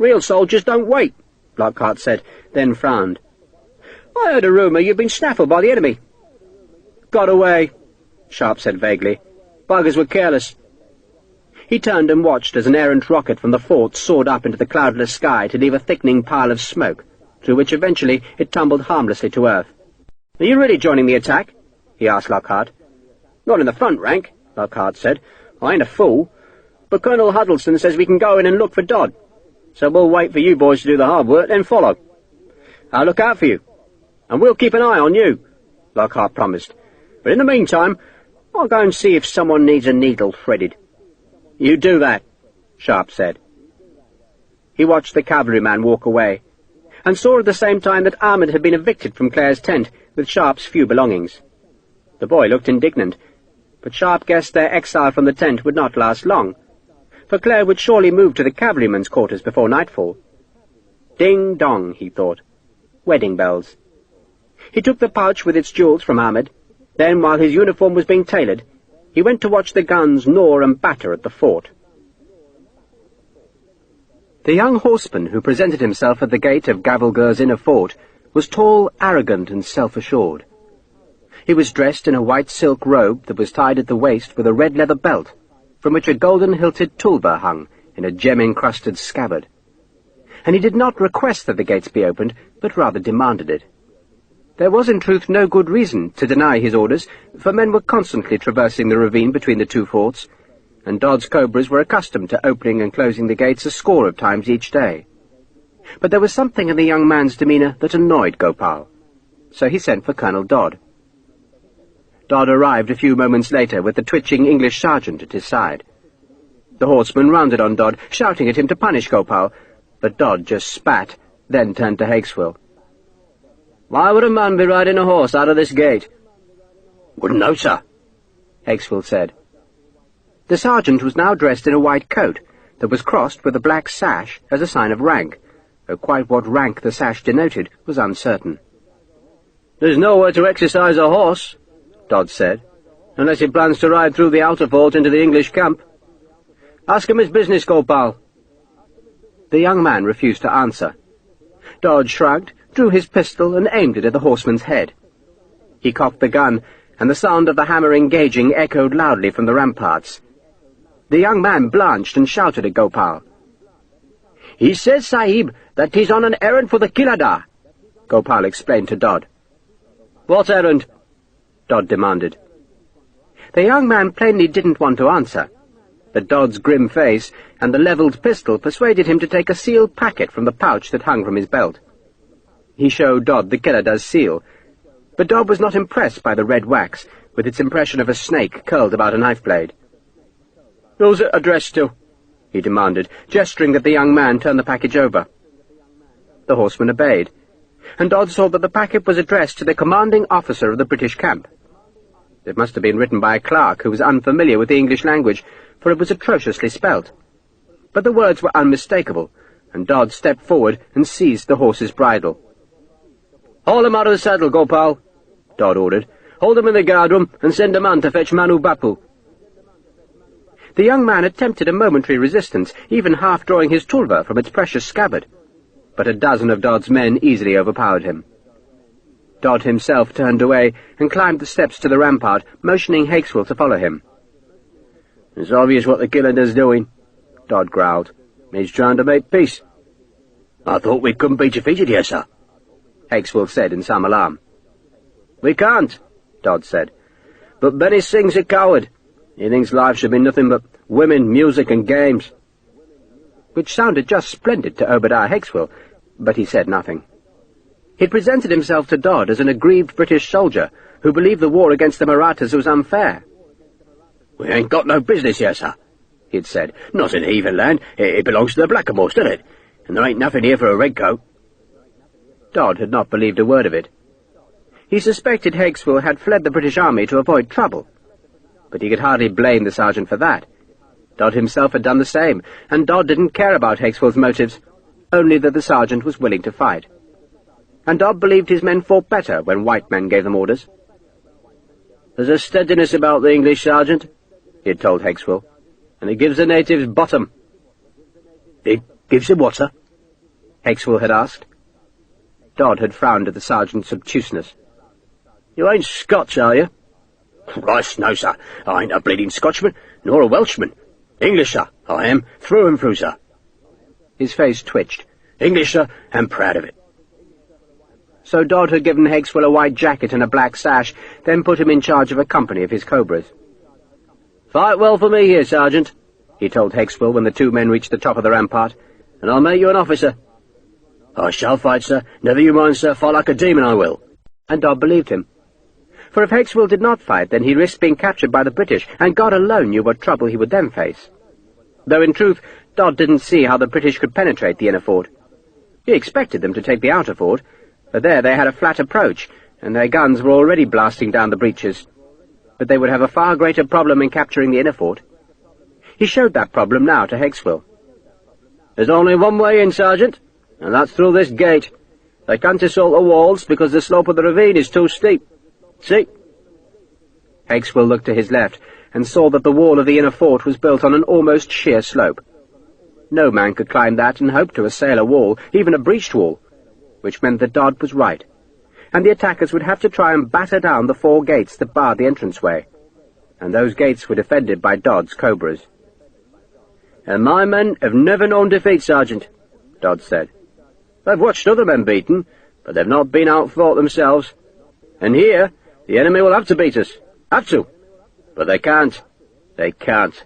Real soldiers don't wait, Lockhart said, then frowned. I heard a rumour you'd been snaffled by the enemy. Got away, Sharpe said vaguely. Buggers were careless. He turned and watched as an errant rocket from the fort soared up into the cloudless sky to leave a thickening pile of smoke, through which eventually it tumbled harmlessly to earth. Are you really joining the attack? He asked Lockhart. Not in the front rank, Lockhart said. I ain't a fool. But Colonel Huddleston says we can go in and look for Dodd. So we'll wait for you boys to do the hard work, then follow. I'll look out for you. And we'll keep an eye on you, Lockhart promised. But in the meantime, I'll go and see if someone needs a needle threaded. You do that, Sharpe said. He watched the cavalryman walk away, and saw at the same time that Ahmed had been evicted from Clare's tent with Sharpe's few belongings. The boy looked indignant, but Sharpe guessed their exile from the tent would not last long, for Clare would surely move to the cavalryman's quarters before nightfall. Ding-dong, he thought. Wedding bells. He took the pouch with its jewels from Ahmed. Then, while his uniform was being tailored, he went to watch the guns gnaw and batter at the fort. The young horseman who presented himself at the gate of Gavelgur's inner fort was tall, arrogant, and self-assured. He was dressed in a white silk robe that was tied at the waist with a red leather belt, from which a golden-hilted tulba hung in a gem-encrusted scabbard. And he did not request that the gates be opened, but rather demanded it. There was in truth no good reason to deny his orders, for men were constantly traversing the ravine between the two forts, and Dodd's cobras were accustomed to opening and closing the gates a score of times each day. But there was something in the young man's demeanour that annoyed Gopal, so he sent for Colonel Dodd. Dodd arrived a few moments later with the twitching English sergeant at his side. The horseman rounded on Dodd, shouting at him to punish Gopal, but Dodd just spat, then turned to Hakeswill. Why would a man be riding a horse out of this gate? Wouldn't know, sir, Hakeswill said. The sergeant was now dressed in a white coat that was crossed with a black sash as a sign of rank, though quite what rank the sash denoted was uncertain. There's nowhere to exercise a horse, Dodd said, unless he plans to ride through the outer fort into the English camp. Ask him his business, Gopal. The young man refused to answer. Dodd shrugged, drew his pistol, and aimed it at the horseman's head. He cocked the gun, and the sound of the hammer engaging echoed loudly from the ramparts. The young man blanched and shouted at Gopal. He says, Sahib, that he's on an errand for the Kilada, Gopal explained to Dodd. What errand? Dodd demanded. The young man plainly didn't want to answer, but Dodd's grim face and the levelled pistol persuaded him to take a sealed packet from the pouch that hung from his belt. He showed Dodd the Kilada's seal, but Dodd was not impressed by the red wax, with its impression of a snake curled about a knife blade. Who's it addressed to? He demanded, gesturing that the young man turn the package over. The horseman obeyed, and Dodd saw that the packet was addressed to the commanding officer of the British camp. It must have been written by a clerk who was unfamiliar with the English language, for it was atrociously spelt. But the words were unmistakable, and Dodd stepped forward and seized the horse's bridle. Haul him out of the saddle, Gopal, Dodd ordered. Hold him in the guardroom and send a man to fetch Manu Bapu. The young man attempted a momentary resistance, even half drawing his tulva from its precious scabbard, but a dozen of Dodd's men easily overpowered him. Dodd himself turned away and climbed the steps to the rampart, motioning Hakeswill to follow him. It's obvious what the Kilada's doing, Dodd growled. He's trying to make peace. I thought we couldn't be defeated here, sir, Hakeswill said in some alarm. We can't, Dodd said. But Benny Singh's a coward. He thinks life should be nothing but women, music, and games. Which sounded just splendid to Obadiah Hakeswill, but he said nothing. He presented himself to Dodd as an aggrieved British soldier who believed the war against the Marathas was unfair. We ain't got no business here, sir, he'd said. Not in heathen land. It belongs to the Blackamoors, doesn't it? And there ain't nothing here for a redcoat. Dodd had not believed a word of it. He suspected Hakeswill had fled the British army to avoid trouble, but he could hardly blame the sergeant for that. Dodd himself had done the same, and Dodd didn't care about Hakeswill's motives, only that the sergeant was willing to fight. And Dodd believed his men fought better when white men gave them orders. There's a steadiness about the English sergeant, he had told Hakeswill, and it gives the natives bottom. It gives them what, sir? Hexwell had asked. Dodd had frowned at the sergeant's obtuseness. "You ain't Scotch, are you?" "Christ, no, sir. I ain't a bleeding Scotchman, nor a Welshman. English, sir, I am, through and through, sir." His face twitched. "English, sir, and proud of it." So Dodd had given Hexwell a white jacket and a black sash, then put him in charge of a company of his cobras. "Fight well for me here, Sergeant," he told Hexwell when the two men reached the top of the rampart, "and I'll make you an officer." "I shall fight, sir. Never you mind, sir. Fight like a demon, I will." And Dodd believed him. For if Hexwell did not fight, then he risked being captured by the British, and God alone knew what trouble he would then face. Though in truth, Dodd didn't see how the British could penetrate the inner fort. He expected them to take the outer fort, but there they had a flat approach, and their guns were already blasting down the breaches. But they would have a far greater problem in capturing the inner fort. He showed that problem now to Hexwell. "There's only one way in, Sergeant, and that's through this gate. They can't assault the walls because the slope of the ravine is too steep. See?" Hexwell looked to his left and saw that the wall of the inner fort was built on an almost sheer slope. No man could climb that and hope to assail a wall, even a breached wall, which meant that Dodd was right, and the attackers would have to try and batter down the 4 gates that barred the entranceway, and those gates were defended by Dodd's cobras. "And my men have never known defeat, Sergeant," Dodd said. "They've watched other men beaten, but they've not been outfought themselves. And here, the enemy will have to beat us. Have to. But they can't. They can't."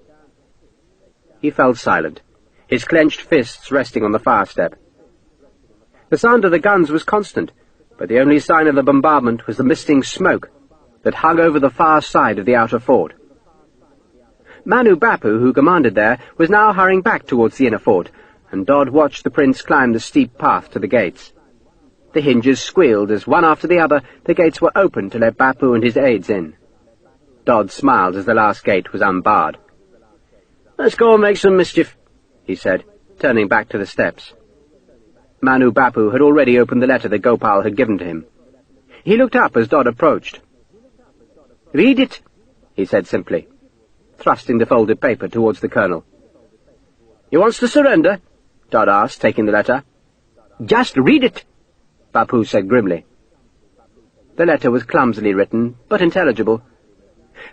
He fell silent, his clenched fists resting on the fire step. The sound of the guns was constant, but the only sign of the bombardment was the misting smoke that hung over the far side of the outer fort. Manu Bapu, who commanded there, was now hurrying back towards the inner fort, and Dodd watched the prince climb the steep path to the gates. The hinges squealed as, one after the other, the gates were opened to let Bapu and his aides in. Dodd smiled as the last gate was unbarred. "Let's go and make some mischief," he said, turning back to the steps. Manu Bapu had already opened the letter that Gopal had given to him. He looked up as Dodd approached. "Read it," he said simply, thrusting the folded paper towards the colonel. "You wants to surrender?" Dodd asked, taking the letter. "Just read it," Bapu said grimly. The letter was clumsily written, but intelligible.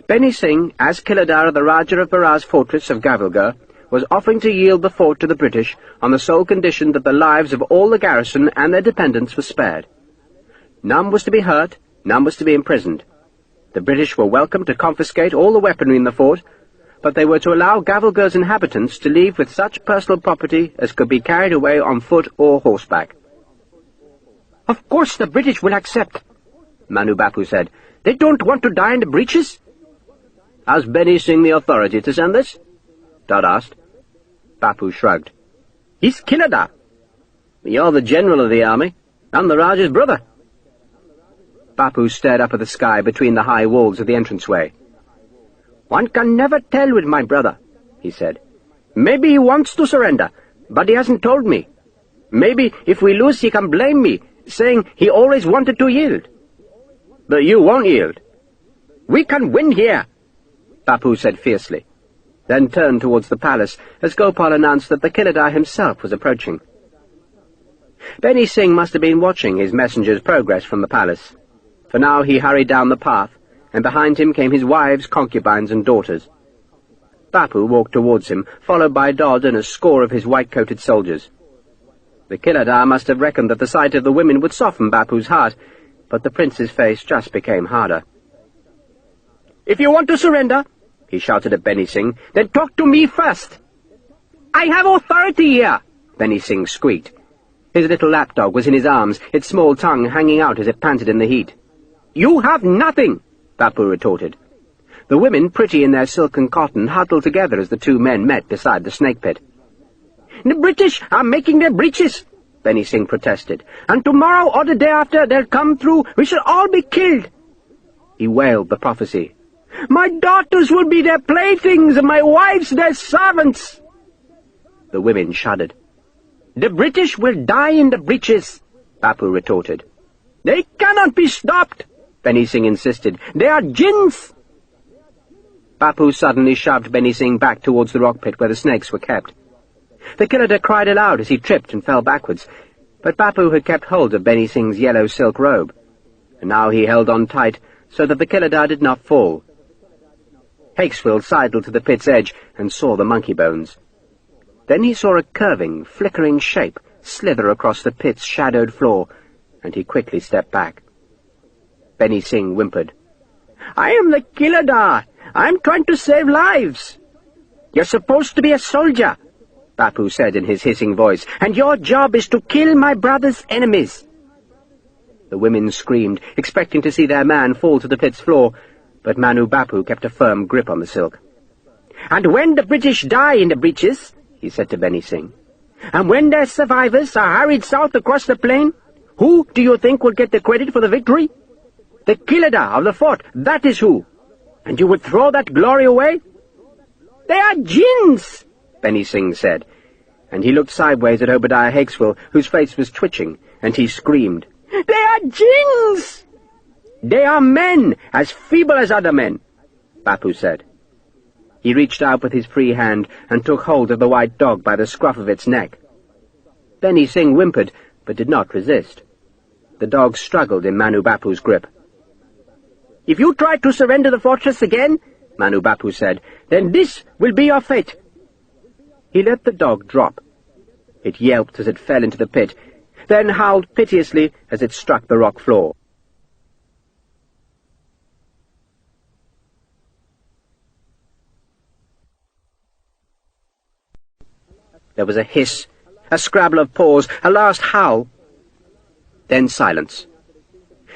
Beni Singh, as Kiladar of the Raja of Berat's fortress of Gavilgur, was offering to yield the fort to the British on the sole condition that the lives of all the garrison and their dependents were spared. None was to be hurt, none was to be imprisoned. The British were welcome to confiscate all the weaponry in the fort, but they were to allow Gavilgur's inhabitants to leave with such personal property as could be carried away on foot or horseback. "Of course the British will accept," Manu Bapu said. "They don't want to die in the breaches." "Has Beni Singh the authority to send this?" Dodd asked. Bapu shrugged. "He's Kiladar." "You're the general of the army. I'm the Raja's brother." Bapu stared up at the sky between the high walls of the entranceway. "One can never tell with my brother," he said. "Maybe he wants to surrender, but he hasn't told me. Maybe if we lose he can blame me, saying he always wanted to yield." "But you won't yield." "We can win here," Bapu said fiercely, then turned towards the palace as Gopal announced that the Kiladar himself was approaching. Beni Singh must have been watching his messenger's progress from the palace, for now he hurried down the path, and behind him came his wives, concubines, and daughters. Bapu walked towards him, followed by Dodd and a score of his white-coated soldiers. The Kiladar must have reckoned that the sight of the women would soften Bapu's heart, but the prince's face just became harder. "If you want to surrender," he shouted at Beni Singh, "then talk to me first." "I have authority here," Beni Singh squeaked. His little lapdog was in his arms, its small tongue hanging out as it panted in the heat. "You have nothing," Bapu retorted. The women, pretty in their silk and cotton, huddled together as the two men met beside the snake pit. "The British are making their breaches," Beni Singh protested, "and tomorrow or the day after they'll come through. We shall all be killed." He wailed the prophecy. "My daughters will be their playthings, and my wives their servants." The women shuddered. "The British will die in the breaches," Bapu retorted. "They cannot be stopped," Beni Singh insisted. "They are jinns." Bapu suddenly shoved Beni Singh back towards the rock pit where the snakes were kept. The Kiladar cried aloud as he tripped and fell backwards. But Bapu had kept hold of Benny Singh's yellow silk robe, and now he held on tight so that the Killadar did not fall. Hakeswill sidled to the pit's edge and saw the monkey bones. Then he saw a curving, flickering shape slither across the pit's shadowed floor, and he quickly stepped back. Benny Singh whimpered. "I am the Killadar. I'm trying to save lives." "You're supposed to be a soldier," Bapu said in his hissing voice, "and your job is to kill my brother's enemies." The women screamed, expecting to see their man fall to the pit's floor, but Manu Bapu kept a firm grip on the silk. "And when the British die in the breaches," he said to Benny Singh, "and when their survivors are hurried south across the plain, who do you think will get the credit for the victory? The Killadar of the fort, that is who. And you would throw that glory away?" "They are jinns," Benny Singh said, and he looked sideways at Obadiah Hakeswill, whose face was twitching, and he screamed, "They are jinns!" "They are men, as feeble as other men," Bapu said. He reached out with his free hand and took hold of the white dog by the scruff of its neck. Benny Singh whimpered, but did not resist. The dog struggled in Manu Bapu's grip. "If you try to surrender the fortress again," Manu Bapu said, "then this will be your fate." He let the dog drop. It yelped as it fell into the pit, then howled piteously as it struck the rock floor. There was a hiss, a scrabble of paws, a last howl. Then silence.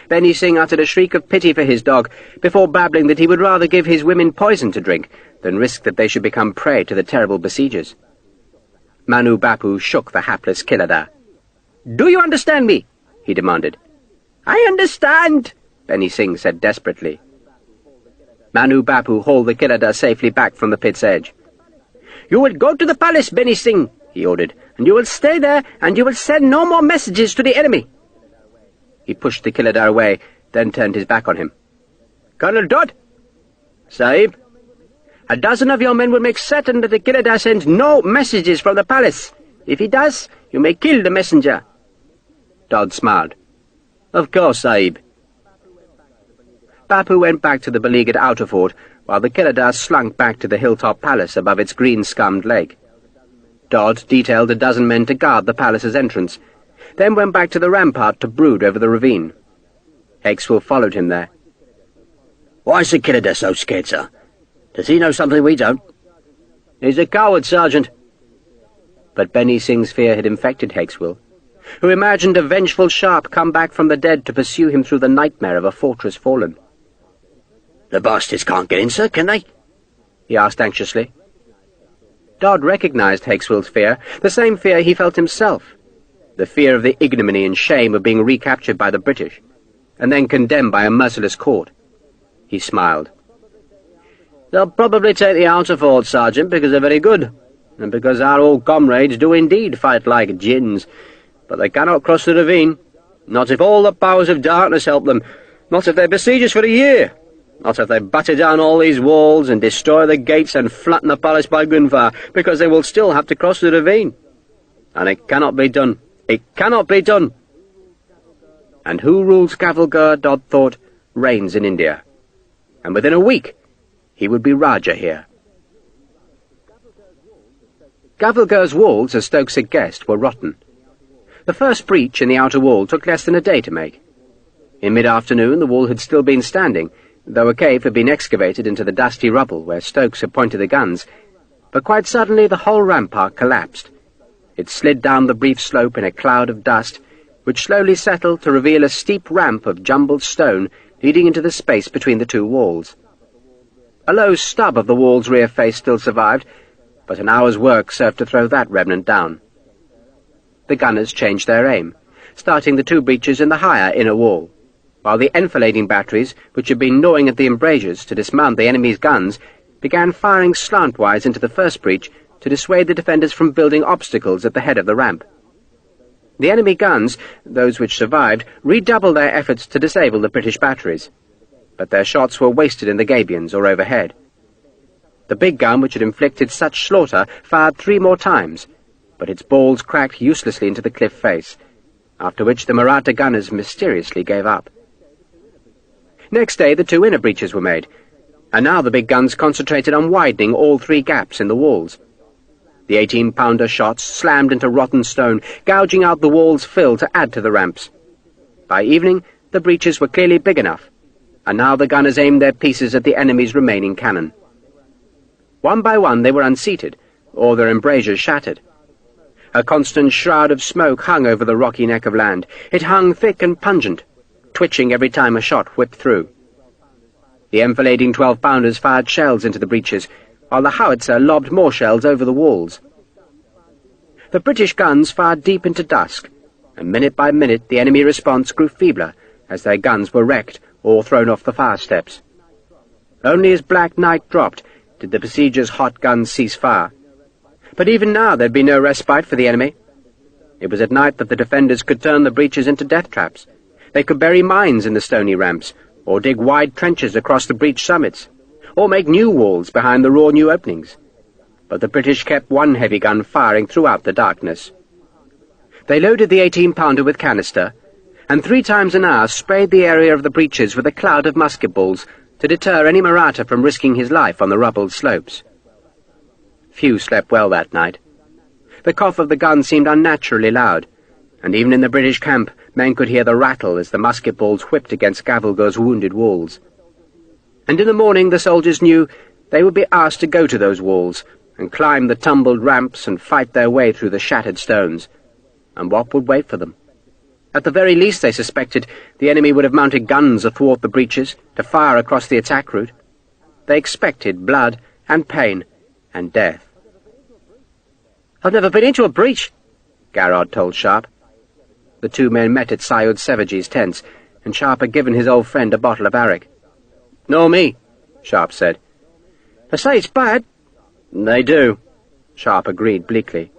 Benny Singh uttered a shriek of pity for his dog, before babbling that he would rather give his women poison to drink than risk that they should become prey to the terrible besiegers. Manu Bapu shook the hapless Killadar. "Do you understand me?" he demanded. "I understand," Benny Singh said desperately. Manu Bapu hauled the Killadar safely back from the pit's edge. "You will go to the palace, Benny Singh," he ordered, "and you will stay there, and you will send no more messages to the enemy." He pushed the Killadar away, then turned his back on him. "Colonel Dodd?" "Sahib?" "A dozen of your men will make certain that the Killadar sends no messages from the palace. If he does, you may kill the messenger." Dodd smiled. "Of course, Sahib." Bapu went back to the beleaguered outer fort, while the Killadar slunk back to the hilltop palace above its green-scummed lake. Dodd detailed a dozen men to guard the palace's entrance, then went back to the rampart to brood over the ravine. Hakeswill followed him there. "Why is the Killadar so scared, sir? Does he know something we don't?" "He's a coward, Sergeant." But Benny Singh's fear had infected Hakeswill, who imagined a vengeful Sharpe come back from the dead to pursue him through the nightmare of a fortress fallen. "The bastards can't get in, sir, can they?" he asked anxiously. Dodd recognized Hakeswill's fear, the same fear he felt himself, the fear of the ignominy and shame of being recaptured by the British, and then condemned by a merciless court. He smiled. "They'll probably take the outer fort, Sergeant, because they're very good, and because our old comrades do indeed fight like jinns. But they cannot cross the ravine, not if all the powers of darkness help them, not if they besiege us for a year, not if they batter down all these walls and destroy the gates and flatten the palace by gunfire, because they will still have to cross the ravine. And it cannot be done. It cannot be done." And who rules Gavalgur, Dodd thought, reigns in India. And within a week he would be Raja here. Gavalgur's walls, as Stokes had guessed, were rotten. The first breach in the outer wall took less than a day to make. In mid-afternoon the wall had still been standing, though a cave had been excavated into the dusty rubble where Stokes had pointed the guns, but quite suddenly the whole rampart collapsed. It slid down the brief slope in a cloud of dust, which slowly settled to reveal a steep ramp of jumbled stone leading into the space between the two walls. A low stub of the wall's rear face still survived, but an hour's work served to throw that remnant down. The gunners changed their aim, starting the two breaches in the higher inner wall, while the enfilading batteries, which had been gnawing at the embrasures to dismount the enemy's guns, began firing slantwise into the first breach to dissuade the defenders from building obstacles at the head of the ramp. The enemy guns, those which survived, redoubled their efforts to disable the British batteries, but their shots were wasted in the gabions or overhead. The big gun which had inflicted such slaughter fired 3 more times, but its balls cracked uselessly into the cliff face, after which the Maratha gunners mysteriously gave up. Next day the 2 inner breaches were made, and now the big guns concentrated on widening all 3 gaps in the walls. The 18-pounder shots slammed into rotten stone, gouging out the wall's fill to add to the ramps. By evening, the breaches were clearly big enough, and now the gunners aimed their pieces at the enemy's remaining cannon. One by one they were unseated, or their embrasures shattered. A constant shroud of smoke hung over the rocky neck of land. It hung thick and pungent, twitching every time a shot whipped through. The enfilading 12-pounders fired shells into the breaches, while the howitzer lobbed more shells over the walls. The British guns fired deep into dusk, and minute by minute the enemy response grew feebler as their guns were wrecked or thrown off the fire steps. Only as black night dropped did the besiegers' hot guns cease fire. But even now there'd be no respite for the enemy. It was at night that the defenders could turn the breaches into death traps. They could bury mines in the stony ramps, or dig wide trenches across the breach summits, or make new walls behind the raw new openings. But the British kept one heavy gun firing throughout the darkness. They loaded the 18-pounder with canister, and 3 times an hour sprayed the area of the breaches with a cloud of musket balls to deter any Maratha from risking his life on the rubbled slopes. Few slept well that night. The cough of the gun seemed unnaturally loud, and even in the British camp men could hear the rattle as the musket balls whipped against Gavelgur's wounded walls. And in the morning the soldiers knew they would be asked to go to those walls and climb the tumbled ramps and fight their way through the shattered stones. And what would wait for them? At the very least, they suspected, the enemy would have mounted guns athwart the breaches to fire across the attack route. They expected blood and pain and death. "I've never been into a breach," Garrod told Sharpe. The 2 men met at Syud Sevaji's tents, and Sharpe had given his old friend a bottle of arrack. "Nor me," Sharpe said. "They say it's bad." "They do," Sharpe agreed bleakly.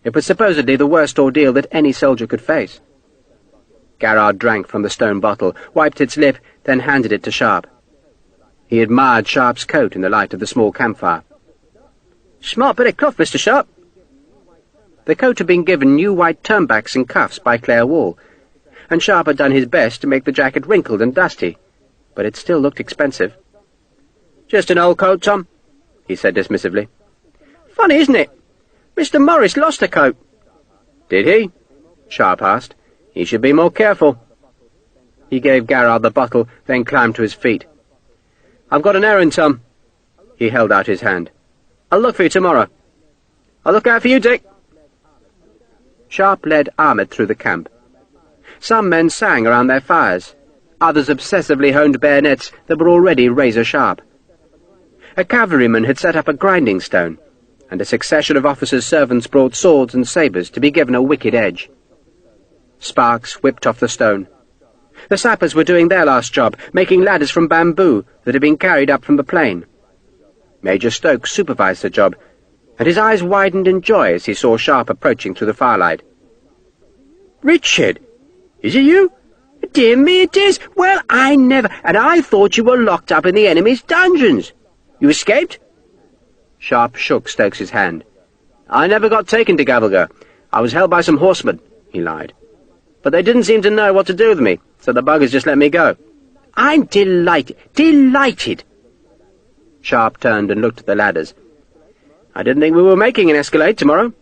It was supposedly the worst ordeal that any soldier could face. Garrod drank from the stone bottle, wiped its lip, then handed it to Sharpe. He admired Sharpe's coat in the light of the small campfire. "Smart bit of cloth, Mr. Sharpe." The coat had been given new white turnbacks and cuffs by Claire Wall, and Sharpe had done his best to make the jacket wrinkled and dusty, but it still looked expensive. "Just an old coat, Tom," he said dismissively. "Funny, isn't it? Mr. Morris lost a coat." "Did he?" Sharpe asked. "He should be more careful." He gave Garrod the bottle, then climbed to his feet. "I've got an errand, Tom." He held out his hand. "I'll look for you tomorrow." "I'll look out for you, Dick." Sharpe led Ahmed through the camp. Some men sang around their fires, others obsessively honed bayonets that were already razor-sharp. A cavalryman had set up a grinding stone, and a succession of officers' servants brought swords and sabres to be given a wicked edge. Sparks whipped off the stone. The sappers were doing their last job, making ladders from bamboo that had been carried up from the plain. Major Stokes supervised the job, and his eyes widened in joy as he saw Sharpe approaching through the firelight. "Richard, is it you? Dear me, it is! Well, I never... And I thought you were locked up in the enemy's dungeons. You escaped?" Sharpe shook Stokes's hand. "I never got taken to Gavelgur. I was held by some horsemen," he lied. "But they didn't seem to know what to do with me, so the buggers just let me go." "I'm delighted." Sharpe turned and looked at the ladders. "I didn't think we were making an escalade tomorrow,"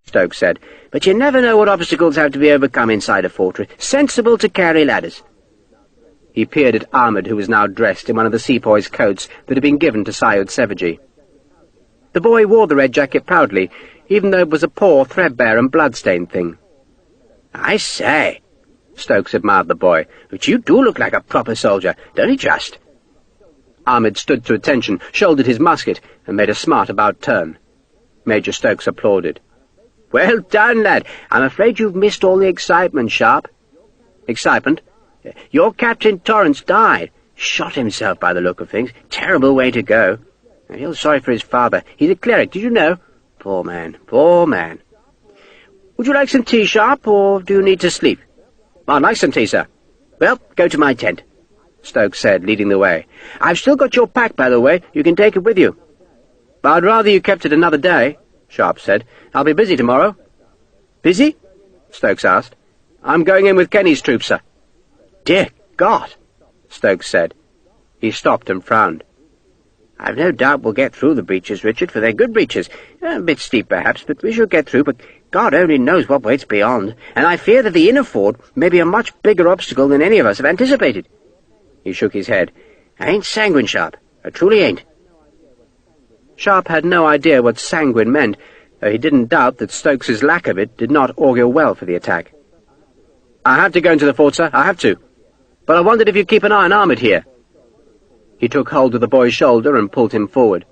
Stokes said. "But you never know what obstacles have to be overcome inside a fortress. Sensible to carry ladders." He peered at Ahmed, who was now dressed in one of the sepoy's coats that had been given to Syud Sevaji. The boy wore the red jacket proudly, even though it was a poor, threadbare and blood-stained thing. "I say," Stokes admired the boy, "but you do look like a proper soldier, don't you just?" Ahmed stood to attention, shouldered his musket, and made a smart about-turn. Major Stokes applauded. "Well done, lad. I'm afraid you've missed all the excitement, Sharpe." "Excitement?" "Your Captain Torrance died. Shot himself by the look of things. Terrible way to go. I feel sorry for his father. He's a cleric, did you know? Poor man, poor man. Would you like some tea, Sharpe, or do you need to sleep?" "I'd like some tea, sir." "Well, go to my tent," Stokes said, leading the way. "I've still got your pack, by the way. You can take it with you." "I'd rather you kept it another day," Sharpe said. "I'll be busy tomorrow." "Busy?" Stokes asked. I'm going in with Kenny's troop, sir." "Dear God," Stokes said. He stopped and frowned. "I've no doubt we'll get through the breaches, Richard, for they're good breaches. A bit steep, perhaps, but we shall get through, but God only knows what waits beyond, and I fear that the inner ford may be a much bigger obstacle than any of us have anticipated." He shook his head. "I ain't sanguine, Sharpe. I truly ain't." Sharpe had no idea what sanguine meant, though he didn't doubt that Stokes's lack of it did not augur well for the attack. "I have to go into the fort, sir, I have to. But I wondered if you'd keep an eye on Ahmed here." He took hold of the boy's shoulder and pulled him forward.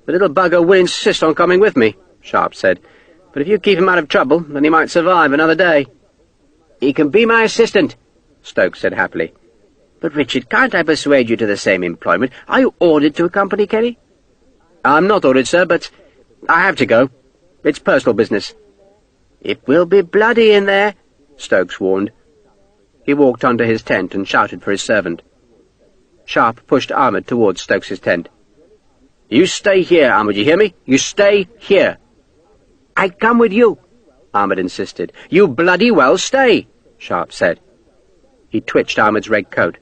"The little bugger will insist on coming with me," Sharpe said. "But if you keep him out of trouble, then he might survive another day." "He can be my assistant," Stokes said happily. "But, Richard, can't I persuade you to the same employment? Are you ordered to accompany Kenny?" "I'm not ordered, sir, but I have to go. It's personal business." "It will be bloody in there," Stokes warned. He walked onto his tent and shouted for his servant. Sharpe pushed Ahmed towards Stokes's tent. "You stay here, Ahmed, you hear me? You stay here." "I come with you," Ahmed insisted. "You bloody well stay," Sharpe said. He twitched Ahmed's red coat.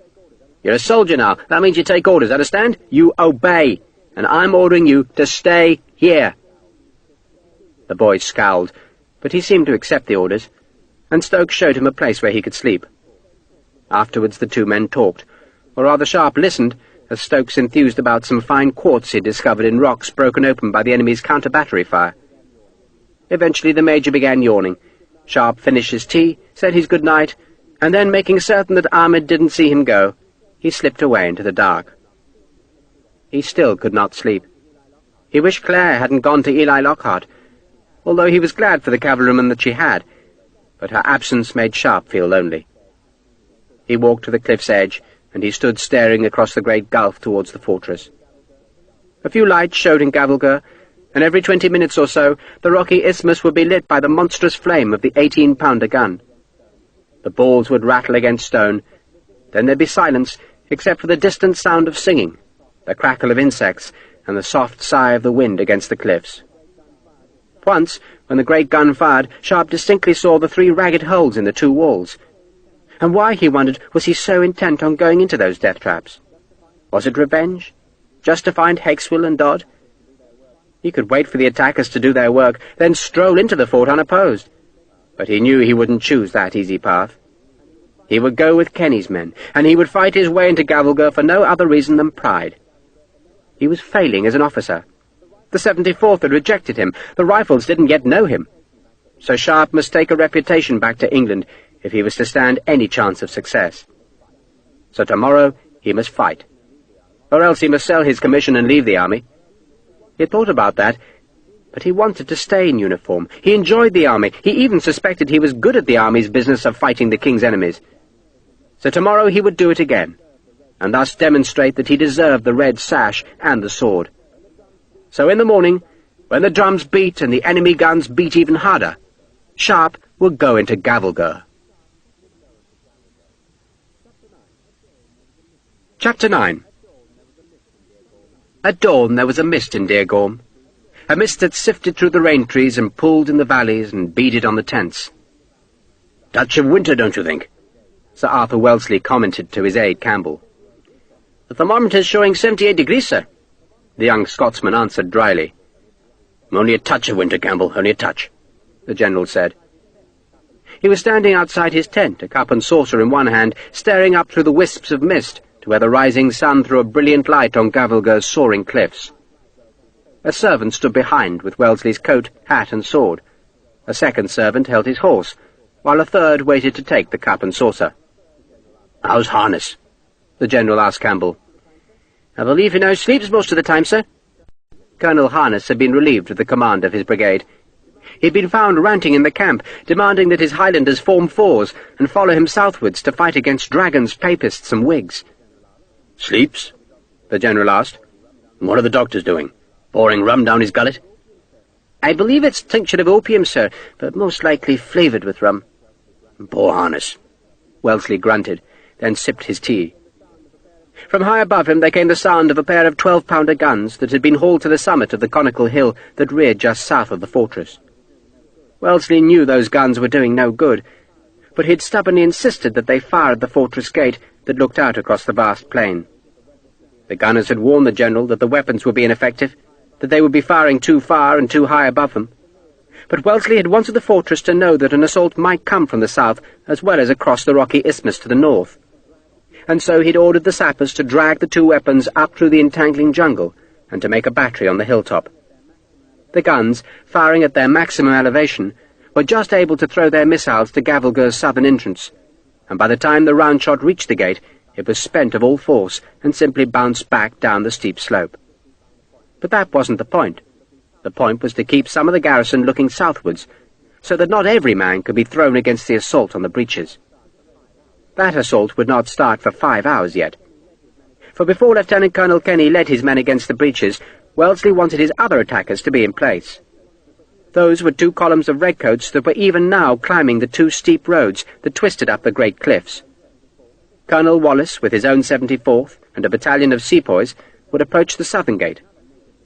"You're a soldier now. That means you take orders, understand? You obey. And I'm ordering you to stay here." The boy scowled, but he seemed to accept the orders, and Stokes showed him a place where he could sleep. Afterwards the two men talked, or rather Sharpe listened, as Stokes enthused about some fine quartz he'd discovered in rocks broken open by the enemy's counter-battery fire. Eventually the Major began yawning. Sharpe finished his tea, said his good night, and then, making certain that Ahmed didn't see him go, he slipped away into the dark. He still could not sleep. He wished Claire hadn't gone to Eli Lockhart, although he was glad for the cavalryman that she had, but her absence made Sharpe feel lonely. He walked to the cliff's edge, and he stood staring across the great gulf towards the fortress. A few lights showed in Gavelgur, and every 20 minutes or so the rocky isthmus would be lit by the monstrous flame of the 18-pounder gun. The balls would rattle against stone, then there'd be silence, except for the distant sound of singing, the crackle of insects, and the soft sigh of the wind against the cliffs. Once, when the great gun fired, Sharpe distinctly saw the 3 ragged holes in the 2 walls. And why, he wondered, was he so intent on going into those death traps? Was it revenge? Just to find Hakeswill and Dodd? He could wait for the attackers to do their work, then stroll into the fort unopposed. But he knew he wouldn't choose that easy path. He would go with Kenny's men, and he would fight his way into Gavelgur for no other reason than pride. He was failing as an officer. The 74th had rejected him. The Rifles didn't yet know him. So Sharpe must take a reputation back to England if he was to stand any chance of success. So tomorrow he must fight. Or else he must sell his commission and leave the army. He had thought about that, but he wanted to stay in uniform. He enjoyed the army. He even suspected he was good at the army's business of fighting the king's enemies. So tomorrow he would do it again, and thus demonstrate that he deserved the red sash and the sword. So in the morning, when the drums beat and the enemy guns beat even harder, Sharpe would go into Gavelgur. Chapter 9. At dawn there was a mist in Dear Gorm, a mist that sifted through the rain trees and pooled in the valleys and beaded on the tents. "Touch of winter, don't you think?" Sir Arthur Wellesley commented to his aide Campbell. "The thermometer's showing 78 degrees, sir," the young Scotsman answered dryly. "Only a touch of winter, Campbell, only a touch," the general said. He was standing outside his tent, a cup and saucer in one hand, staring up through the wisps of mist to where the rising sun threw a brilliant light on Gavelgur's soaring cliffs. A servant stood behind with Wellesley's coat, hat, and sword. A second servant held his horse, while a third waited to take the cup and saucer. "How's harness?" the general asked Campbell. "I believe he now sleeps most of the time, sir." Colonel Harness had been relieved of the command of his brigade. He'd been found ranting in the camp, demanding that his Highlanders form fours and follow him southwards to fight against dragons, papists, and Whigs. "Sleeps?" the general asked. "What are the doctors doing? Pouring rum down his gullet?" "I believe it's tincture of opium, sir, but most likely flavoured with rum." "Poor Harness," Wellesley grunted, then sipped his tea. From high above him there came the sound of a pair of 12-pounder guns that had been hauled to the summit of the conical hill that reared just south of the fortress. Wellesley knew those guns were doing no good. but he had stubbornly insisted that they fire at the fortress gate that looked out across the vast plain. The gunners had warned the general that the weapons would be ineffective, that they would be firing too far and too high above them. But Wellesley had wanted the fortress to know that an assault might come from the south as well as across the rocky isthmus to the north. And so he'd ordered the sappers to drag the two weapons up through the entangling jungle and to make a battery on the hilltop. The guns, firing at their maximum elevation, were just able to throw their missiles to Gavelgur's southern entrance, and by the time the round shot reached the gate, it was spent of all force and simply bounced back down the steep slope. But that wasn't the point. The point was to keep some of the garrison looking southwards, so that not every man could be thrown against the assault on the breaches. That assault would not start for 5 hours yet. For before Lieutenant Colonel Kenny led his men against the breaches, Wellesley wanted his other attackers to be in place. Those were 2 columns of redcoats that were even now climbing the 2 steep roads that twisted up the great cliffs. Colonel Wallace, with his own 74th and a battalion of sepoys, would approach the southern gate,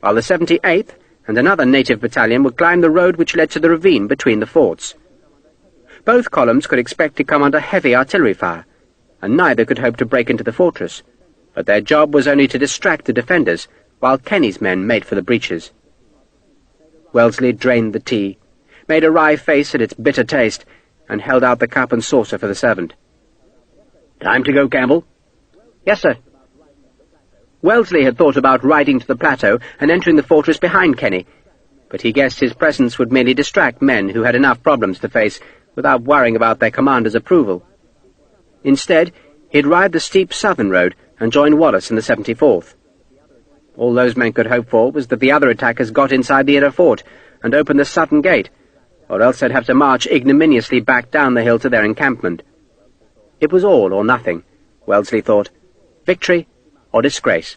while the 78th and another native battalion would climb the road which led to the ravine between the forts. Both columns could expect to come under heavy artillery fire, and neither could hope to break into the fortress, but their job was only to distract the defenders, while Kenny's men made for the breaches. Wellesley drained the tea, made a wry face at its bitter taste, and held out the cup and saucer for the servant. "Time to go, Campbell?" "Yes, sir." Wellesley had thought about riding to the plateau and entering the fortress behind Kenny, but he guessed his presence would merely distract men who had enough problems to face without worrying about their commander's approval. Instead, he'd ride the steep southern road and join Wallace in the 74th. All those men could hope for was that the other attackers got inside the inner fort and opened the southern gate, or else they'd have to march ignominiously back down the hill to their encampment. It was all or nothing, Wellesley thought. Victory or disgrace.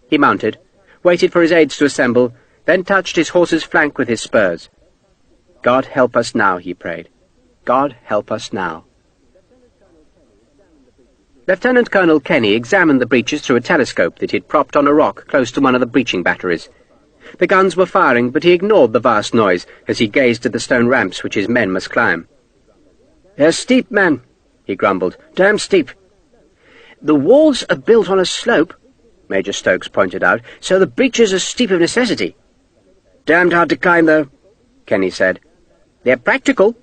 He mounted, waited for his aides to assemble, then touched his horse's flank with his spurs. God help us now, he prayed. God help us now. Lieutenant Colonel Kenny examined the breaches through a telescope that he'd propped on a rock close to one of the breaching batteries. The guns were firing, but he ignored the vast noise as he gazed at the stone ramps which his men must climb. "They're steep, man," he grumbled. "Damn steep." "The walls are built on a slope," Major Stokes pointed out, "so the breaches are steep of necessity." "Damned hard to climb, though," Kenny said. "They're practical,"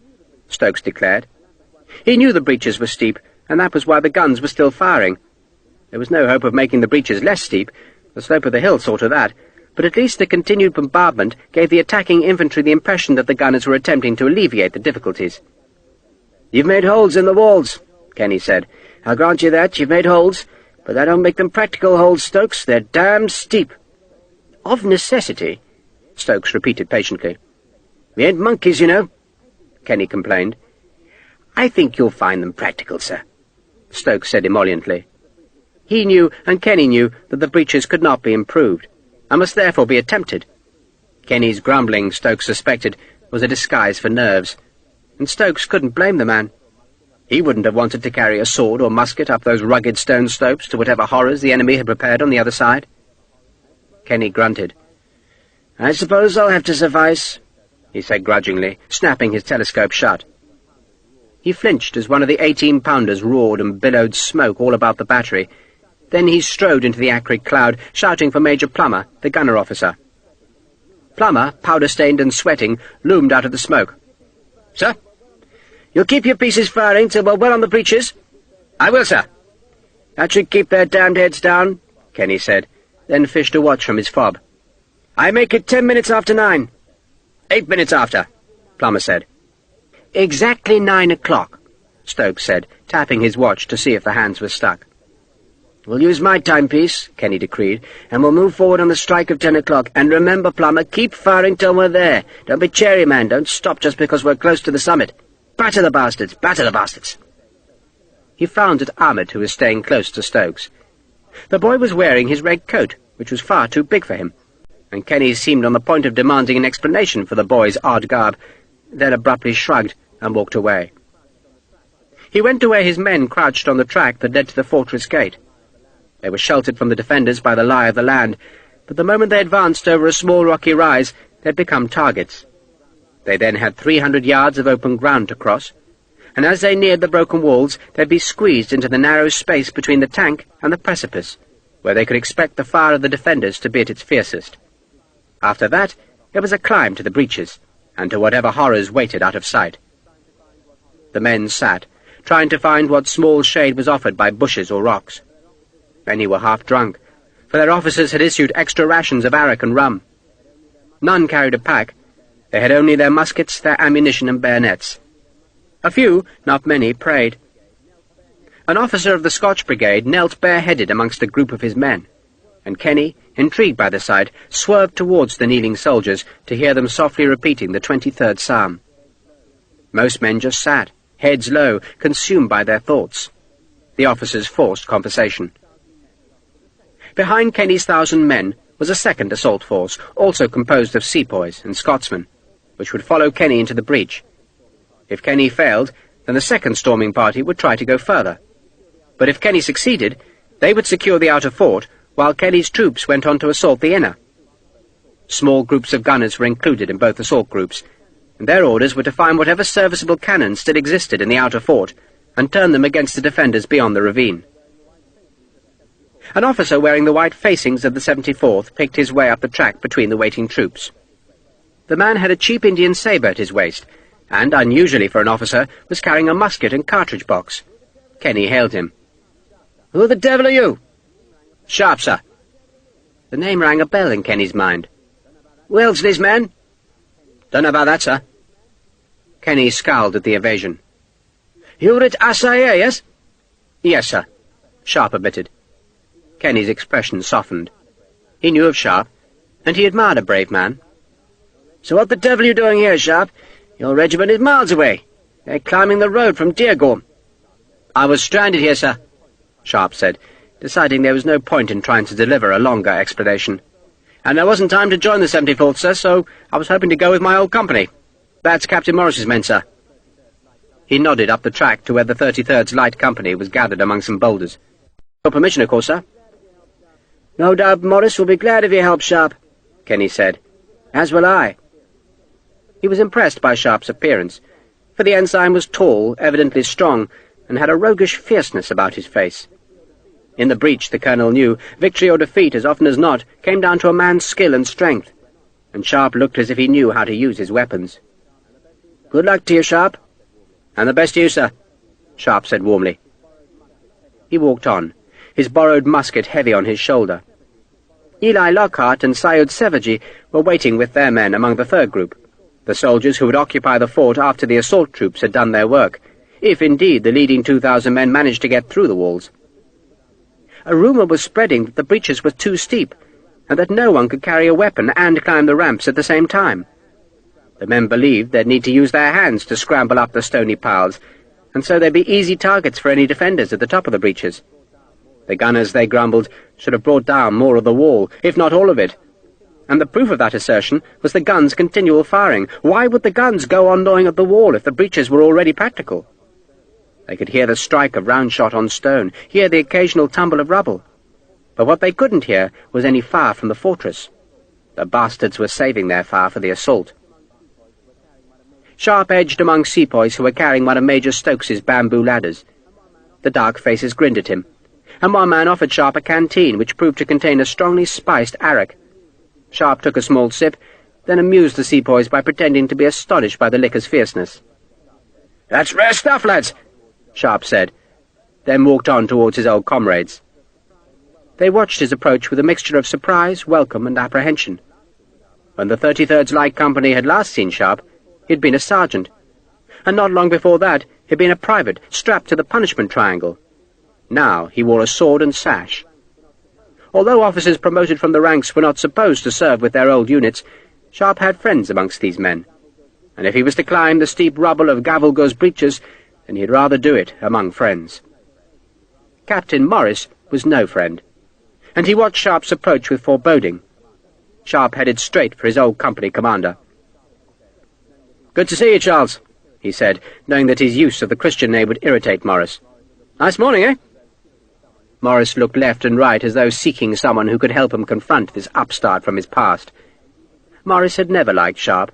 Stokes declared. He knew the breaches were steep, and that was why the guns were still firing. There was no hope of making the breaches less steep. The slope of the hill saw to that, but at least the continued bombardment gave the attacking infantry the impression that the gunners were attempting to alleviate the difficulties. "You've made holes in the walls," Kenny said. "I'll grant you that, you've made holes, but that don't make them practical holes, Stokes. They're damned steep." "Of necessity," Stokes repeated patiently. "We ain't monkeys, you know," Kenny complained. "I think you'll find them practical, sir," Stokes said emolliently. He knew, and Kenny knew, that the breaches could not be improved, and must therefore be attempted. Kenny's grumbling, Stokes suspected, was a disguise for nerves, and Stokes couldn't blame the man. He wouldn't have wanted to carry a sword or musket up those rugged stone slopes to whatever horrors the enemy had prepared on the other side. Kenny grunted. "I suppose I'll have to suffice," he said grudgingly, snapping his telescope shut. He flinched as one of the 18-pounders roared and billowed smoke all about the battery. Then he strode into the acrid cloud, shouting for Major Plummer, the gunner officer. Plummer, powder-stained and sweating, loomed out of the smoke. "Sir? You'll keep your pieces firing till we're well on the breaches?" "I will, sir." "That should keep their damned heads down," Kenny said, then fished a watch from his fob. "I make it 10 minutes after 9. 8 minutes after," Plummer said. "Exactly 9 o'clock, Stokes said, tapping his watch to see if the hands were stuck. "We'll use my timepiece," Kenny decreed, "and we'll move forward on the strike of 10 o'clock. And remember, Plummer, keep firing till we're there. Don't be chary, man. Don't stop just because we're close to the summit. Batter the bastards! Batter the bastards!" He frowned at Ahmed, who was staying close to Stokes. The boy was wearing his red coat, which was far too big for him, and Kenny seemed on the point of demanding an explanation for the boy's odd garb, then abruptly shrugged and walked away. He went to where his men crouched on the track that led to the fortress gate. They were sheltered from the defenders by the lie of the land, but the moment they advanced over a small rocky rise, they'd become targets. They then had 300 yards of open ground to cross, and as they neared the broken walls, they'd be squeezed into the narrow space between the tank and the precipice, where they could expect the fire of the defenders to be at its fiercest. After that, it was a climb to the breaches, and to whatever horrors waited out of sight. The men sat, trying to find what small shade was offered by bushes or rocks. Many were half drunk, for their officers had issued extra rations of arrack and rum. None carried a pack. They had only their muskets, their ammunition and bayonets. A few, not many, prayed. An officer of the Scotch Brigade knelt bareheaded amongst a group of his men, and Kenny, intrigued by the sight, swerved towards the kneeling soldiers to hear them softly repeating the 23rd Psalm. Most men just sat, heads low, consumed by their thoughts. The officers forced conversation. Behind Kenny's 1,000 men was a second assault force, also composed of sepoys and Scotsmen, which would follow Kenny into the breach. If Kenny failed, then the second storming party would try to go further. But if Kenny succeeded, they would secure the outer fort, while Kenny's troops went on to assault the inner. Small groups of gunners were included in both assault groups, and their orders were to find whatever serviceable cannon still existed in the outer fort and turn them against the defenders beyond the ravine. An officer wearing the white facings of the 74th picked his way up the track between the waiting troops. The man had a cheap Indian sabre at his waist, and, unusually for an officer, was carrying a musket and cartridge box. Kenny hailed him. "Who the devil are you?" "Sharpe, sir." The name rang a bell in Kenny's mind. "Wellesley's men?" "Don't know about that, sir." Kenny scowled at the evasion. "You were at Assaye, yes?" "Yes, sir," Sharpe admitted. Kenny's expression softened. He knew of Sharpe, and he admired a brave man. "So what the devil are you doing here, Sharpe? Your regiment is miles away. They're climbing the road from Deargorm." "I was stranded here, sir," Sharpe said, deciding there was no point in trying to deliver a longer explanation. "And there wasn't time to join the 74th, sir, so I was hoping to go with my old company. That's Captain Morris's men, sir." He nodded up the track to where the 33rd's Light Company was gathered among some boulders. "Your permission, of course, sir." "No doubt Morris will be glad of your help, Sharpe," Kenny said. "As will I." He was impressed by Sharpe's appearance, for the ensign was tall, evidently strong, and had a roguish fierceness about his face. In the breach, the colonel knew, victory or defeat, as often as not, came down to a man's skill and strength, and Sharpe looked as if he knew how to use his weapons. "Good luck to you, Sharpe." "And the best to you, sir," Sharpe said warmly. He walked on, his borrowed musket heavy on his shoulder. Eli Lockhart and Syed Sevaji were waiting with their men among the third group, the soldiers who would occupy the fort after the assault troops had done their work, if indeed the leading 2,000 men managed to get through the walls. A rumour was spreading that the breaches were too steep, and that no one could carry a weapon and climb the ramps at the same time. The men believed they'd need to use their hands to scramble up the stony piles, and so they'd be easy targets for any defenders at the top of the breaches. The gunners, they grumbled, should have brought down more of the wall, if not all of it. And the proof of that assertion was the guns' continual firing. Why would the guns go on gnawing at the wall if the breaches were already practical? They could hear the strike of round shot on stone, hear the occasional tumble of rubble. But what they couldn't hear was any fire from the fortress. The bastards were saving their fire for the assault. Sharpe edged among sepoys who were carrying one of Major Stokes's bamboo ladders. The dark faces grinned at him, and one man offered Sharpe a canteen which proved to contain a strongly spiced arrack. Sharpe took a small sip, then amused the sepoys by pretending to be astonished by the liquor's fierceness. "That's rare stuff, lads," Sharpe said, then walked on towards his old comrades. They watched his approach with a mixture of surprise, welcome, and apprehension. When the 33rd's Light Company had last seen Sharpe, he had been a sergeant, and not long before that he had been a private strapped to the punishment triangle. Now he wore a sword and sash. Although officers promoted from the ranks were not supposed to serve with their old units, Sharpe had friends amongst these men, and if he was to climb the steep rubble of Gavelgur's breaches, then he'd rather do it among friends. Captain Morris was no friend, and he watched Sharpe's approach with foreboding. Sharpe headed straight for his old company commander. "Good to see you, Charles," he said, knowing that his use of the Christian name would irritate Morris. "Nice morning, eh?" Morris looked left and right as though seeking someone who could help him confront this upstart from his past. Morris had never liked Sharpe.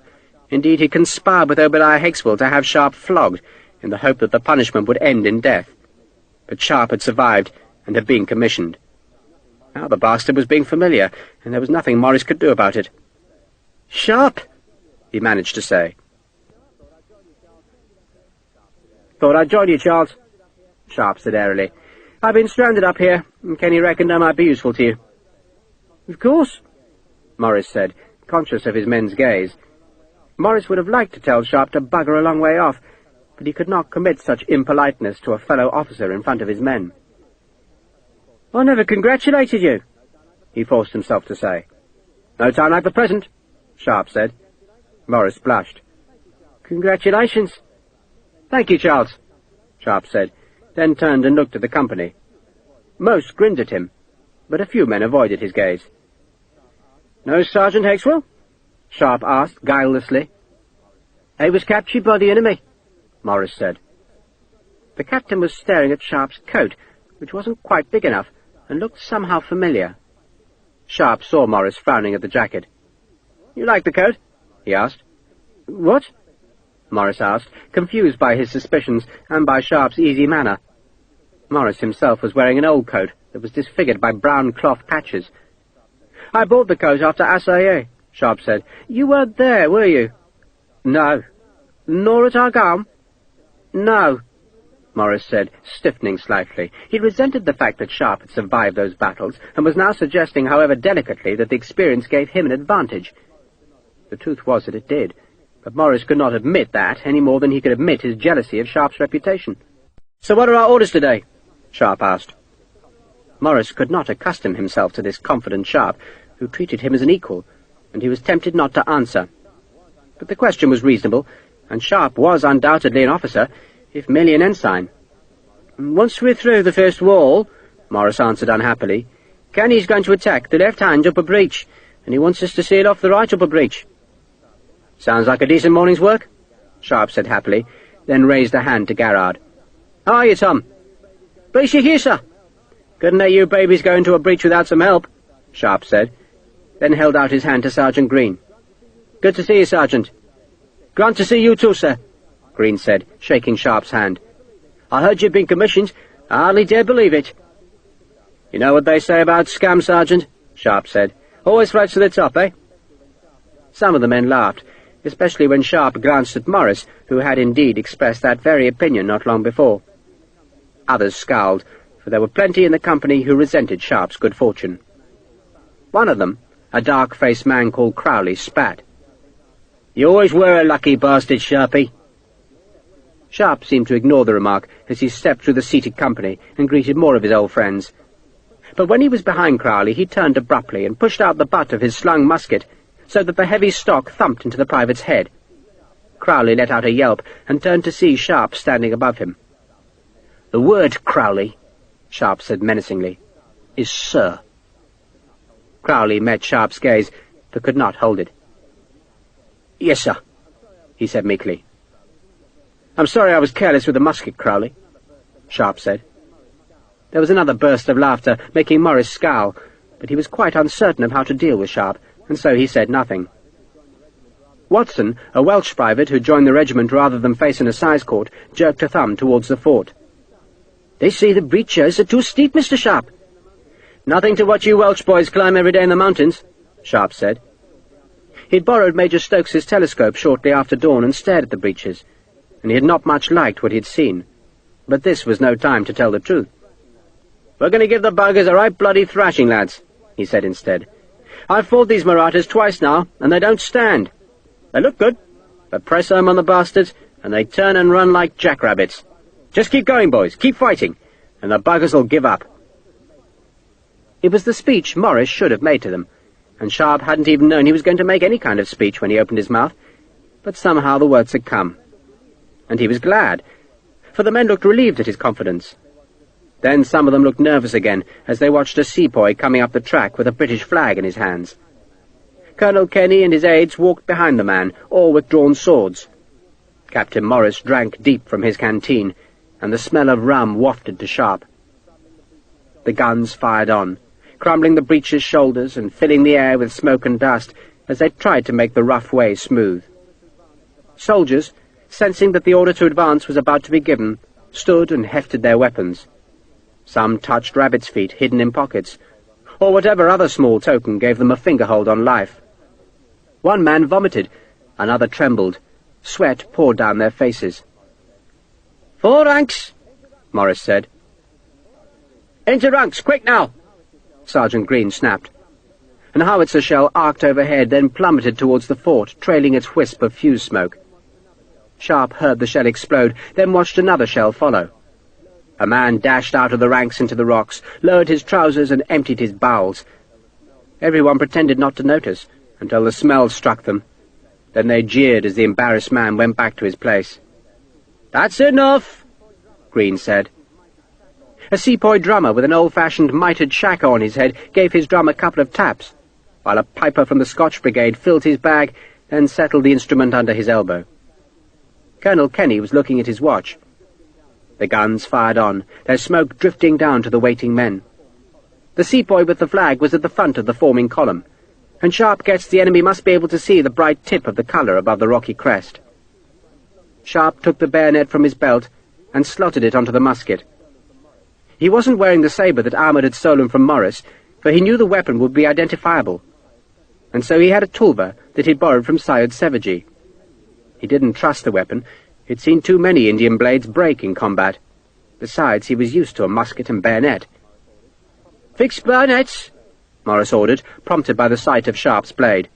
Indeed, he conspired with Obadiah Hexwell to have Sharpe flogged, in the hope that the punishment would end in death. But Sharpe had survived and had been commissioned. Now the bastard was being familiar, and there was nothing Morris could do about it. "Sharpe," he managed to say. "Thought I'd join you, Charles," Sharpe said airily. "I've been stranded up here, and Kenny reckoned I might be useful to you." "Of course," Morris said, conscious of his men's gaze. Morris would have liked to tell Sharpe to bugger a long way off, but he could not commit such impoliteness to a fellow officer in front of his men. "I never congratulated you," he forced himself to say. "No time like the present," Sharpe said. Morris blushed. "Congratulations." "Thank you, Charles," Sharpe said, then turned and looked at the company. Most grinned at him, but a few men avoided his gaze. "No Sergeant Hexwell?" Sharpe asked guilelessly. "He was captured by the enemy," Morris said. The captain was staring at Sharpe's coat, which wasn't quite big enough, and looked somehow familiar. Sharpe saw Morris frowning at the jacket. "You like the coat?" he asked. "What?" Morris asked, confused by his suspicions and by Sharpe's easy manner. Morris himself was wearing an old coat that was disfigured by brown cloth patches. "I bought the coat after Assaye," Sharpe said. "You weren't there, were you?" "No." "Nor at Argam?" "No," Morris said, stiffening slightly. He resented the fact that Sharpe had survived those battles, and was now suggesting, however delicately, that the experience gave him an advantage. The truth was that it did, but Morris could not admit that any more than he could admit his jealousy of Sharpe's reputation. "So what are our orders today?" Sharpe asked. Morris could not accustom himself to this confident Sharpe, who treated him as an equal, and he was tempted not to answer. But the question was reasonable, and Sharpe was undoubtedly an officer, if merely an ensign. "Once we're through the first wall," Morris answered unhappily, "Kenny's going to attack the left-hand upper breach, and he wants us to seal off the right upper breach." "Sounds like a decent morning's work," Sharpe said happily, then raised a hand to Garrard. "How are you, Tom?" "Breach you here, sir." "Couldn't let you babies go into a breach without some help," Sharpe said, then held out his hand to Sergeant Green. "Good to see you, Sergeant." "Glad to see you too, sir," Green said, shaking Sharpe's hand. "I heard you'd been commissioned. I hardly dare believe it." "You know what they say about scam, Sergeant?" Sharpe said. "Always floats to the top, eh?" Some of the men laughed, especially when Sharpe glanced at Morris, who had indeed expressed that very opinion not long before. Others scowled, for there were plenty in the company who resented Sharpe's good fortune. One of them, a dark-faced man called Crowley, spat. "You always were a lucky bastard, Sharpey." Sharpe seemed to ignore the remark as he stepped through the seated company and greeted more of his old friends. But when he was behind Crowley, he turned abruptly and pushed out the butt of his slung musket, so that the heavy stock thumped into the private's head. Crowley let out a yelp and turned to see Sharpe standing above him. "The word, Crowley," Sharpe said menacingly, "is sir." Crowley met Sharpe's gaze, but could not hold it. "Yes, sir," he said meekly. "I'm sorry I was careless with the musket, Crowley," Sharpe said. There was another burst of laughter, making Morris scowl, but he was quite uncertain of how to deal with Sharpe, and so he said nothing. Watson, a Welsh private who joined the regiment rather than face an assize court, jerked a thumb towards the fort. "They say the breaches are too steep, Mr. Sharpe." "Nothing to what you Welsh boys climb every day in the mountains," Sharpe said. He'd borrowed Major Stokes's telescope shortly after dawn and stared at the breaches, and he had not much liked what he'd seen. But this was no time to tell the truth. "We're going to give the buggers a right bloody thrashing, lads," he said instead. "I've fought these Marathas twice now, and they don't stand. They look good, but press home on the bastards, and they turn and run like jackrabbits. Just keep going, boys, keep fighting, and the buggers will give up." It was the speech Morris should have made to them, and Sharpe hadn't even known he was going to make any kind of speech when he opened his mouth, but somehow the words had come. And he was glad, for the men looked relieved at his confidence. Then some of them looked nervous again as they watched a sepoy coming up the track with a British flag in his hands. Colonel Kenny and his aides walked behind the man, all with drawn swords. Captain Morris drank deep from his canteen, and the smell of rum wafted to Sharpe. The guns fired on, crumbling the breech's shoulders and filling the air with smoke and dust as they tried to make the rough way smooth. Soldiers, sensing that the order to advance was about to be given, stood and hefted their weapons. Some touched rabbits' feet hidden in pockets, or whatever other small token gave them a fingerhold on life. One man vomited, another trembled. Sweat poured down their faces. "Four ranks," Morris said. "Into ranks, quick now!" Sergeant Green snapped. An howitzer shell arced overhead, then plummeted towards the fort, trailing its wisp of fuse smoke. Sharpe heard the shell explode, then watched another shell follow. A man dashed out of the ranks into the rocks, lowered his trousers and emptied his bowels. Everyone pretended not to notice, until the smell struck them. Then they jeered as the embarrassed man went back to his place. "That's enough," Green said. A sepoy drummer with an old-fashioned mitred shako on his head gave his drum a couple of taps, while a piper from the Scotch Brigade filled his bag and settled the instrument under his elbow. Colonel Kenny was looking at his watch. The guns fired on, their smoke drifting down to the waiting men. The sepoy with the flag was at the front of the forming column, and Sharpe guessed the enemy must be able to see the bright tip of the colour above the rocky crest. Sharpe took the bayonet from his belt and slotted it onto the musket. He wasn't wearing the sabre that Ahmed had stolen from Morris, for he knew the weapon would be identifiable, and so he had a tulba that he'd borrowed from Syed Sevaji. He didn't trust the weapon. He'd seen too many Indian blades break in combat. Besides, he was used to a musket and bayonet. "Fix bayonets," Morris ordered, prompted by the sight of Sharpe's blade.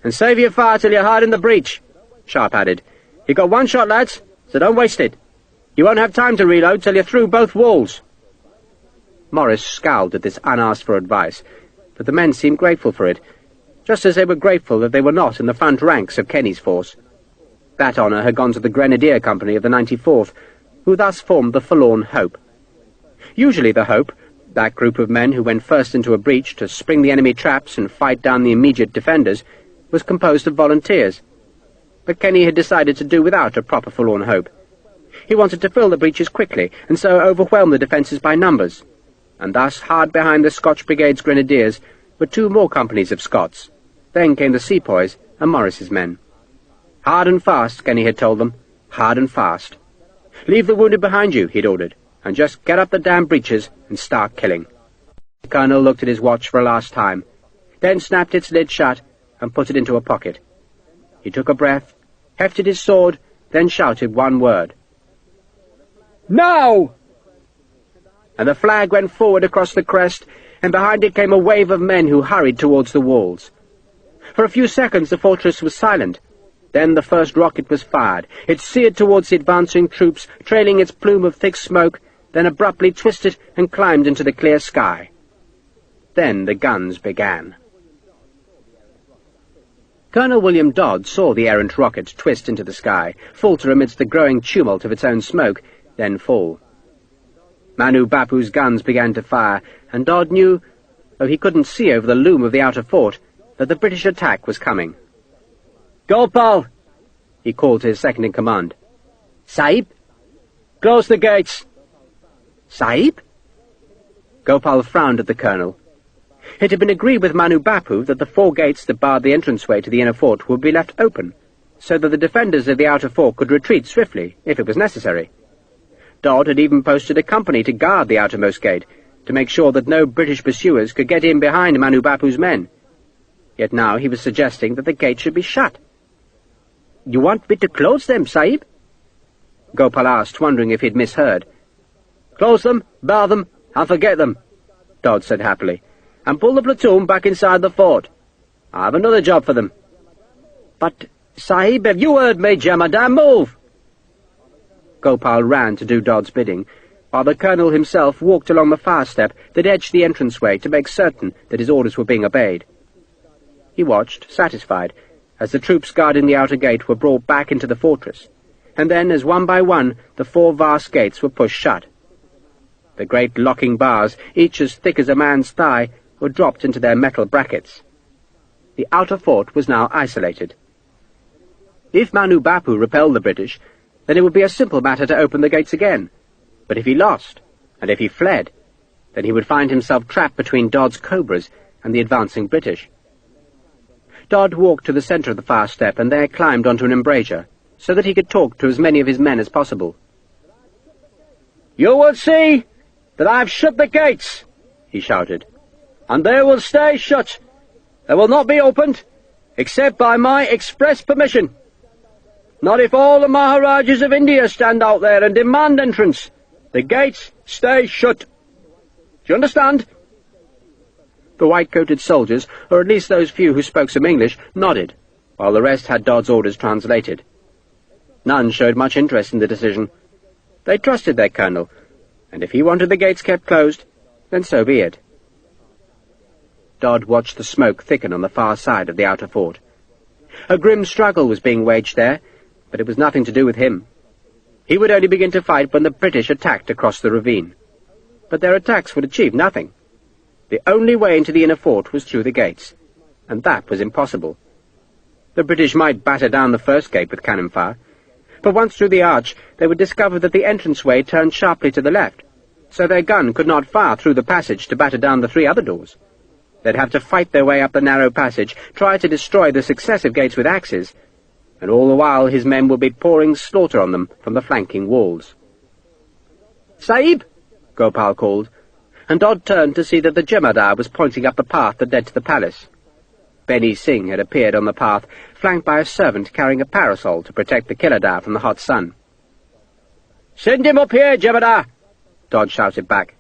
"And save your fire till you're hard in the breach," Sharpe added. "You've got one shot, lads, so don't waste it. You won't have time to reload till you're through both walls." Morris scowled at this unasked-for advice, but the men seemed grateful for it, just as they were grateful that they were not in the front ranks of Kenny's force. That honour had gone to the Grenadier Company of the 94th, who thus formed the Forlorn Hope. Usually the Hope, that group of men who went first into a breach to spring the enemy traps and fight down the immediate defenders, was composed of volunteers. But Kenny had decided to do without a proper Forlorn Hope. He wanted to fill the breaches quickly, and so overwhelm the defences by numbers. And thus, hard behind the Scotch Brigade's Grenadiers, were two more companies of Scots. Then came the Sepoys and Morris's men. "Hard and fast," Kenny had told them. "Hard and fast. Leave the wounded behind you," he'd ordered, "and just get up the damn breaches and start killing." The colonel looked at his watch for a last time, then snapped its lid shut and put it into a pocket. He took a breath, hefted his sword, then shouted one word. "Now!" And the flag went forward across the crest, and behind it came a wave of men who hurried towards the walls. For a few seconds the fortress was silent. Then the first rocket was fired. It seared towards the advancing troops, trailing its plume of thick smoke, then abruptly twisted and climbed into the clear sky. Then the guns began. Colonel William Dodd saw the errant rocket twist into the sky, falter amidst the growing tumult of its own smoke, then fall. Manu Bapu's guns began to fire, and Dodd knew, though he couldn't see over the loom of the outer fort, that the British attack was coming. "Gopal!" he called to his second-in-command. "Sahib?" "Close the gates." "Sahib?" Gopal frowned at the colonel. It had been agreed with Manu Bapu that the 4 gates that barred the entranceway to the inner fort would be left open, so that the defenders of the outer fort could retreat swiftly, if it was necessary. Dodd had even posted a company to guard the outermost gate, to make sure that no British pursuers could get in behind Manu Bapu's men. Yet now he was suggesting that the gate should be shut. "You want me to close them, Sahib?" Gopal asked, wondering if he'd misheard. "Close them, bar them, and forget them," Dodd said happily, "and pull the platoon back inside the fort. I have another job for them." "But, Sahib, have you heard me, Jamadan? Move!" Gopal ran to do Dodd's bidding, while the colonel himself walked along the fire step that edged the entranceway to make certain that his orders were being obeyed. He watched, satisfied, as the troops guarding the outer gate were brought back into the fortress, and then, as one by one, the 4 vast gates were pushed shut. The great locking bars, each as thick as a man's thigh, were dropped into their metal brackets. The outer fort was now isolated. If Manu Bapu repelled the British, then it would be a simple matter to open the gates again. But if he lost, and if he fled, then he would find himself trapped between Dodd's cobras and the advancing British. Dodd walked to the centre of the fire step and there climbed onto an embrasure, so that he could talk to as many of his men as possible. "You will see that I've shut the gates," he shouted, "and they will stay shut. They will not be opened, except by my express permission. Not if all the Maharajas of India stand out there and demand entrance. The gates stay shut. Do you understand?" The white-coated soldiers, or at least those few who spoke some English, nodded, while the rest had Dodd's orders translated. None showed much interest in the decision. They trusted their colonel, and if he wanted the gates kept closed, then so be it. Dodd watched the smoke thicken on the far side of the outer fort. A grim struggle was being waged there, but it was nothing to do with him. He would only begin to fight when the British attacked across the ravine. But their attacks would achieve nothing. The only way into the inner fort was through the gates, and that was impossible. The British might batter down the first gate with cannon fire, but once through the arch they would discover that the entranceway turned sharply to the left, so their gun could not fire through the passage to batter down the 3 other doors. They'd have to fight their way up the narrow passage, try to destroy the successive gates with axes, and all the while his men would be pouring slaughter on them from the flanking walls. "Sahib!" Gopal called, and Dodd turned to see that the Jemadar was pointing up the path that led to the palace. Benny Singh had appeared on the path, flanked by a servant carrying a parasol to protect the Killadar from the hot sun. "Send him up here, Jemadar!" Dodd shouted back.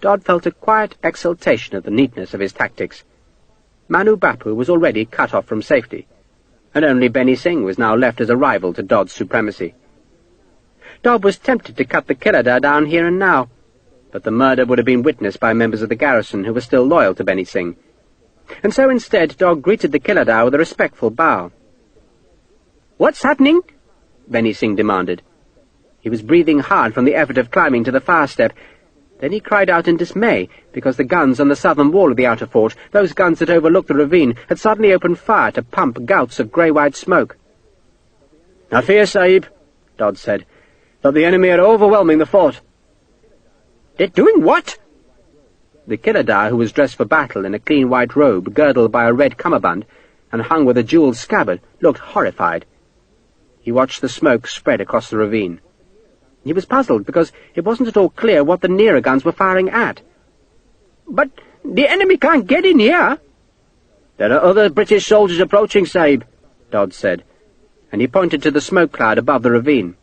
Dodd felt a quiet exultation at the neatness of his tactics. Manu Bapu was already cut off from safety, and only Benny Singh was now left as a rival to Dodd's supremacy. Dodd was tempted to cut the Killadar down here and now, but the murder would have been witnessed by members of the garrison who were still loyal to Benny Singh, and so instead Dodd greeted the Killadar with a respectful bow. "What's happening?" Benny Singh demanded. He was breathing hard from the effort of climbing to the fire step. Then he cried out in dismay, because the guns on the southern wall of the outer fort, those guns that overlooked the ravine, had suddenly opened fire to pump gouts of grey-white smoke. "I fear, Sahib," Dodd said, "that the enemy are overwhelming the fort." "They're doing what?" The Killadar, who was dressed for battle in a clean white robe girdled by a red cummerbund and hung with a jewelled scabbard, looked horrified. He watched the smoke spread across the ravine. He was puzzled because it wasn't at all clear what the nearer guns were firing at. "But the enemy can't get in here." "There are other British soldiers approaching, Sahib," Dodd said, and he pointed to the smoke cloud above the ravine.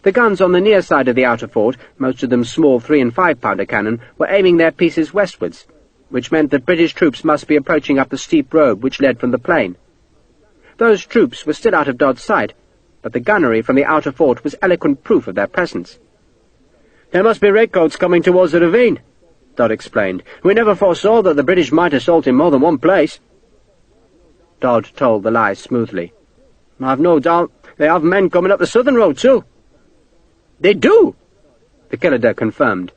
The guns on the near side of the outer fort, most of them small 3- and 5-pounder cannon, were aiming their pieces westwards, which meant that British troops must be approaching up the steep road which led from the plain. Those troops were still out of Dodd's sight, but the gunnery from the outer fort was eloquent proof of their presence. "There must be redcoats coming towards the ravine," Dodd explained. "We never foresaw that the British might assault in more than one place." Dodd told the lie smoothly. "I've no doubt they have men coming up the southern road, too." "They do," the Killadar confirmed.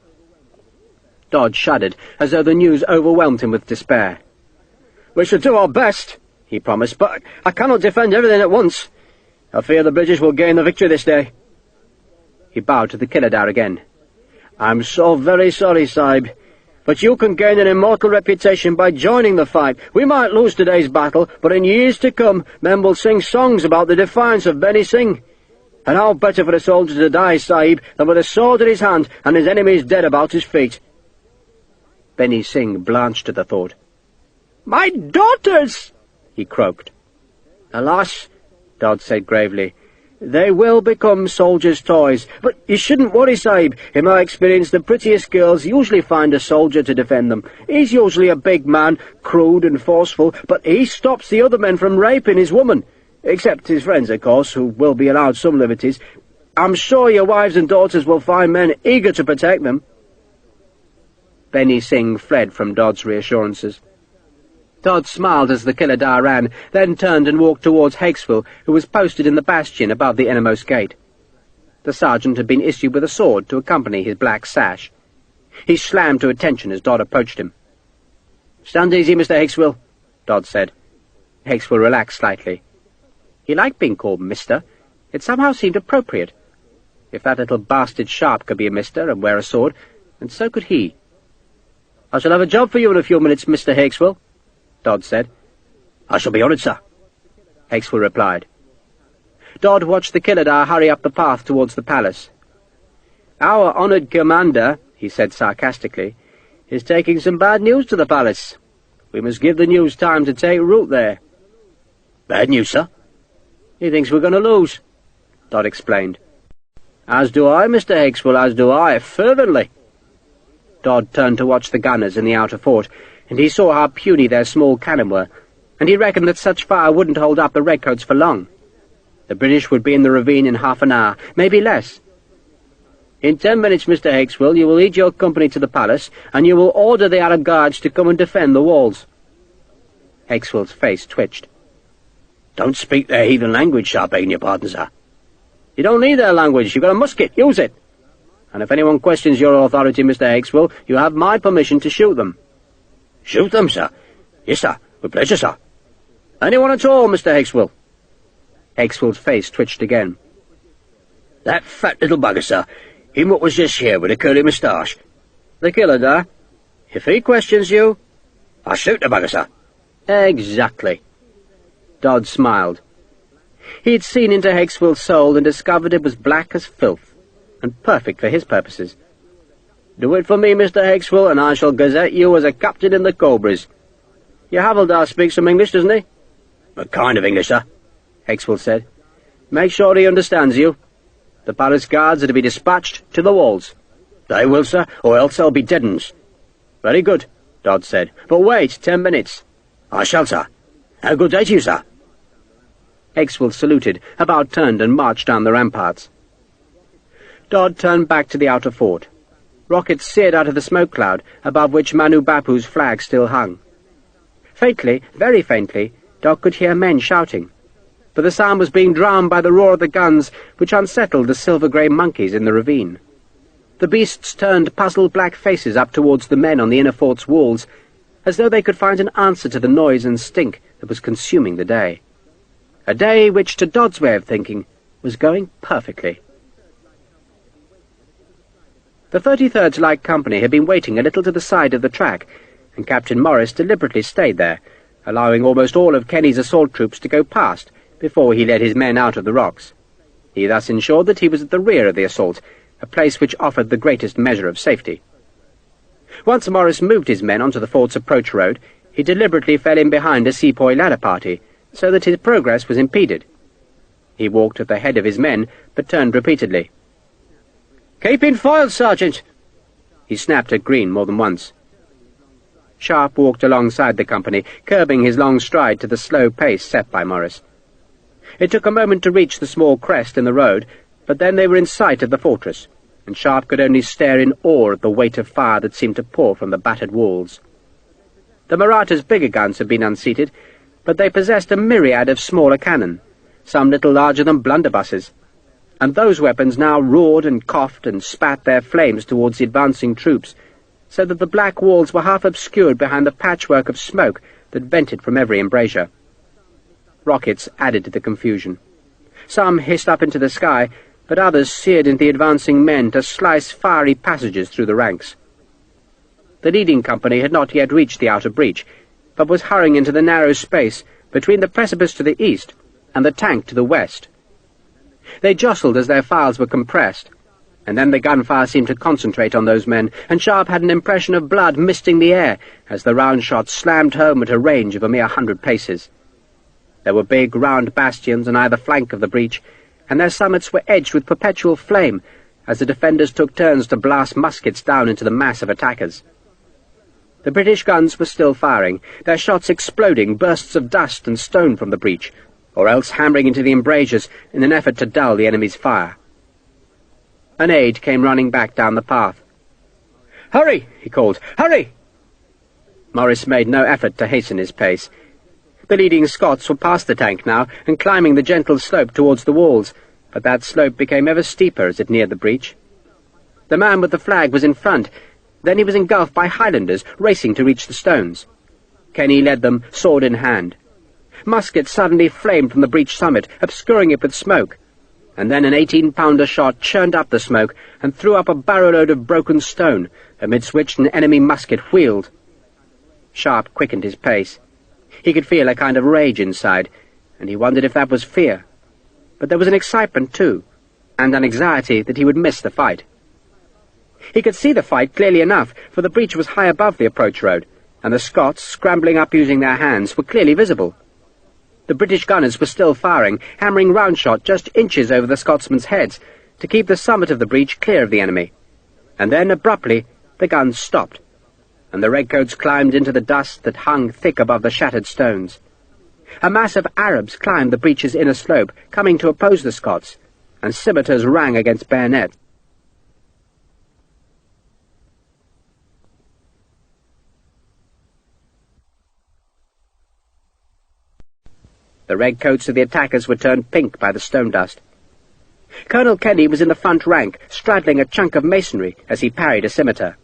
Dodd shuddered, as though the news overwhelmed him with despair. "We shall do our best," he promised, "but I cannot defend everything at once. I fear the British will gain the victory this day." He bowed to the Killadar again. "I'm so very sorry, Sahib, but you can gain an immortal reputation by joining the fight. We might lose today's battle, but in years to come men will sing songs about the defiance of Benny Singh. And how better for a soldier to die, Sahib, than with a sword in his hand and his enemies dead about his feet." Benny Singh blanched at the thought. "My daughters!" he croaked. "Alas," Dodd said gravely, "they will become soldiers' toys. But you shouldn't worry, Sahib. In my experience, the prettiest girls usually find a soldier to defend them. He's usually a big man, crude and forceful, but he stops the other men from raping his woman. Except his friends, of course, who will be allowed some liberties. I'm sure your wives and daughters will find men eager to protect them." Benny Singh fled from Dodd's reassurances. Dodd smiled as the Killadar ran, then turned and walked towards Hakesville, who was posted in the bastion above the innermost gate. The sergeant had been issued with a sword to accompany his black sash. He slammed to attention as Dodd approached him. "Stand easy, Mr. Hakesville," Dodd said. Hakesville relaxed slightly. He liked being called Mister. It somehow seemed appropriate. If that little bastard Sharpe could be a mister and wear a sword, and so could he. "I shall have a job for you in a few minutes, Mr. Hakesville," Dodd said. "I shall be honoured, sir," Hakesville replied. Dodd watched the Killadar hurry up the path towards the palace. "Our honoured commander," he said sarcastically, "is taking some bad news to the palace. We must give the news time to take root there." "Bad news, sir?" "He thinks we're going to lose," Dodd explained. "As do I, Mr. Hickswell, as do I, fervently." Dodd turned to watch the gunners in the outer fort, and he saw how puny their small cannon were, and he reckoned that such fire wouldn't hold up the redcoats for long. The British would be in the ravine in half an hour, maybe less. "In 10 minutes, Mr. Hickswell, you will lead your company to the palace, and you will order the Arab guards to come and defend the walls." Hickswell's face twitched. "Don't speak their heathen language, sir, begging your pardon, sir." "You don't need their language. You've got a musket. Use it. And if anyone questions your authority, Mr. Hickswell, you have my permission to shoot them." "Shoot them, sir?" "Yes, sir. With pleasure, sir." "Anyone at all, Mr. Hickswell?" Hickswell's face twitched again. "That fat little bugger, sir. Him what was just here with a curly moustache." "The Killadar? If he questions you—" "I'll shoot the bugger, sir." "Exactly." Dodd smiled. He had seen into Hickswell's soul and discovered it was black as filth, and perfect for his purposes. "Do it for me, Mr. Hickswell, and I shall gazette you as a captain in the Cobras. Your havildar speaks some English, doesn't he?" "A kind of English, sir," Hickswell said. "Make sure he understands you. The palace guards are to be dispatched to the walls." "They will, sir, or else they'll be dead uns." "Very good," Dodd said. "But wait 10 minutes." "I shall, sir. Have a good day to you, sir." Hickswell saluted, about turned and marched down the ramparts. Dodd turned back to the outer fort. Rockets seared out of the smoke cloud, above which Manu Bapu's flag still hung. Faintly, very faintly, Dodd could hear men shouting, but the sound was being drowned by the roar of the guns, which unsettled the silver-grey monkeys in the ravine. The beasts turned puzzled black faces up towards the men on the inner fort's walls, as though they could find an answer to the noise and stink that was consuming the day. A day which, to Dodd's way of thinking, was going perfectly. The 33rd Light Company had been waiting a little to the side of the track, and Captain Morris deliberately stayed there, allowing almost all of Kenny's assault troops to go past before he led his men out of the rocks. He thus ensured that he was at the rear of the assault, a place which offered the greatest measure of safety. Once Morris moved his men onto the fort's approach road, he deliberately fell in behind a sepoy ladder party, so that his progress was impeded. He walked at the head of his men, but turned repeatedly. "Keep in file, Sergeant!" He snapped at Green more than once. Sharpe walked alongside the company, curbing his long stride to the slow pace set by Morris. It took a moment to reach the small crest in the road, but then they were in sight of the fortress, and Sharpe could only stare in awe at the weight of fire that seemed to pour from the battered walls. The Mahrattas' bigger guns had been unseated, but they possessed a myriad of smaller cannon, some little larger than blunderbusses, and those weapons now roared and coughed and spat their flames towards the advancing troops, so that the black walls were half obscured behind the patchwork of smoke that vented from every embrasure. Rockets added to the confusion. Some hissed up into the sky, but others seared into the advancing men to slice fiery passages through the ranks. The leading company had not yet reached the outer breach, but was hurrying into the narrow space between the precipice to the east and the tank to the west. They jostled as their files were compressed, and then the gunfire seemed to concentrate on those men, and Sharpe had an impression of blood misting the air as the round shot slammed home at a range of a mere 100 paces. There were big, round bastions on either flank of the breach, and their summits were edged with perpetual flame as the defenders took turns to blast muskets down into the mass of attackers. The British guns were still firing, their shots exploding bursts of dust and stone from the breach, or else hammering into the embrasures in an effort to dull the enemy's fire. An aide came running back down the path. "Hurry!" he called. "Hurry!" Morris made no effort to hasten his pace. The leading Scots were past the tank now and climbing the gentle slope towards the walls, but that slope became ever steeper as it neared the breach. The man with the flag was in front. Then he was engulfed by Highlanders, racing to reach the stones. Kenny led them, sword in hand. Muskets suddenly flamed from the breach summit, obscuring it with smoke, and then an 18-pounder shot churned up the smoke and threw up a barrowload of broken stone, amidst which an enemy musket wheeled. Sharpe quickened his pace. He could feel a kind of rage inside, and he wondered if that was fear. but there was an excitement too, and an anxiety that he would miss the fight. He could see the fight clearly enough, for the breach was high above the approach road, and the Scots, scrambling up using their hands, were clearly visible. The British gunners were still firing, hammering round shot just inches over the Scotsmen's heads, to keep the summit of the breach clear of the enemy. And then, abruptly, the guns stopped, and the redcoats climbed into the dust that hung thick above the shattered stones. A mass of Arabs climbed the breach's inner slope, coming to oppose the Scots, and scimitars rang against bayonets. The redcoats of the attackers were turned pink by the stone dust. Colonel Kenny was in the front rank, straddling a chunk of masonry as he parried a scimitar.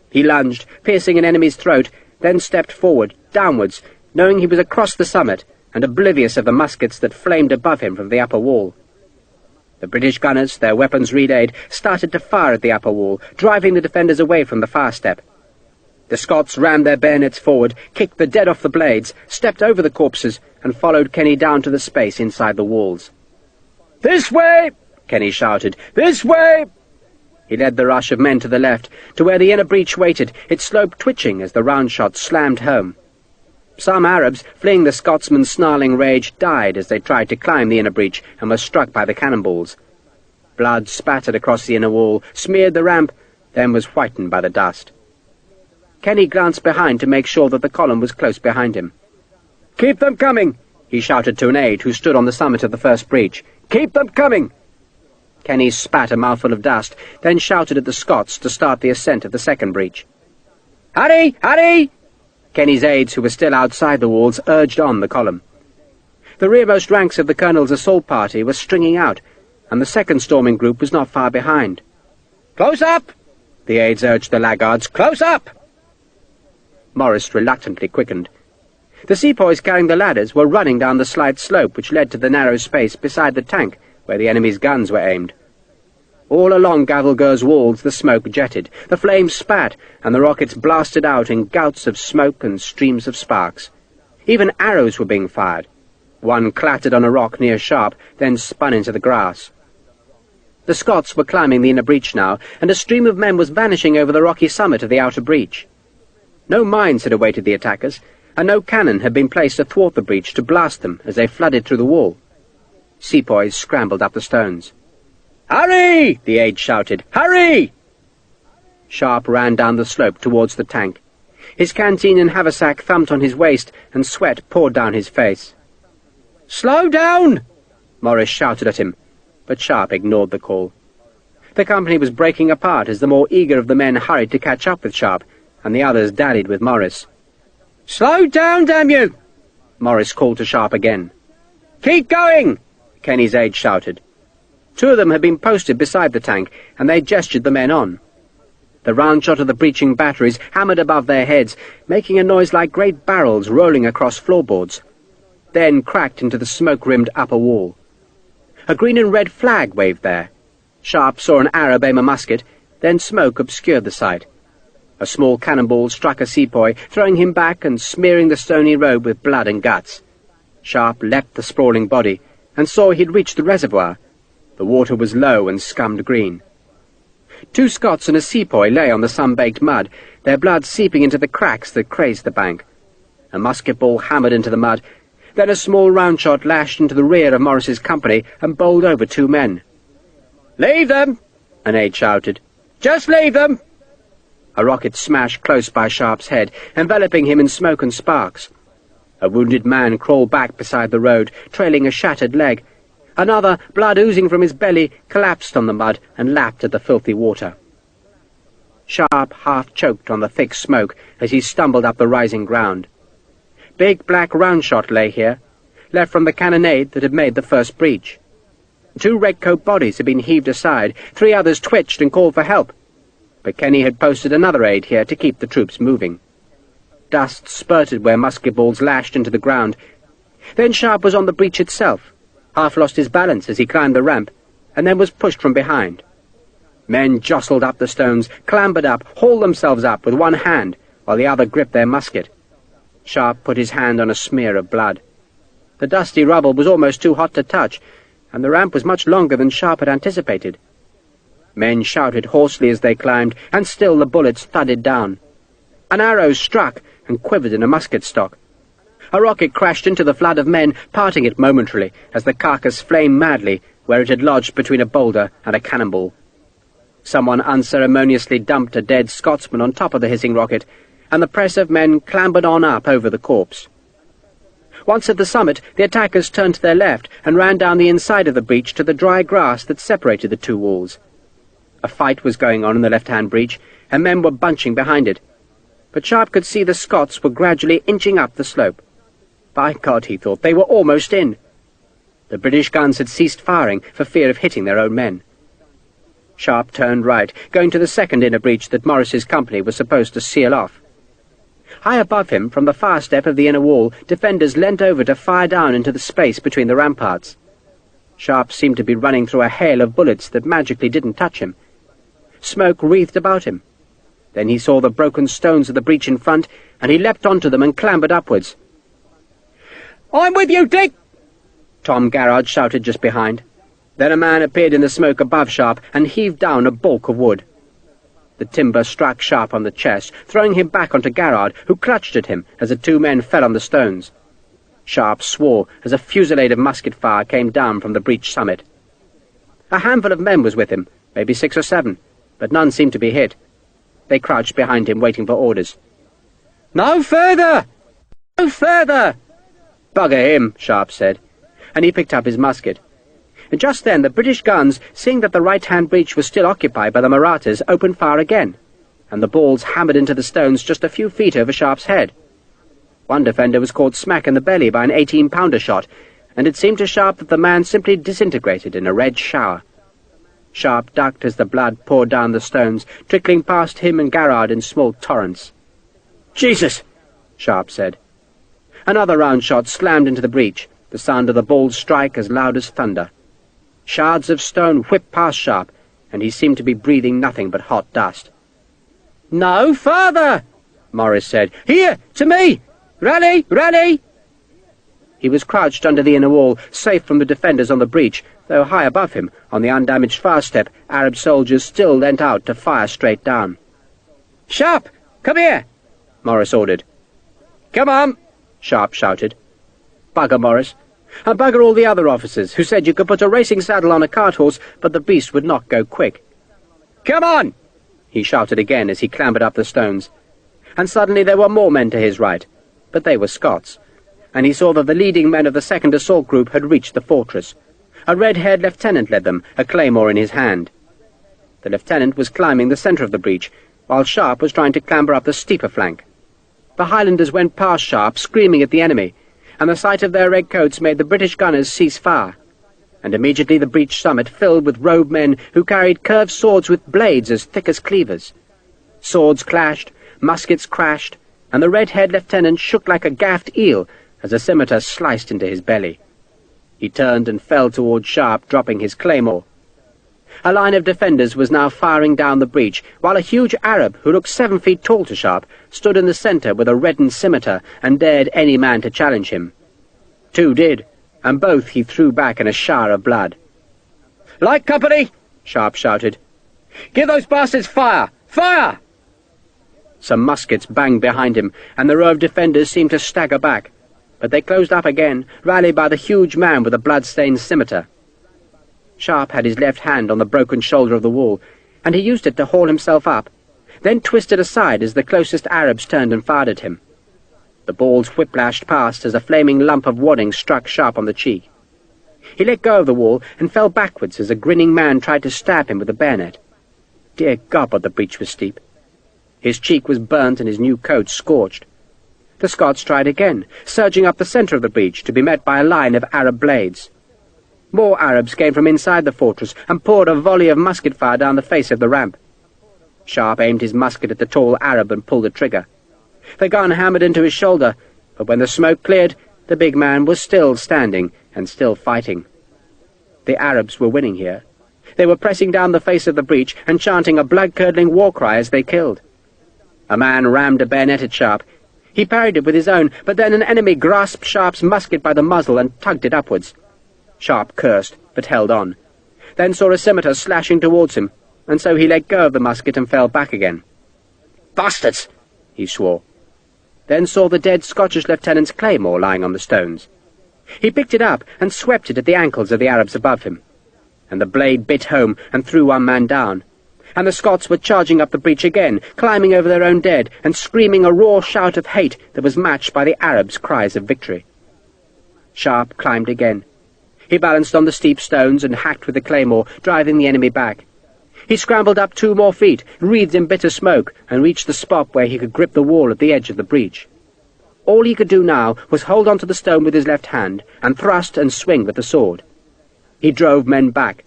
He lunged, piercing an enemy's throat, then stepped forward, downwards, knowing he was across the summit and oblivious of the muskets that flamed above him from the upper wall. The British gunners, their weapons relayed, started to fire at the upper wall, driving the defenders away from the far step. The Scots rammed their bayonets forward, kicked the dead off the blades, stepped over the corpses, and followed Kenny down to the space inside the walls. "This way!" Kenny shouted. "This way!" He led the rush of men to the left, to where the inner breach waited, its slope twitching as the round shot slammed home. Some Arabs, fleeing the Scotsmen's snarling rage, died as they tried to climb the inner breach and were struck by the cannonballs. Blood spattered across the inner wall, smeared the ramp, then was whitened by the dust. Kenny glanced behind to make sure that the column was close behind him. "Keep them coming!" he shouted to an aide who stood on the summit of the first breach. "Keep them coming!" Kenny spat a mouthful of dust, then shouted at the Scots to start the ascent of the second breach. "Hurry! Hurry!" Kenny's aides, who were still outside the walls, urged on the column. The rearmost ranks of the colonel's assault party were stringing out, and the second storming group was not far behind. "Close up!" the aides urged the laggards. "Close up!" Morris reluctantly quickened. The sepoys carrying the ladders were running down the slight slope which led to the narrow space beside the tank where the enemy's guns were aimed. All along Gavelgur's walls the smoke jetted, the flames spat, and the rockets blasted out in gouts of smoke and streams of sparks. Even arrows were being fired. One clattered on a rock near Sharpe, then spun into the grass. The Scots were climbing the inner breach now, and a stream of men was vanishing over the rocky summit of the outer breach. No mines had awaited the attackers, and no cannon had been placed athwart the breach to blast them as they flooded through the wall. Sepoys scrambled up the stones. "Hurry!" the aide shouted. "Hurry!" Sharpe ran down the slope towards the tank. His canteen and haversack thumped on his waist, and sweat poured down his face. "Slow down!" Morris shouted at him, but Sharpe ignored the call. The company was breaking apart as the more eager of the men hurried to catch up with Sharpe, and the others dallied with Morris. "Slow down, damn you!" Morris called to Sharpe again. "Keep going!" Kenny's aide shouted. Two of them had been posted beside the tank, and they gestured the men on. The round shot of the breaching batteries hammered above their heads, making a noise like great barrels rolling across floorboards, then cracked into the smoke-rimmed upper wall. A green and red flag waved there. Sharpe saw an Arab aim a musket, then smoke obscured the sight. A small cannonball struck a sepoy, throwing him back and smearing the stony road with blood and guts. Sharpe leapt the sprawling body, and saw he had reached the reservoir. The water was low and scummed green. Two Scots and a sepoy lay on the sun-baked mud, their blood seeping into the cracks that crazed the bank. A musket ball hammered into the mud, then a small round shot lashed into the rear of Morris's company and bowled over two men. "Leave them!" an aide shouted. "Just leave them!" A rocket smashed close by Sharpe's head, enveloping him in smoke and sparks. A wounded man crawled back beside the road, trailing a shattered leg. Another, blood oozing from his belly, collapsed on the mud and lapped at the filthy water. Sharpe half choked on the thick smoke as he stumbled up the rising ground. Big black round shot lay here, left from the cannonade that had made the first breach. Two redcoat bodies had been heaved aside, three others twitched and called for help, but Kenny had posted another aide here to keep the troops moving. Dust spurted where musket balls lashed into the ground. Then Sharpe was on the breach itself, half lost his balance as he climbed the ramp, and then was pushed from behind. Men jostled up the stones, clambered up, hauled themselves up with one hand, while the other gripped their musket. Sharpe put his hand on a smear of blood. The dusty rubble was almost too hot to touch, and the ramp was much longer than Sharpe had anticipated. Men shouted hoarsely as they climbed, and still the bullets thudded down. An arrow struck and quivered in a musket stock. A rocket crashed into the flood of men, parting it momentarily as the carcass flamed madly where it had lodged between a boulder and a cannonball. Someone unceremoniously dumped a dead Scotsman on top of the hissing rocket, and the press of men clambered on up over the corpse. Once at the summit, the attackers turned to their left and ran down the inside of the breach to the dry grass that separated the two walls. A fight was going on in the left-hand breach, and men were bunching behind it. But Sharpe could see the Scots were gradually inching up the slope. By God, he thought, they were almost in. The British guns had ceased firing for fear of hitting their own men. Sharpe turned right, going to the second inner breach that Morris's company was supposed to seal off. High above him, from the far step of the inner wall, defenders leant over to fire down into the space between the ramparts. Sharpe seemed to be running through a hail of bullets that magically didn't touch him. Smoke wreathed about him. Then he saw the broken stones of the breach in front, and he leapt onto them and clambered upwards. "I'm with you, Dick!" Tom Garrard shouted just behind. Then a man appeared in the smoke above Sharpe and heaved down a balk of wood. The timber struck Sharpe on the chest, throwing him back onto Garrard, who clutched at him as the two men fell on the stones. Sharpe swore as a fusillade of musket fire came down from the breach summit. A handful of men was with him, maybe 6 or 7, but none seemed to be hit. They crouched behind him, waiting for orders. "No further! No further!" "Bugger him," Sharpe said, and he picked up his musket. And just then the British guns, seeing that the right-hand breach was still occupied by the Marathas, opened fire again, and the balls hammered into the stones just a few feet over Sharpe's head. One defender was caught smack in the belly by an 18-pounder shot, and it seemed to Sharpe that the man simply disintegrated in a red shower. Sharpe ducked as the blood poured down the stones, trickling past him and Garrard in small torrents. "Jesus!" Sharpe said. Another round shot slammed into the breach, the sound of the ball's strike as loud as thunder. Shards of stone whipped past Sharpe, and he seemed to be breathing nothing but hot dust. "No further!" Morris said. "Here, to me! Rally! Rally!" He was crouched under the inner wall, safe from the defenders on the breach, though high above him, on the undamaged far step, Arab soldiers still leant out to fire straight down. "Sharpe, come here!" Morris ordered. "Come on!" Sharpe shouted. "Bugger Morris. And bugger all the other officers, who said you could put a racing saddle on a cart horse, but the beast would not go quick. "Come on!" he shouted again as he clambered up the stones. And suddenly there were more men to his right, but they were Scots, and he saw that the leading men of the second assault group had reached the fortress. A red-haired lieutenant led them, a claymore in his hand. The lieutenant was climbing the centre of the breach, while Sharpe was trying to clamber up the steeper flank. The Highlanders went past Sharpe, screaming at the enemy, and the sight of their red coats made the British gunners cease fire, and immediately the breach summit filled with robed men who carried curved swords with blades as thick as cleavers. Swords clashed, muskets crashed, and the red-haired lieutenant shook like a gaffed eel as a scimitar sliced into his belly. He turned and fell toward Sharpe, dropping his claymore. A line of defenders was now firing down the breach, while a huge Arab, who looked 7 feet tall to Sharpe, stood in the centre with a reddened scimitar and dared any man to challenge him. 2 did, and both he threw back in a shower of blood. "Light company!" Sharpe shouted. "Give those bastards fire! Fire!" Some muskets banged behind him, and the row of defenders seemed to stagger back, but they closed up again, rallied by the huge man with the blood-stained scimitar. Sharpe had his left hand on the broken shoulder of the wall, and he used it to haul himself up, then twisted aside as the closest Arabs turned and fired at him. The balls whiplashed past as a flaming lump of wadding struck Sharpe on the cheek. He let go of the wall and fell backwards as a grinning man tried to stab him with a bayonet. Dear God, but the breach was steep. His cheek was burnt and his new coat scorched. The Scots tried again, surging up the centre of the breach to be met by a line of Arab blades. More Arabs came from inside the fortress and poured a volley of musket fire down the face of the ramp. Sharpe aimed his musket at the tall Arab and pulled the trigger. The gun hammered into his shoulder, but when the smoke cleared, the big man was still standing and still fighting. The Arabs were winning here. They were pressing down the face of the breach and chanting a blood-curdling war cry as they killed. A man rammed a bayonet at Sharpe. He parried it with his own, but then an enemy grasped Sharpe's musket by the muzzle and tugged it upwards. Sharpe cursed, but held on, then saw a scimitar slashing towards him, and so he let go of the musket and fell back again. "Bastards!" he swore, then saw the dead Scottish lieutenant's claymore lying on the stones. He picked it up and swept it at the ankles of the Arabs above him, and the blade bit home and threw one man down, and the Scots were charging up the breach again, climbing over their own dead, and screaming a raw shout of hate that was matched by the Arabs' cries of victory. Sharpe climbed again. He balanced on the steep stones and hacked with the claymore, driving the enemy back. He scrambled up 2 more feet, wreathed in bitter smoke, and reached the spot where he could grip the wall at the edge of the breach. All he could do now was hold onto the stone with his left hand, and thrust and swing with the sword. He drove men back,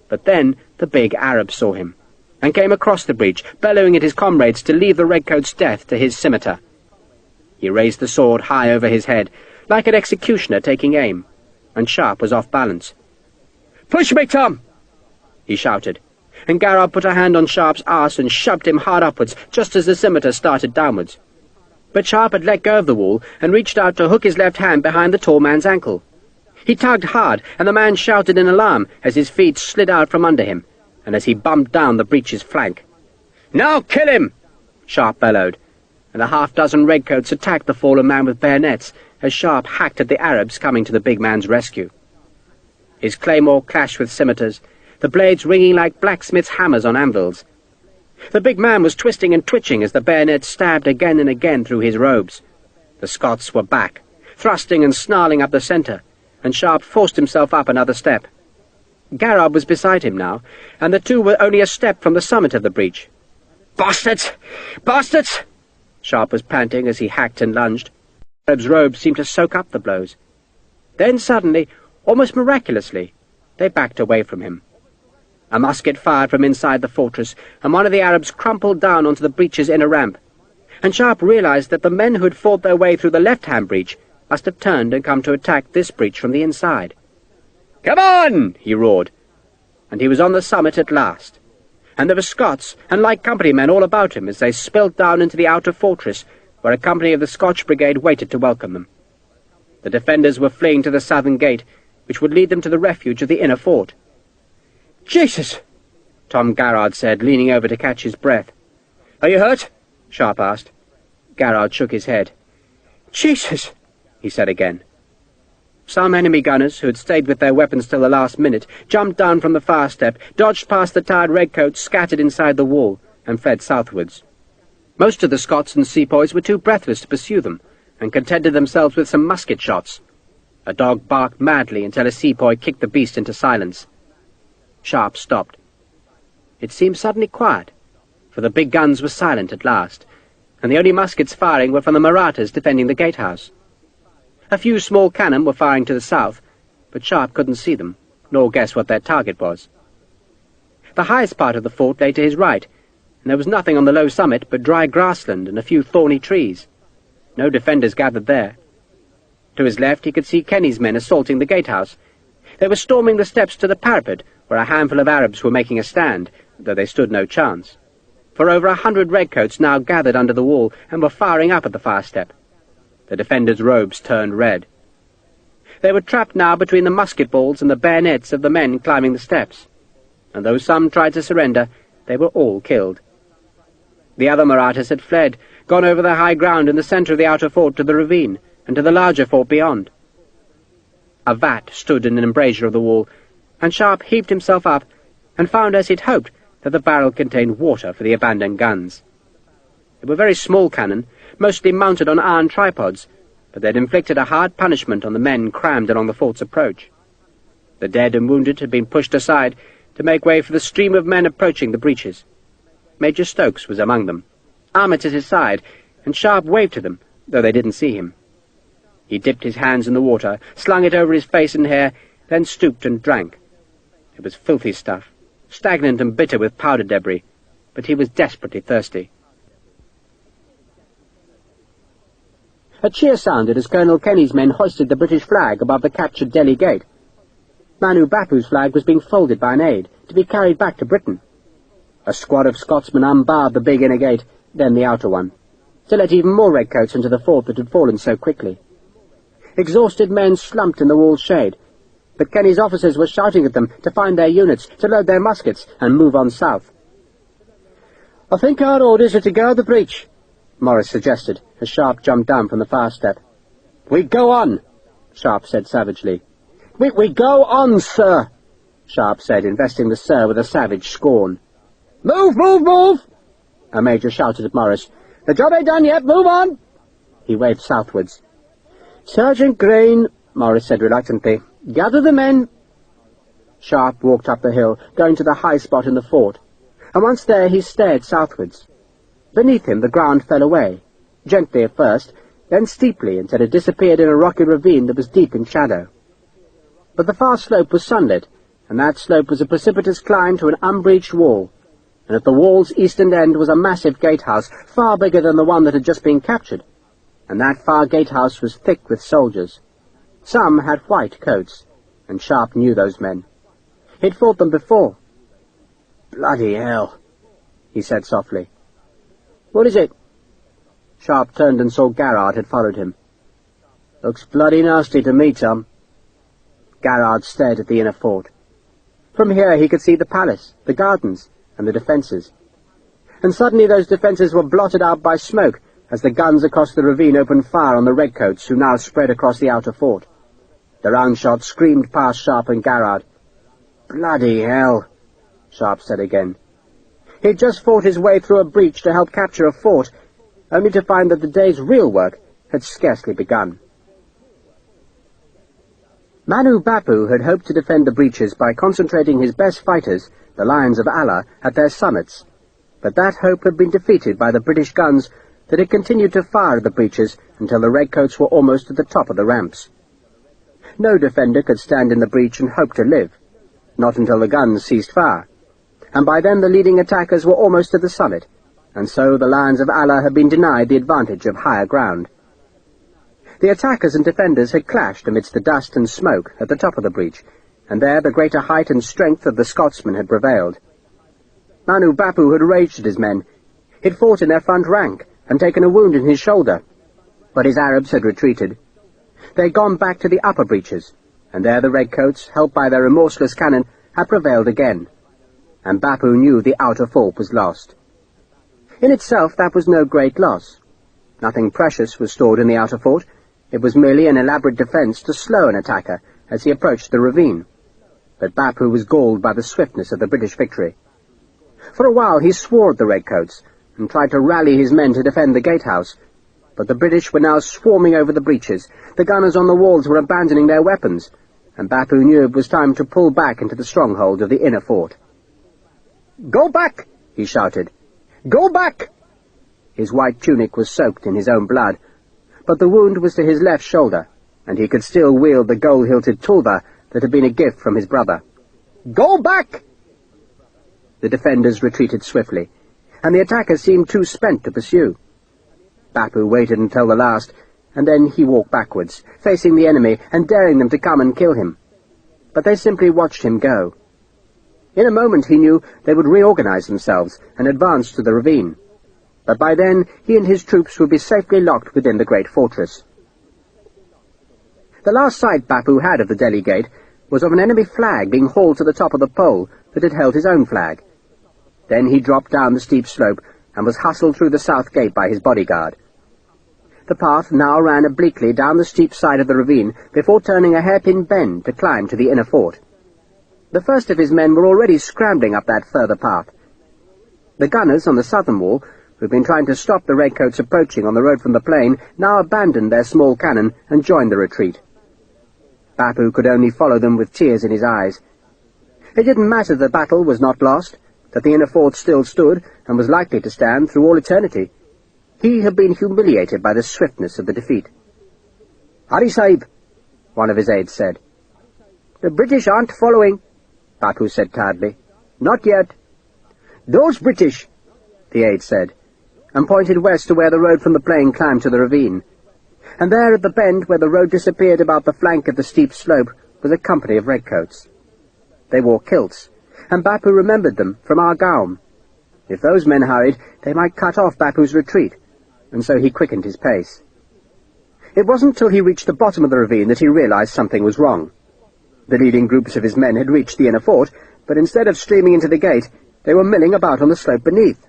but then the big Arab saw him, and came across the breach, bellowing at his comrades to leave the redcoat's death to his scimitar. He raised the sword high over his head, like an executioner taking aim, and Sharpe was off balance. "Push me, Tom!" he shouted, and Garrod put a hand on Sharpe's arse and shoved him hard upwards, just as the scimitar started downwards. But Sharpe had let go of the wall and reached out to hook his left hand behind the tall man's ankle. He tugged hard, and the man shouted in alarm as his feet slid out from under him, and as he bumped down the breach's flank. "Now kill him!" Sharpe bellowed, and a half-dozen redcoats attacked the fallen man with bayonets as Sharpe hacked at the Arabs coming to the big man's rescue. His claymore clashed with scimitars, the blades ringing like blacksmiths' hammers on anvils. The big man was twisting and twitching as the bayonet stabbed again and again through his robes. The Scots were back, thrusting and snarling up the centre, and Sharpe forced himself up another step. Garrod was beside him now, and the two were only a step from the summit of the breach. "Bastards! Bastards!" Sharpe was panting as he hacked and lunged. The Arab's robes seemed to soak up the blows. Then suddenly, almost miraculously, they backed away from him. A musket fired from inside the fortress, and one of the Arabs crumpled down onto the breach's inner ramp, and Sharpe realized that the men who had fought their way through the left-hand breach must have turned and come to attack this breach from the inside. "Come on!" he roared, and he was on the summit at last, and there were Scots and light company men all about him as they spilt down into the outer fortress, where a company of the Scotch Brigade waited to welcome them. The defenders were fleeing to the southern gate, which would lead them to the refuge of the inner fort. "Jesus!" Tom Garrod said, leaning over to catch his breath. "Are you hurt?" Sharpe asked. Garrod shook his head. "Jesus!" he said again. Some enemy gunners, who had stayed with their weapons till the last minute, jumped down from the far step, dodged past the tired redcoats scattered inside the wall, and fled southwards. Most of the Scots and sepoys were too breathless to pursue them, and contented themselves with some musket shots. A dog barked madly until a sepoy kicked the beast into silence. Sharpe stopped. It seemed suddenly quiet, for the big guns were silent at last, and the only muskets firing were from the Marathas defending the gatehouse. A few small cannon were firing to the south, but Sharpe couldn't see them, nor guess what their target was. The highest part of the fort lay to his right, and there was nothing on the low summit but dry grassland and a few thorny trees. No defenders gathered there. To his left he could see Kenny's men assaulting the gatehouse. They were storming the steps to the parapet, where a handful of Arabs were making a stand, though they stood no chance. For over 100 redcoats now gathered under the wall and were firing up at the far step. The defenders' robes turned red. They were trapped now between the musket balls and the bayonets of the men climbing the steps, and though some tried to surrender, they were all killed. The other Marathas had fled, gone over the high ground in the centre of the outer fort to the ravine, and to the larger fort beyond. A vat stood in an embrasure of the wall, and Sharpe heaved himself up, and found, as he'd hoped, that the barrel contained water for the abandoned guns. They were very small cannon, mostly mounted on iron tripods, but they'd inflicted a hard punishment on the men crammed along the fort's approach. The dead and wounded had been pushed aside to make way for the stream of men approaching the breaches. Major Stokes was among them, armoured at his side, and Sharpe waved to them, though they didn't see him. He dipped his hands in the water, slung it over his face and hair, then stooped and drank. It was filthy stuff, stagnant and bitter with powder debris, but he was desperately thirsty. A cheer sounded as Colonel Kenny's men hoisted the British flag above the captured Delhi gate. Manu Bapu's flag was being folded by an aide, to be carried back to Britain. A squad of Scotsmen unbarred the big inner gate, then the outer one, to let even more redcoats into the fort that had fallen so quickly. Exhausted men slumped in the wall's shade, but Kenny's officers were shouting at them to find their units, to load their muskets, and move on south. "I think our orders are to guard the breach," Morris suggested, as Sharpe jumped down from the far step. "We go on," Sharpe said savagely. We go on, sir," Sharpe said, investing the sir with a savage scorn. "Move, move, move!" a major shouted at Morris. "The job ain't done yet, move on!" He waved southwards. "Sergeant Crane," Morris said reluctantly, "gather the men." Sharpe walked up the hill, going to the high spot in the fort, and once there he stared southwards. Beneath him the ground fell away, gently at first, then steeply until it disappeared in a rocky ravine that was deep in shadow. But the far slope was sunlit, and that slope was a precipitous climb to an unbreached wall, and at the wall's eastern end was a massive gatehouse, far bigger than the one that had just been captured, and that far gatehouse was thick with soldiers. Some had white coats, and Sharpe knew those men. He'd fought them before. "Bloody hell," he said softly. "What is it?" Sharpe turned and saw Garrard had followed him. "Looks bloody nasty to me, Tom." Garrard stared at the inner fort. From here he could see the palace, the gardens, and the defences. And suddenly those defences were blotted out by smoke as the guns across the ravine opened fire on the redcoats who now spread across the outer fort. The round shot screamed past Sharpe and Garrard. "Bloody hell," Sharpe said again. He'd just fought his way through a breach to help capture a fort, only to find that the day's real work had scarcely begun. Manu Bapu had hoped to defend the breaches by concentrating his best fighters, the Lions of Allah, at their summits, but that hope had been defeated by the British guns that had continued to fire at the breaches until the redcoats were almost at the top of the ramps. No defender could stand in the breach and hope to live, not until the guns ceased fire, and by then the leading attackers were almost at the summit, and so the Lions of Allah had been denied the advantage of higher ground. The attackers and defenders had clashed amidst the dust and smoke at the top of the breach, and there the greater height and strength of the Scotsmen had prevailed. Manu Bapu had raged at his men. He'd fought in their front rank and taken a wound in his shoulder, but his Arabs had retreated. They'd gone back to the upper breaches, and there the redcoats, helped by their remorseless cannon, had prevailed again, and Bapu knew the outer fort was lost. In itself that was no great loss. Nothing precious was stored in the outer fort. It was merely an elaborate defence to slow an attacker as he approached the ravine. But Bapu was galled by the swiftness of the British victory. For a while he swore at the redcoats and tried to rally his men to defend the gatehouse, but the British were now swarming over the breaches. The gunners on the walls were abandoning their weapons, and Bapu knew it was time to pull back into the stronghold of the inner fort. "Go back!" he shouted. "Go back!" His white tunic was soaked in his own blood, but the wound was to his left shoulder, and he could still wield the gold-hilted tulba that had been a gift from his brother. "Go back!" The defenders retreated swiftly, and the attackers seemed too spent to pursue. Bapu waited until the last, and then he walked backwards, facing the enemy and daring them to come and kill him. But they simply watched him go. In a moment he knew they would reorganize themselves and advance to the ravine. But by then he and his troops would be safely locked within the great fortress. The last sight Bapu had of the Delhi gate was of an enemy flag being hauled to the top of the pole that had held his own flag. Then he dropped down the steep slope and was hustled through the south gate by his bodyguard. The path now ran obliquely down the steep side of the ravine before turning a hairpin bend to climb to the inner fort. The first of his men were already scrambling up that further path. The gunners on the southern wall, who'd been trying to stop the redcoats approaching on the road from the plain, now abandoned their small cannon and joined the retreat. Bapu could only follow them with tears in his eyes. It didn't matter that the battle was not lost, that the inner fort still stood and was likely to stand through all eternity. He had been humiliated by the swiftness of the defeat. "Hari Sahib," one of his aides said. "The British aren't following," Bapu said tiredly. "Not yet." "Those British," the aide said, and pointed west to where the road from the plain climbed to the ravine. And there at the bend where the road disappeared about the flank of the steep slope was a company of redcoats. They wore kilts, and Bapu remembered them from Argaum. If those men hurried, they might cut off Bapu's retreat, and so he quickened his pace. It wasn't till he reached the bottom of the ravine that he realized something was wrong. The leading groups of his men had reached the inner fort, but instead of streaming into the gate, they were milling about on the slope beneath.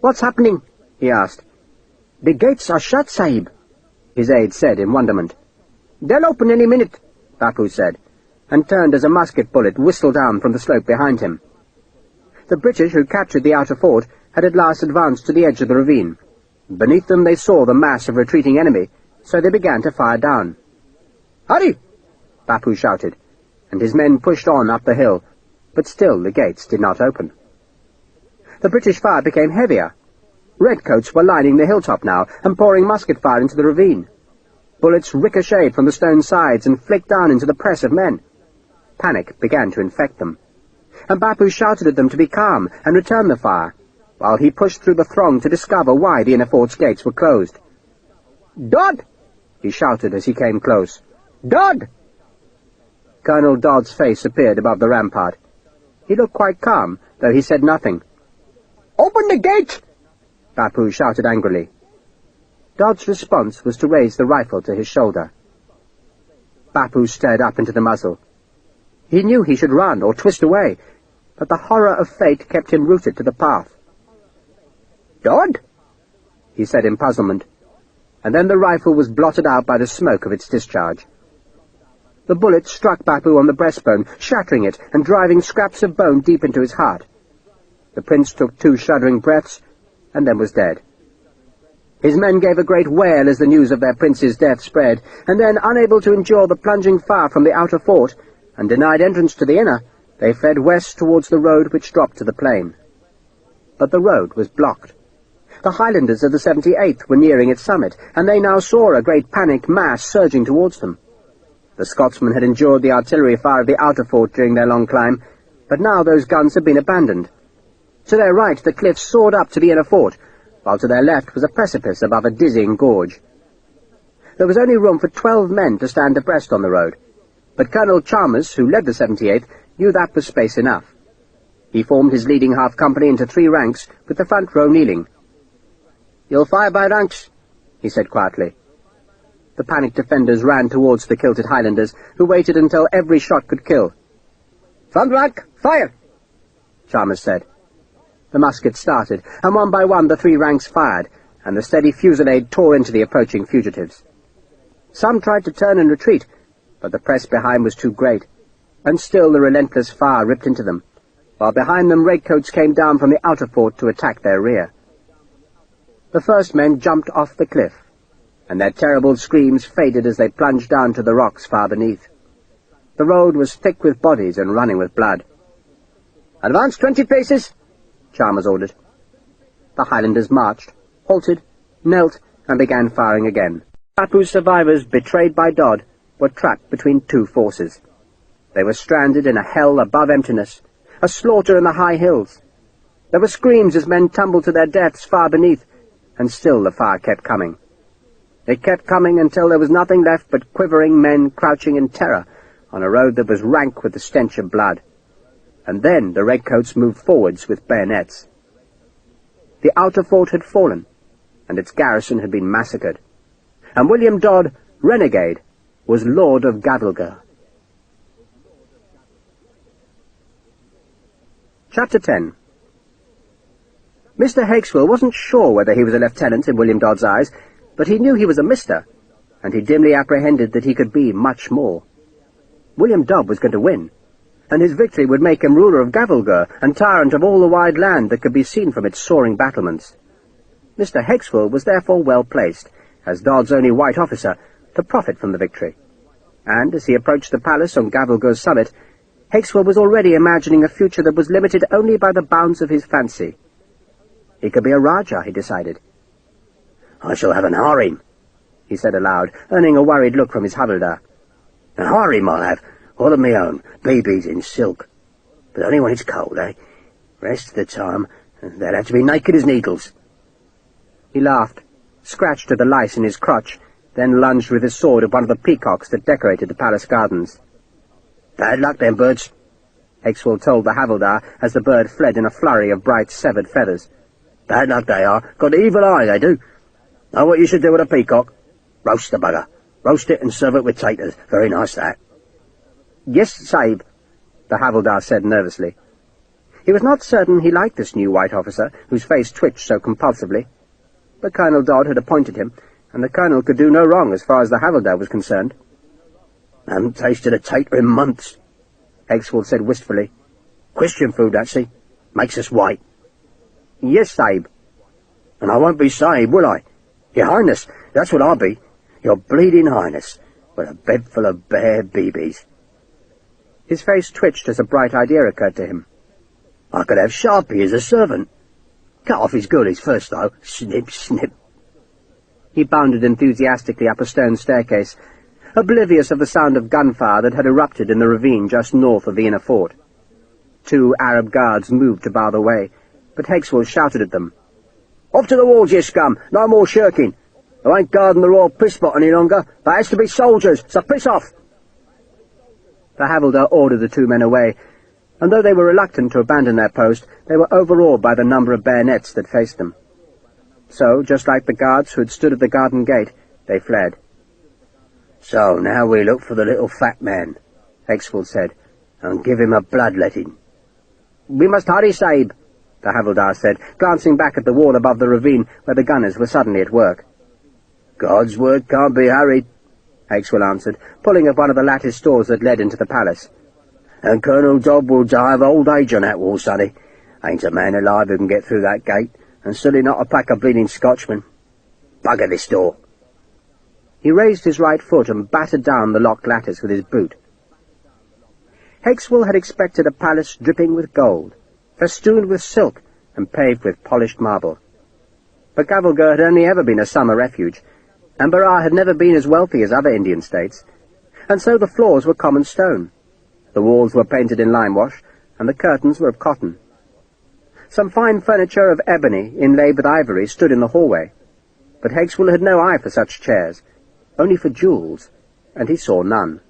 "What's happening?" he asked. "The gates are shut, Sahib," his aide said in wonderment. "They'll open any minute," Bapu said, and turned as a musket bullet whistled down from the slope behind him. The British who captured the outer fort had at last advanced to the edge of the ravine. Beneath them they saw the mass of retreating enemy, so they began to fire down. "Hurry!" Bapu shouted, and his men pushed on up the hill, but still the gates did not open. The British fire became heavier. Redcoats were lining the hilltop now and pouring musket fire into the ravine. Bullets ricocheted from the stone sides and flicked down into the press of men. Panic began to infect them, and Bapu shouted at them to be calm and return the fire, while he pushed through the throng to discover why the inner fort's gates were closed. "Dodd!" he shouted as he came close. "Dodd!" Colonel Dodd's face appeared above the rampart. He looked quite calm, though he said nothing. "Open the gate!" Bapu shouted angrily. Dodd's response was to raise the rifle to his shoulder. Bapu stared up into the muzzle. He knew he should run or twist away, but the horror of fate kept him rooted to the path. "Dodd?" he said in puzzlement, and then the rifle was blotted out by the smoke of its discharge. The bullet struck Bapu on the breastbone, shattering it and driving scraps of bone deep into his heart. The prince took 2 shuddering breaths, and then was dead. His men gave a great wail as the news of their prince's death spread, and then, unable to endure the plunging fire from the outer fort, and denied entrance to the inner, they fled west towards the road which dropped to the plain. But the road was blocked. The Highlanders of the 78th were nearing its summit, and they now saw a great panicked mass surging towards them. The Scotsmen had endured the artillery fire of the outer fort during their long climb, but now those guns had been abandoned. To their right the cliffs soared up to the inner fort, while to their left was a precipice above a dizzying gorge. There was only room for 12 men to stand abreast on the road, but Colonel Chalmers, who led the 78th, knew that was space enough. He formed his leading half-company into 3 ranks, with the front row kneeling. "You'll fire by ranks," he said quietly. The panicked defenders ran towards the kilted Highlanders, who waited until every shot could kill. "Front rank, fire!" Chalmers said. The muskets started, and one by one the 3 ranks fired, and the steady fusillade tore into the approaching fugitives. Some tried to turn and retreat, but the press behind was too great, and still the relentless fire ripped into them, while behind them redcoats came down from the outer fort to attack their rear. The first men jumped off the cliff, and their terrible screams faded as they plunged down to the rocks far beneath. The road was thick with bodies and running with blood. "Advance 20 paces!" Chalmers ordered. The Highlanders marched, halted, knelt, and began firing again. Bapu's survivors, betrayed by Dodd, were trapped between 2 forces. They were stranded in a hell above emptiness, a slaughter in the high hills. There were screams as men tumbled to their deaths far beneath, and still the fire kept coming. It kept coming until there was nothing left but quivering men crouching in terror on a road that was rank with the stench of blood. And then the redcoats moved forwards with bayonets. The outer fort had fallen, and its garrison had been massacred, and William Dodd, renegade, was Lord of Gavelgur. Chapter 10. Mr. Hakeswell wasn't sure whether he was a lieutenant in William Dodd's eyes, but he knew he was a mister, and he dimly apprehended that he could be much more. William Dodd was going to win, and his victory would make him ruler of Gavelgur and tyrant of all the wide land that could be seen from its soaring battlements. Mr. Hakeswell was therefore well placed, as Dodd's only white officer, to profit from the victory. And as he approached the palace on Gavelgur's summit, Hakeswell was already imagining a future that was limited only by the bounds of his fancy. He could be a Rajah, he decided. "I shall have an harem," he said aloud, earning a worried look from his havildar. "A harem I'll have, all of my own, babies in silk. But only when it's cold, eh? Rest of the time, they'll have to be naked as needles." He laughed, scratched at the lice in his crotch, then lunged with his sword at one of the peacocks that decorated the palace gardens. "Bad luck, them birds," Hakeswell told the havildar as the bird fled in a flurry of bright severed feathers. "Bad luck they are. Got the evil eye, they do. Know what you should do with a peacock? Roast the bugger. Roast it and serve it with taters. Very nice, that." Yes, Sahib, the havildar said nervously. He was not certain he liked this new white officer, whose face twitched so compulsively. But Colonel Dodd had appointed him, and the colonel could do no wrong as far as the havildar was concerned. "I haven't tasted a tater in months," Hexwold said wistfully. "Christian food, that, see? Makes us white." "Yes, Sahib." "And I won't be Sahib, will I? Your Highness, that's what I'll be. Your bleeding Highness, with a bed full of bare BBs. His face twitched as a bright idea occurred to him. "I could have Sharpe as a servant. Cut off his goodies first, though. Snip, snip." He bounded enthusiastically up a stone staircase, oblivious of the sound of gunfire that had erupted in the ravine just north of the inner fort. 2 Arab guards moved to bar the way, but Hexwold shouted at them. "Off to the walls, you scum! No more shirking! I ain't guarding the royal piss pot any longer. There has to be soldiers, so piss off!" The havildar ordered the 2 men away, and though they were reluctant to abandon their post, they were overawed by the number of bayonets that faced them. So, just like the guards who had stood at the garden gate, they fled. "So now we look for the little fat man," Hexwold said, "and give him a bloodletting." "We must hurry, Sahib," the havildar said, glancing back at the wall above the ravine where the gunners were suddenly at work. "God's word can't be hurried," Hexwold answered, pulling at one of the latticed doors that led into the palace. "And Colonel Dodd will die of old age on that wall, sonny. Ain't a man alive who can get through that gate, and certainly not a pack of bleeding Scotchmen. Bugger this door." He raised his right foot and battered down the locked lattice with his boot. Hexwold had expected a palace dripping with gold, festooned with silk, and paved with polished marble. But Gavalgur had only ever been a summer refuge, and Berar had never been as wealthy as other Indian states, and so the floors were common stone. The walls were painted in limewash, and the curtains were of cotton. Some fine furniture of ebony, inlaid with ivory, stood in the hallway, but Hexwold had no eye for such chairs, only for jewels, and he saw none.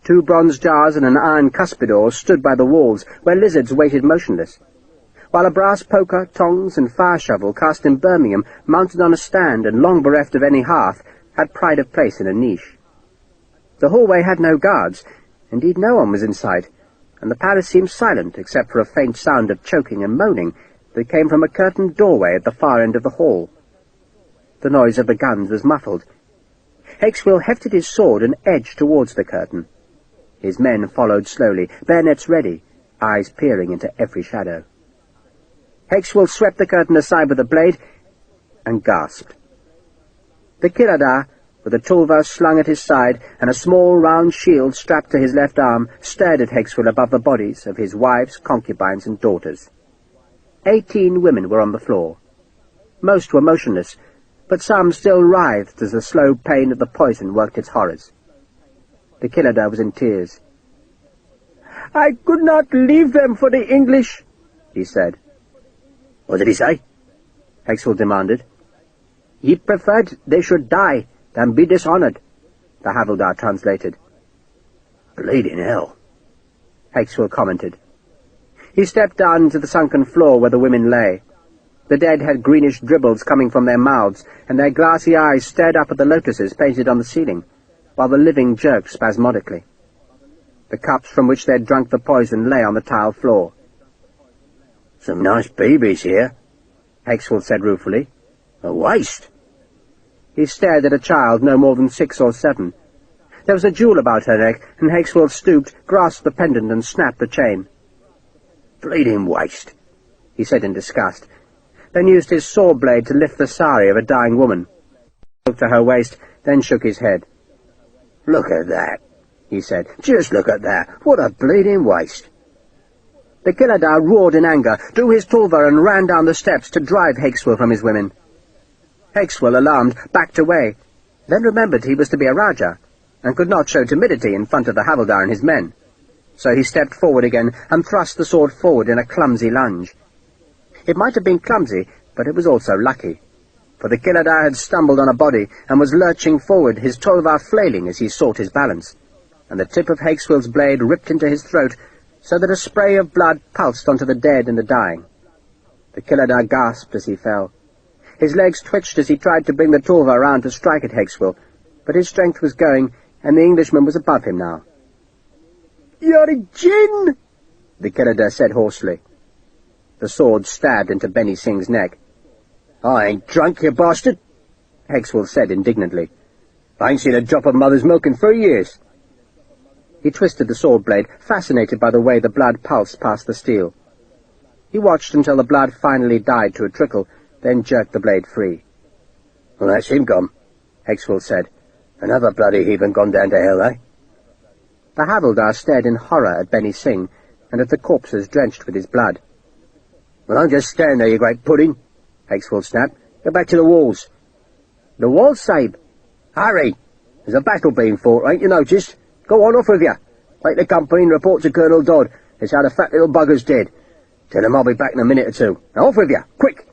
2 bronze jars and an iron cuspidor stood by the walls, where lizards waited motionless, while a brass poker, tongs, and fire shovel cast in Birmingham, mounted on a stand and long bereft of any hearth, had pride of place in a niche. The hallway had no guards. Indeed, no one was in sight, and the palace seemed silent except for a faint sound of choking and moaning that came from a curtained doorway at the far end of the hall. The noise of the guns was muffled. Hexwold hefted his sword and edged towards the curtain. His men followed slowly, bayonets ready, eyes peering into every shadow. Hexwold swept the curtain aside with a blade and gasped. The Kiladar, with a tulwar slung at his side and a small round shield strapped to his left arm, stared at Hexwold above the bodies of his wives, concubines, and daughters. 18 women were on the floor. Most were motionless, but some still writhed as the slow pain of the poison worked its horrors. The Kiladar was in tears. "I could not leave them for the English," he said. "What did he say?" Hexwold demanded. "He preferred they should die than be dishonored," the havildar translated. "Bleeding hell," Hexwold commented. He stepped down into the sunken floor where the women lay. The dead had greenish dribbles coming from their mouths, and their glassy eyes stared up at the lotuses painted on the ceiling, while the living jerked spasmodically. The cups from which they had drunk the poison lay on the tile floor. "Some nice babies here," Hexwold said ruefully. "A waste." He stared at a child no more than 6 or 7. There was a jewel about her neck, and Hexwold stooped, grasped the pendant, and snapped the chain. "Bleeding waste," he said in disgust, then used his saw blade to lift the sari of a dying woman. He looked to her waist, then shook his head. "Look at that," he said. "Just look at that. What a bleeding waste." The Kiladar roared in anger, drew his tulwar and ran down the steps to drive Hexwold from his women. Hexwold, alarmed, backed away, then remembered he was to be a Rajah, and could not show timidity in front of the havildar and his men. So he stepped forward again and thrust the sword forward in a clumsy lunge. It might have been clumsy, but it was also lucky, for the Kiladar had stumbled on a body and was lurching forward, his tulwar flailing as he sought his balance, and the tip of Hexwold's blade ripped into his throat, so that a spray of blood pulsed onto the dead and the dying. The Kiladar gasped as he fell. His legs twitched as he tried to bring the tulwar round to strike at Hexwold, but his strength was going, and the Englishman was above him now. "You're a gin!" the killer said hoarsely. The sword stabbed into Benny Singh's neck. "I ain't drunk, you bastard," Hexwell said indignantly. "I ain't seen a drop of mother's milk in 3 years." He twisted the sword blade, fascinated by the way the blood pulsed past the steel. He watched until the blood finally died to a trickle, then jerked the blade free. "Well, that's him gone," Hexwell said. "Another bloody heathen gone down to hell, eh?" The havildar stared in horror at Benny Singh and at the corpses drenched with his blood. "Well, don't just stand there, you great pudding," Hexwell snapped. "Go back to the walls." "The walls, Sahib?" "Hurry! There's a battle being fought, ain't you noticed? Go on, off with you. Take the company and report to Colonel Dodd. It's how the fat little bugger's dead. Tell him I'll be back in a minute or two. Now off with you, quick!"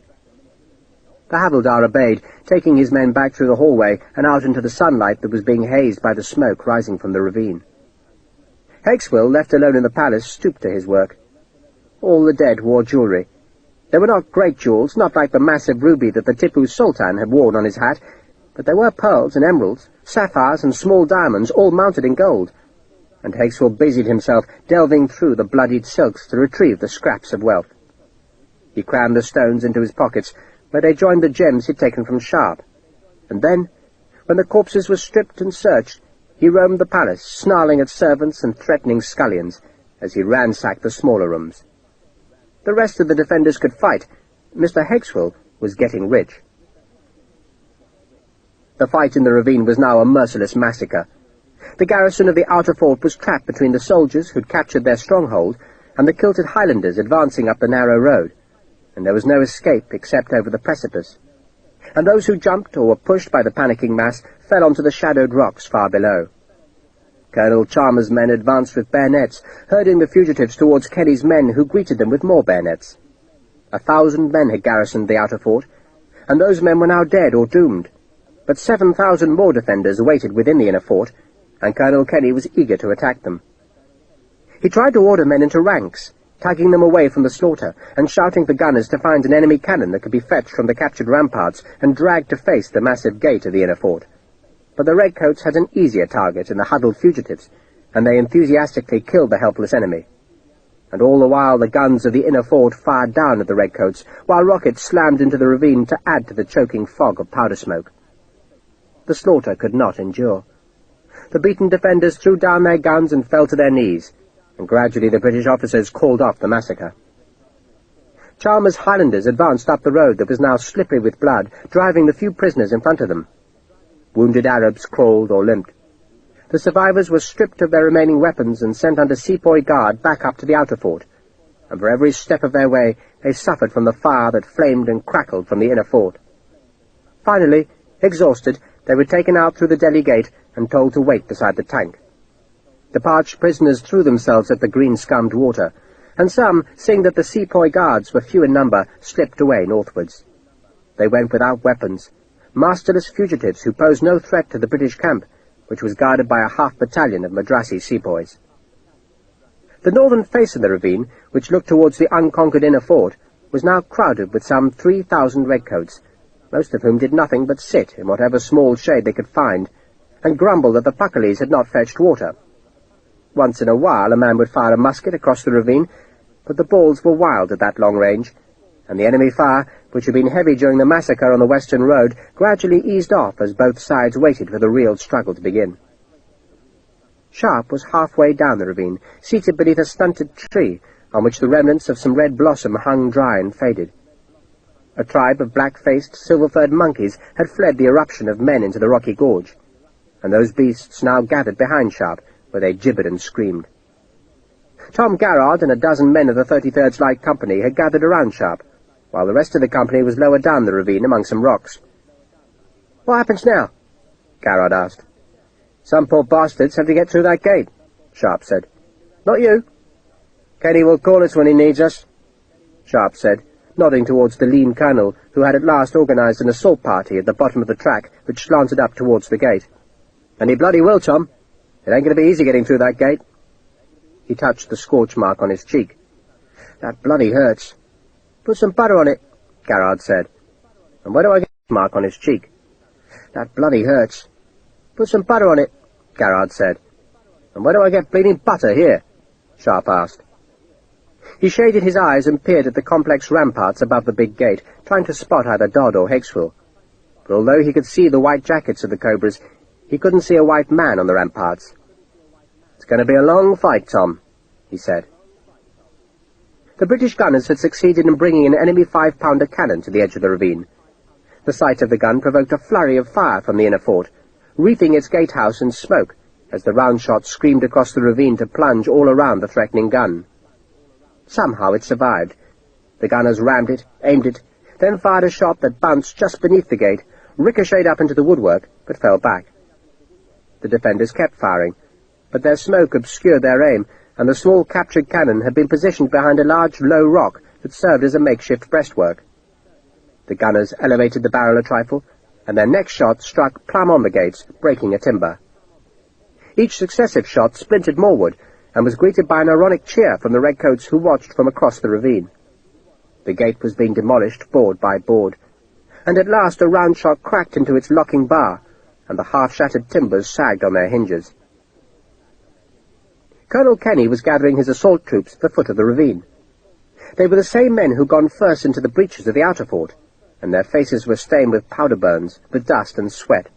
The havildar obeyed, taking his men back through the hallway and out into the sunlight that was being hazed by the smoke rising from the ravine. Hexwell, left alone in the palace, stooped to his work. All the dead wore jewellery. They were not great jewels, not like the massive ruby that the Tipu Sultan had worn on his hat, but there were pearls and emeralds, sapphires and small diamonds, all mounted in gold, and Hexwell busied himself delving through the bloodied silks to retrieve the scraps of wealth. He crammed the stones into his pockets, where they joined the gems he'd taken from Sharpe, and then, when the corpses were stripped and searched, he roamed the palace, snarling at servants and threatening scullions as he ransacked the smaller rooms. The rest of the defenders could fight. Mr. Hexwell was getting rich. The fight in the ravine was now a merciless massacre. The garrison of the outer fort was trapped between the soldiers who'd captured their stronghold and the kilted Highlanders advancing up the narrow road, and there was no escape except over the precipice. And those who jumped or were pushed by the panicking mass fell onto the shadowed rocks far below. Colonel Chalmers' men advanced with bayonets, herding the fugitives towards Kelly's men, who greeted them with more bayonets. 1,000 men had garrisoned the outer fort, and those men were now dead or doomed. But 7,000 more defenders waited within the inner fort, and Colonel Kelly was eager to attack them. He tried to order men into ranks, tugging them away from the slaughter, and shouting for gunners to find an enemy cannon that could be fetched from the captured ramparts and dragged to face the massive gate of the inner fort. But the redcoats had an easier target in the huddled fugitives, and they enthusiastically killed the helpless enemy. And all the while the guns of the inner fort fired down at the redcoats, while rockets slammed into the ravine to add to the choking fog of powder smoke. The slaughter could not endure. The beaten defenders threw down their guns and fell to their knees, and gradually the British officers called off the massacre. Chalmers' Highlanders advanced up the road that was now slippery with blood, driving the few prisoners in front of them. Wounded Arabs crawled or limped. The survivors were stripped of their remaining weapons and sent under sepoy guard back up to the outer fort, and for every step of their way they suffered from the fire that flamed and crackled from the inner fort. Finally, exhausted, they were taken out through the Delhi gate and told to wait beside the tank. The parched prisoners threw themselves at the green-scummed water, and some, seeing that the sepoy guards were few in number, slipped away northwards. They went without weapons, masterless fugitives who posed no threat to the British camp, which was guarded by a half-battalion of Madrasi sepoys. The northern face of the ravine, which looked towards the unconquered inner fort, was now crowded with some 3,000 redcoats, most of whom did nothing but sit in whatever small shade they could find, and grumble that the Puckerleys had not fetched water. Once in a while a man would fire a musket across the ravine, but the balls were wild at that long range, and the enemy fire, which had been heavy during the massacre on the western road, gradually eased off as both sides waited for the real struggle to begin. Sharpe was halfway down the ravine, seated beneath a stunted tree on which the remnants of some red blossom hung dry and faded. A tribe of black-faced, silver-furred monkeys had fled the eruption of men into the rocky gorge, and those beasts now gathered behind Sharpe, where they gibbered and screamed. Tom Garrard and a dozen men of the 33rd Light Company had gathered around Sharpe, while the rest of the company was lower down the ravine among some rocks. "What happens now?" Garrard asked. "Some poor bastards have to get through that gate," Sharpe said. "Not you." "Kenny will call us when he needs us," Sharpe said, nodding towards the lean colonel, who had at last organized an assault party at the bottom of the track which slanted up towards the gate. "And he bloody will, Tom. It ain't going to be easy getting through that gate." He touched the scorch mark on his cheek. "That bloody hurts." "Put some butter on it," Garrard said. "And where do I get the mark on his cheek?" "That bloody hurts." "Put some butter on it," Garrard said. "And where do I get bleeding butter here?" Sharpe asked. He shaded his eyes and peered at the complex ramparts above the big gate, trying to spot either Dodd or Hexwell. But although he could see the white jackets of the Cobras, he couldn't see a white man on the ramparts. "It's going to be a long fight, Tom," he said. The British gunners had succeeded in bringing an enemy 5-pounder cannon to the edge of the ravine. The sight of the gun provoked a flurry of fire from the inner fort, wreathing its gatehouse in smoke as the round shot screamed across the ravine to plunge all around the threatening gun. Somehow it survived. The gunners rammed it, aimed it, then fired a shot that bounced just beneath the gate, ricocheted up into the woodwork, but fell back. The defenders kept firing, but their smoke obscured their aim, and the small captured cannon had been positioned behind a large low rock that served as a makeshift breastwork. The gunners elevated the barrel a trifle, and their next shot struck plumb on the gates, breaking a timber. Each successive shot splintered more wood, and was greeted by an ironic cheer from the redcoats who watched from across the ravine. The gate was being demolished board by board, and at last a round shot cracked into its locking bar, and the half-shattered timbers sagged on their hinges. Colonel Kenny was gathering his assault troops at the foot of the ravine. They were the same men who'd gone first into the breaches of the outer fort, and their faces were stained with powder burns, with dust and sweat.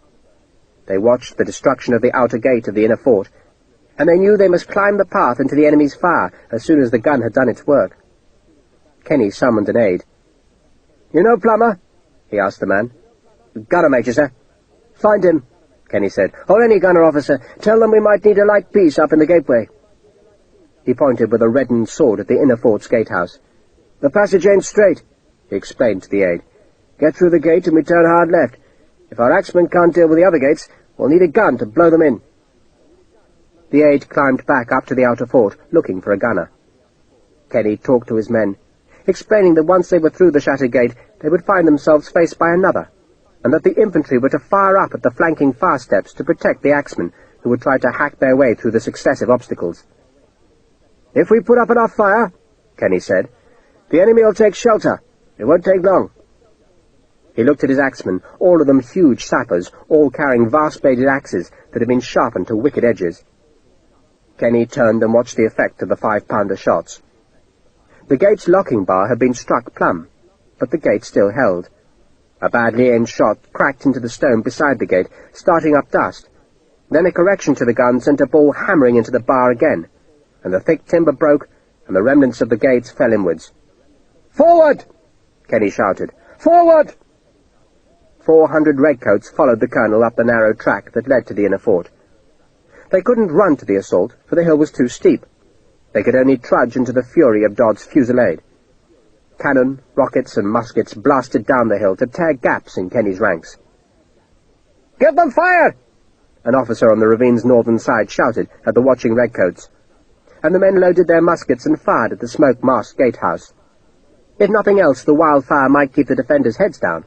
They watched the destruction of the outer gate of the inner fort, and they knew they must climb the path into the enemy's fire as soon as the gun had done its work. Kenny summoned an aide. "You know Plummer?" he asked the man. "Gunner, Major, sir." "Find him," Kenny said, "or any gunner officer. Tell them we might need a light piece up in the gateway." He pointed with a reddened sword at the inner fort's gatehouse. "The passage ain't straight," he explained to the aide. "Get through the gate and we turn hard left. If our axemen can't deal with the other gates, we'll need a gun to blow them in." The aide climbed back up to the outer fort, looking for a gunner. Kenny talked to his men, explaining that once they were through the shattered gate, they would find themselves faced by another, and that the infantry were to fire up at the flanking fire steps to protect the axemen who would try to hack their way through the successive obstacles. "If we put up enough fire," Kenny said, "the enemy will take shelter. It won't take long." He looked at his axemen, all of them huge sappers, all carrying vast-bladed axes that had been sharpened to wicked edges. Kenny turned and watched the effect of the 5-pounder shots. The gate's locking bar had been struck plumb, but the gate still held. A badly aimed shot cracked into the stone beside the gate, starting up dust. Then a correction to the gun sent a ball hammering into the bar again, and the thick timber broke, and the remnants of the gates fell inwards. "Forward!" Kenny shouted. "Forward!" 400 redcoats followed the colonel up the narrow track that led to the inner fort. They couldn't run to the assault, for the hill was too steep. They could only trudge into the fury of Dodd's fusillade. Cannon, rockets, and muskets blasted down the hill to tear gaps in Kenny's ranks. "Give them fire!" an officer on the ravine's northern side shouted at the watching redcoats, and the men loaded their muskets and fired at the smoke-masked gatehouse. If nothing else, the wildfire might keep the defenders' heads down.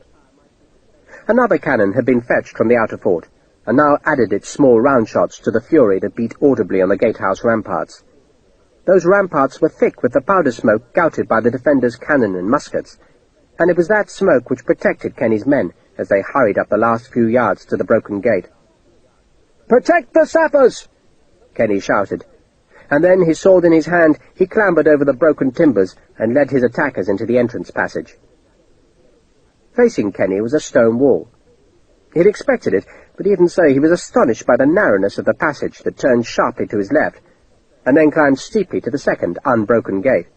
Another cannon had been fetched from the outer fort, and now added its small round shots to the fury that beat audibly on the gatehouse ramparts. Those ramparts were thick with the powder smoke gouted by the defenders' cannon and muskets, and it was that smoke which protected Kenny's men as they hurried up the last few yards to the broken gate. "Protect the sappers!" Kenny shouted, and then, his sword in his hand, he clambered over the broken timbers and led his attackers into the entrance passage. Facing Kenny was a stone wall. He had expected it, but even so he was astonished by the narrowness of the passage that turned sharply to his left, and then climbed steeply to the second unbroken gate.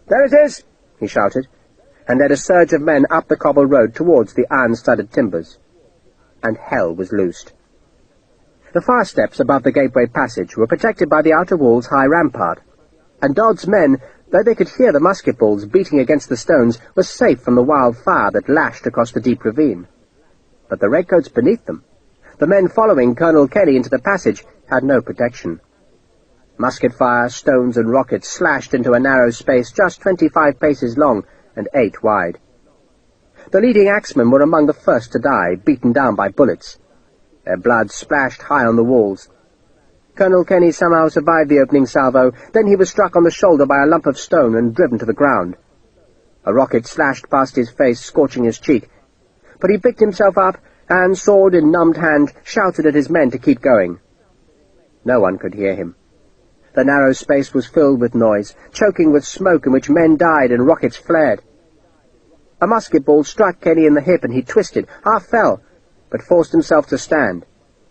"There it is!" he shouted, and led a surge of men up the cobbled road towards the iron-studded timbers. And hell was loosed. The fire steps above the gateway passage were protected by the outer wall's high rampart, and Dodd's men, though they could hear the musket balls beating against the stones, were safe from the wild fire that lashed across the deep ravine. But the redcoats beneath them, the men following Colonel Kenny into the passage, had no protection. Musket fire, stones, and rockets slashed into a narrow space just 25 paces long and 8 wide. The leading axemen were among the first to die, beaten down by bullets. Their blood splashed high on the walls. Colonel Kenny somehow survived the opening salvo, then he was struck on the shoulder by a lump of stone and driven to the ground. A rocket slashed past his face, scorching his cheek, but he picked himself up and, sword in numbed hand, shouted at his men to keep going. No one could hear him. The narrow space was filled with noise, choking with smoke in which men died and rockets flared. A musket ball struck Kenny in the hip and he twisted, half fell, but forced himself to stand,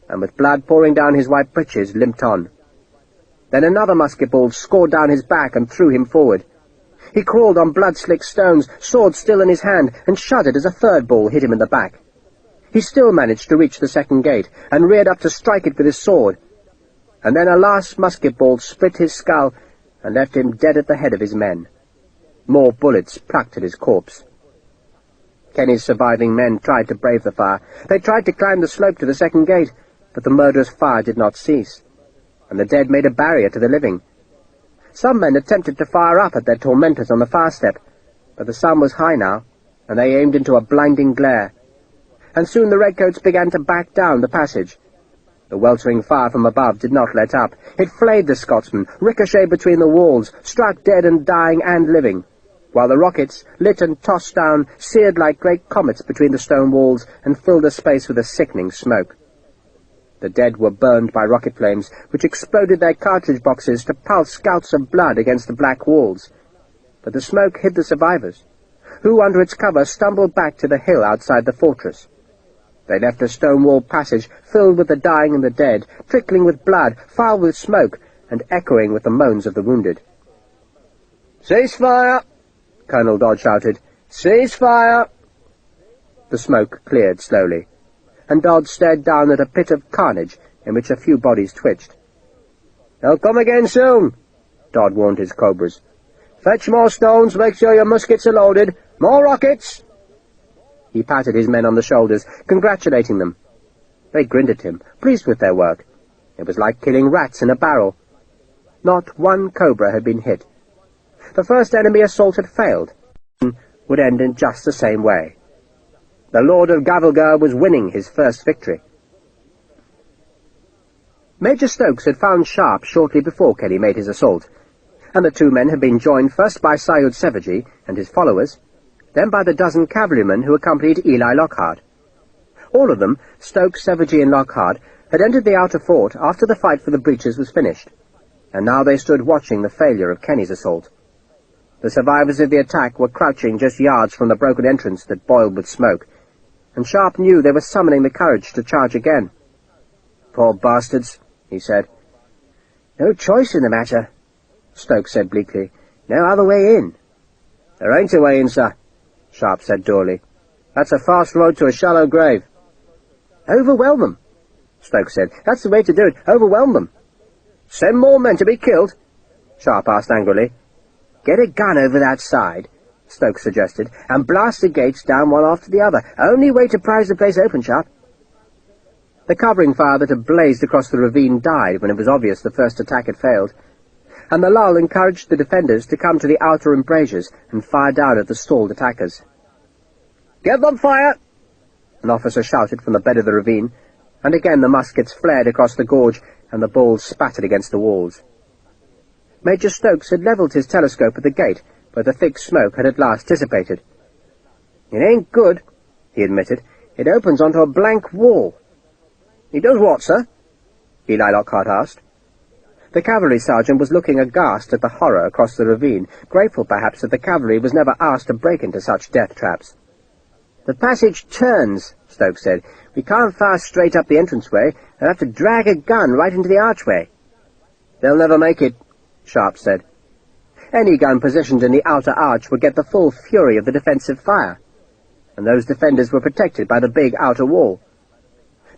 and with blood pouring down his white breeches, limped on. Then another musket ball scored down his back and threw him forward. He crawled on blood-slicked stones, sword still in his hand, and shuddered as a third ball hit him in the back. He still managed to reach the second gate, and reared up to strike it with his sword. And then a last musket ball split his skull, and left him dead at the head of his men. More bullets plucked at his corpse. Kenny's surviving men tried to brave the fire. They tried to climb the slope to the second gate, but the murderous fire did not cease, and the dead made a barrier to the living. Some men attempted to fire up at their tormentors on the far step, but the sun was high now, and they aimed into a blinding glare. And soon the redcoats began to back down the passage. The weltering fire from above did not let up. It flayed the Scotsmen, ricocheted between the walls, struck dead and dying and living, while the rockets, lit and tossed down, seared like great comets between the stone walls and filled the space with a sickening smoke. The dead were burned by rocket flames, which exploded their cartridge boxes to pulse gouts of blood against the black walls. But the smoke hid the survivors, who, under its cover, stumbled back to the hill outside the fortress. They left a stone-walled passage filled with the dying and the dead, trickling with blood, foul with smoke, and echoing with the moans of the wounded. "Cease fire!" Colonel Dodd shouted. "Cease fire!" The smoke cleared slowly, and Dodd stared down at a pit of carnage in which a few bodies twitched. "They'll come again soon," Dodd warned his cobras. "Fetch more stones, make sure your muskets are loaded. More rockets!" He patted his men on the shoulders, congratulating them. They grinned at him, pleased with their work. It was like killing rats in a barrel. Not one cobra had been hit. The first enemy assault had failed. Would end in just the same way. The Lord of Gavelgur was winning his first victory. Major Stokes had found Sharpe shortly before Kenny made his assault, and the two men had been joined first by Syud Sevaji and his followers, then by the dozen cavalrymen who accompanied Eli Lockhart. All of them, Stokes, Sevaji and Lockhart, had entered the outer fort after the fight for the breaches was finished, and now they stood watching the failure of Kenny's assault. The survivors of the attack were crouching just yards from the broken entrance that boiled with smoke, and Sharpe knew they were summoning the courage to charge again. "Poor bastards," he said. "No choice in the matter," Stokes said bleakly. "No other way in." "There ain't a way in, sir," Sharpe said dourly. "That's a fast road to a shallow grave." "Overwhelm them," Stokes said. "That's the way to do it. Overwhelm them." "Send more men to be killed?" Sharpe asked angrily. "Get a gun over that side," Stokes suggested, "and blast the gates down one after the other. Only way to prise the place open, Sharpe." The covering fire that had blazed across the ravine died when it was obvious the first attack had failed, and the lull encouraged the defenders to come to the outer embrasures and fire down at the stalled attackers. "Give them fire!" an officer shouted from the bed of the ravine, and again the muskets flared across the gorge and the balls spattered against the walls. Major Stokes had levelled his telescope at the gate, where the thick smoke had at last dissipated. "It ain't good," he admitted. "It opens onto a blank wall." "It does what, sir?" Eli Lockhart asked. The cavalry sergeant was looking aghast at the horror across the ravine, grateful perhaps that the cavalry was never asked to break into such death traps. "The passage turns," Stokes said. "We can't fire straight up the entranceway. They'll have to drag a gun right into the archway." "They'll never make it," Sharpe said. Any gun positioned in the outer arch would get the full fury of the defensive fire, and those defenders were protected by the big outer wall.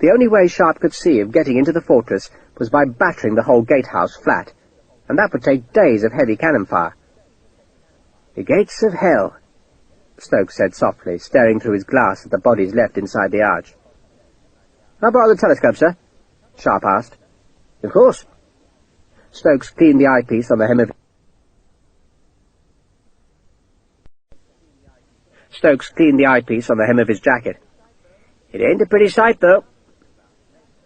The only way Sharpe could see of getting into the fortress was by battering the whole gatehouse flat, and that would take days of heavy cannon fire. "The gates of hell," Stokes said softly, staring through his glass at the bodies left inside the arch. "I'll borrow the telescope, sir?" Sharpe asked. "Of course." Stokes cleaned the eyepiece on the hem of his jacket. "It ain't a pretty sight, though."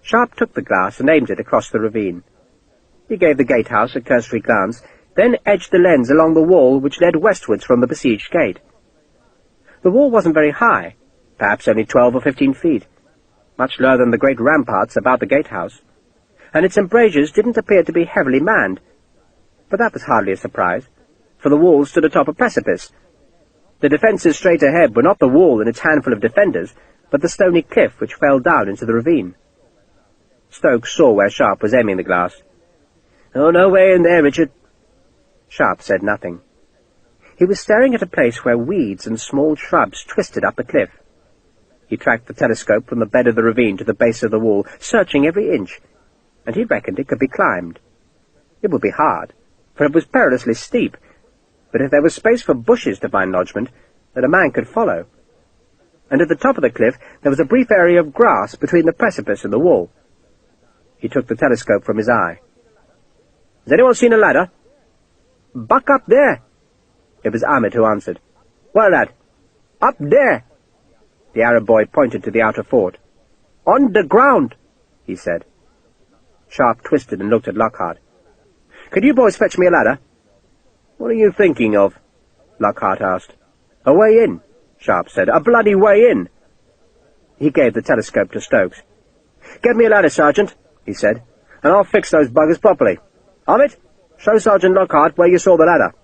Sharpe took the glass and aimed it across the ravine. He gave the gatehouse a cursory glance, then edged the lens along the wall which led westwards from the besieged gate. The wall wasn't very high, perhaps only 12 or 15 feet, much lower than the great ramparts about the gatehouse, and its embrasures didn't appear to be heavily manned, But that was hardly a surprise, for the wall stood atop a precipice. The defences straight ahead were not the wall and its handful of defenders, but the stony cliff which fell down into the ravine. Stokes saw where Sharpe was aiming the glass. "Oh, no way in there, Richard." Sharpe said nothing. He was staring at a place where weeds and small shrubs twisted up the cliff. He tracked the telescope from the bed of the ravine to the base of the wall, searching every inch, and he reckoned it could be climbed. It would be hard, for it was perilously steep, but if there was space for bushes to find lodgment, then a man could follow. And at the top of the cliff there was a brief area of grass between the precipice and the wall. He took the telescope from his eye. "Has anyone seen a ladder?" "Back up there." It was Ahmed who answered. "Where, lad?" "Up there." The Arab boy pointed to the outer fort. "On the ground," he said. Sharpe twisted and looked at Lockhart. "Could you boys fetch me a ladder?" "What are you thinking of?" Lockhart asked. "A way in," Sharpe said. "A bloody way in." He gave the telescope to Stokes. "Get me a ladder, Sergeant," he said, "and I'll fix those buggers properly. Ahmed, show Sergeant Lockhart where you saw the ladder."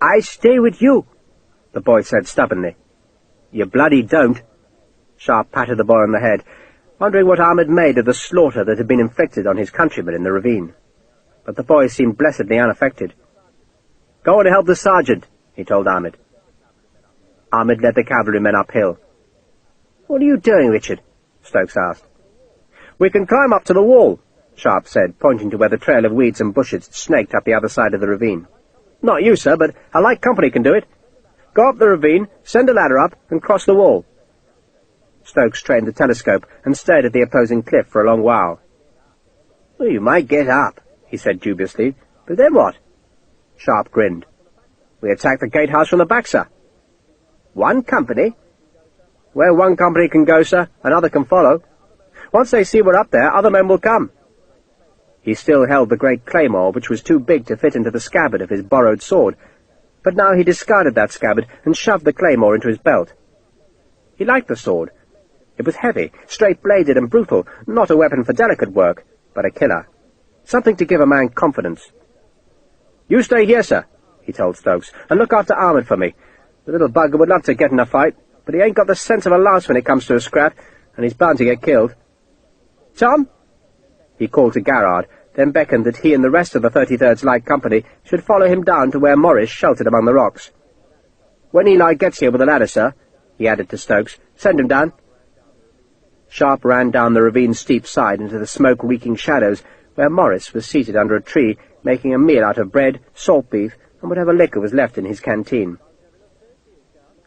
"I stay with you," the boy said stubbornly. "You bloody don't." Sharpe patted the boy on the head, wondering what Ahmed made of the slaughter that had been inflicted on his countrymen in the ravine. But the boy seemed blessedly unaffected. "Go on and help the sergeant," he told Ahmed. Ahmed led the cavalrymen uphill. "What are you doing, Richard?" Stokes asked. "We can climb up to the wall," Sharpe said, pointing to where the trail of weeds and bushes snaked up the other side of the ravine. "Not you, sir, but a light company can do it. Go up the ravine, send a ladder up, and cross the wall." Stokes trained the telescope and stared at the opposing cliff for a long while. "Well, you might get up," he said dubiously, "but then what?" Sharpe grinned. "We attack the gatehouse from the back, sir." "One company?" "Where one company can go, sir, another can follow. Once they see we're up there, other men will come." He still held the great claymore, which was too big to fit into the scabbard of his borrowed sword, but now he discarded that scabbard and shoved the claymore into his belt. He liked the sword. It was heavy, straight-bladed and brutal, not a weapon for delicate work, but a killer. Something to give a man confidence. "You stay here, sir," he told Stokes, "and look after Ahmed for me. The little bugger would love to get in a fight, but he ain't got the sense of a louse when it comes to a scrap, and he's bound to get killed. Tom?" He called to Garrard, then beckoned that he and the rest of the 33rd's Light Company should follow him down to where Morris sheltered among the rocks. "When Eli gets here with a ladder, sir," he added to Stokes, "send him down." Sharpe ran down the ravine's steep side into the smoke-reeking shadows, where Morris was seated under a tree, making a meal out of bread, salt beef, and whatever liquor was left in his canteen.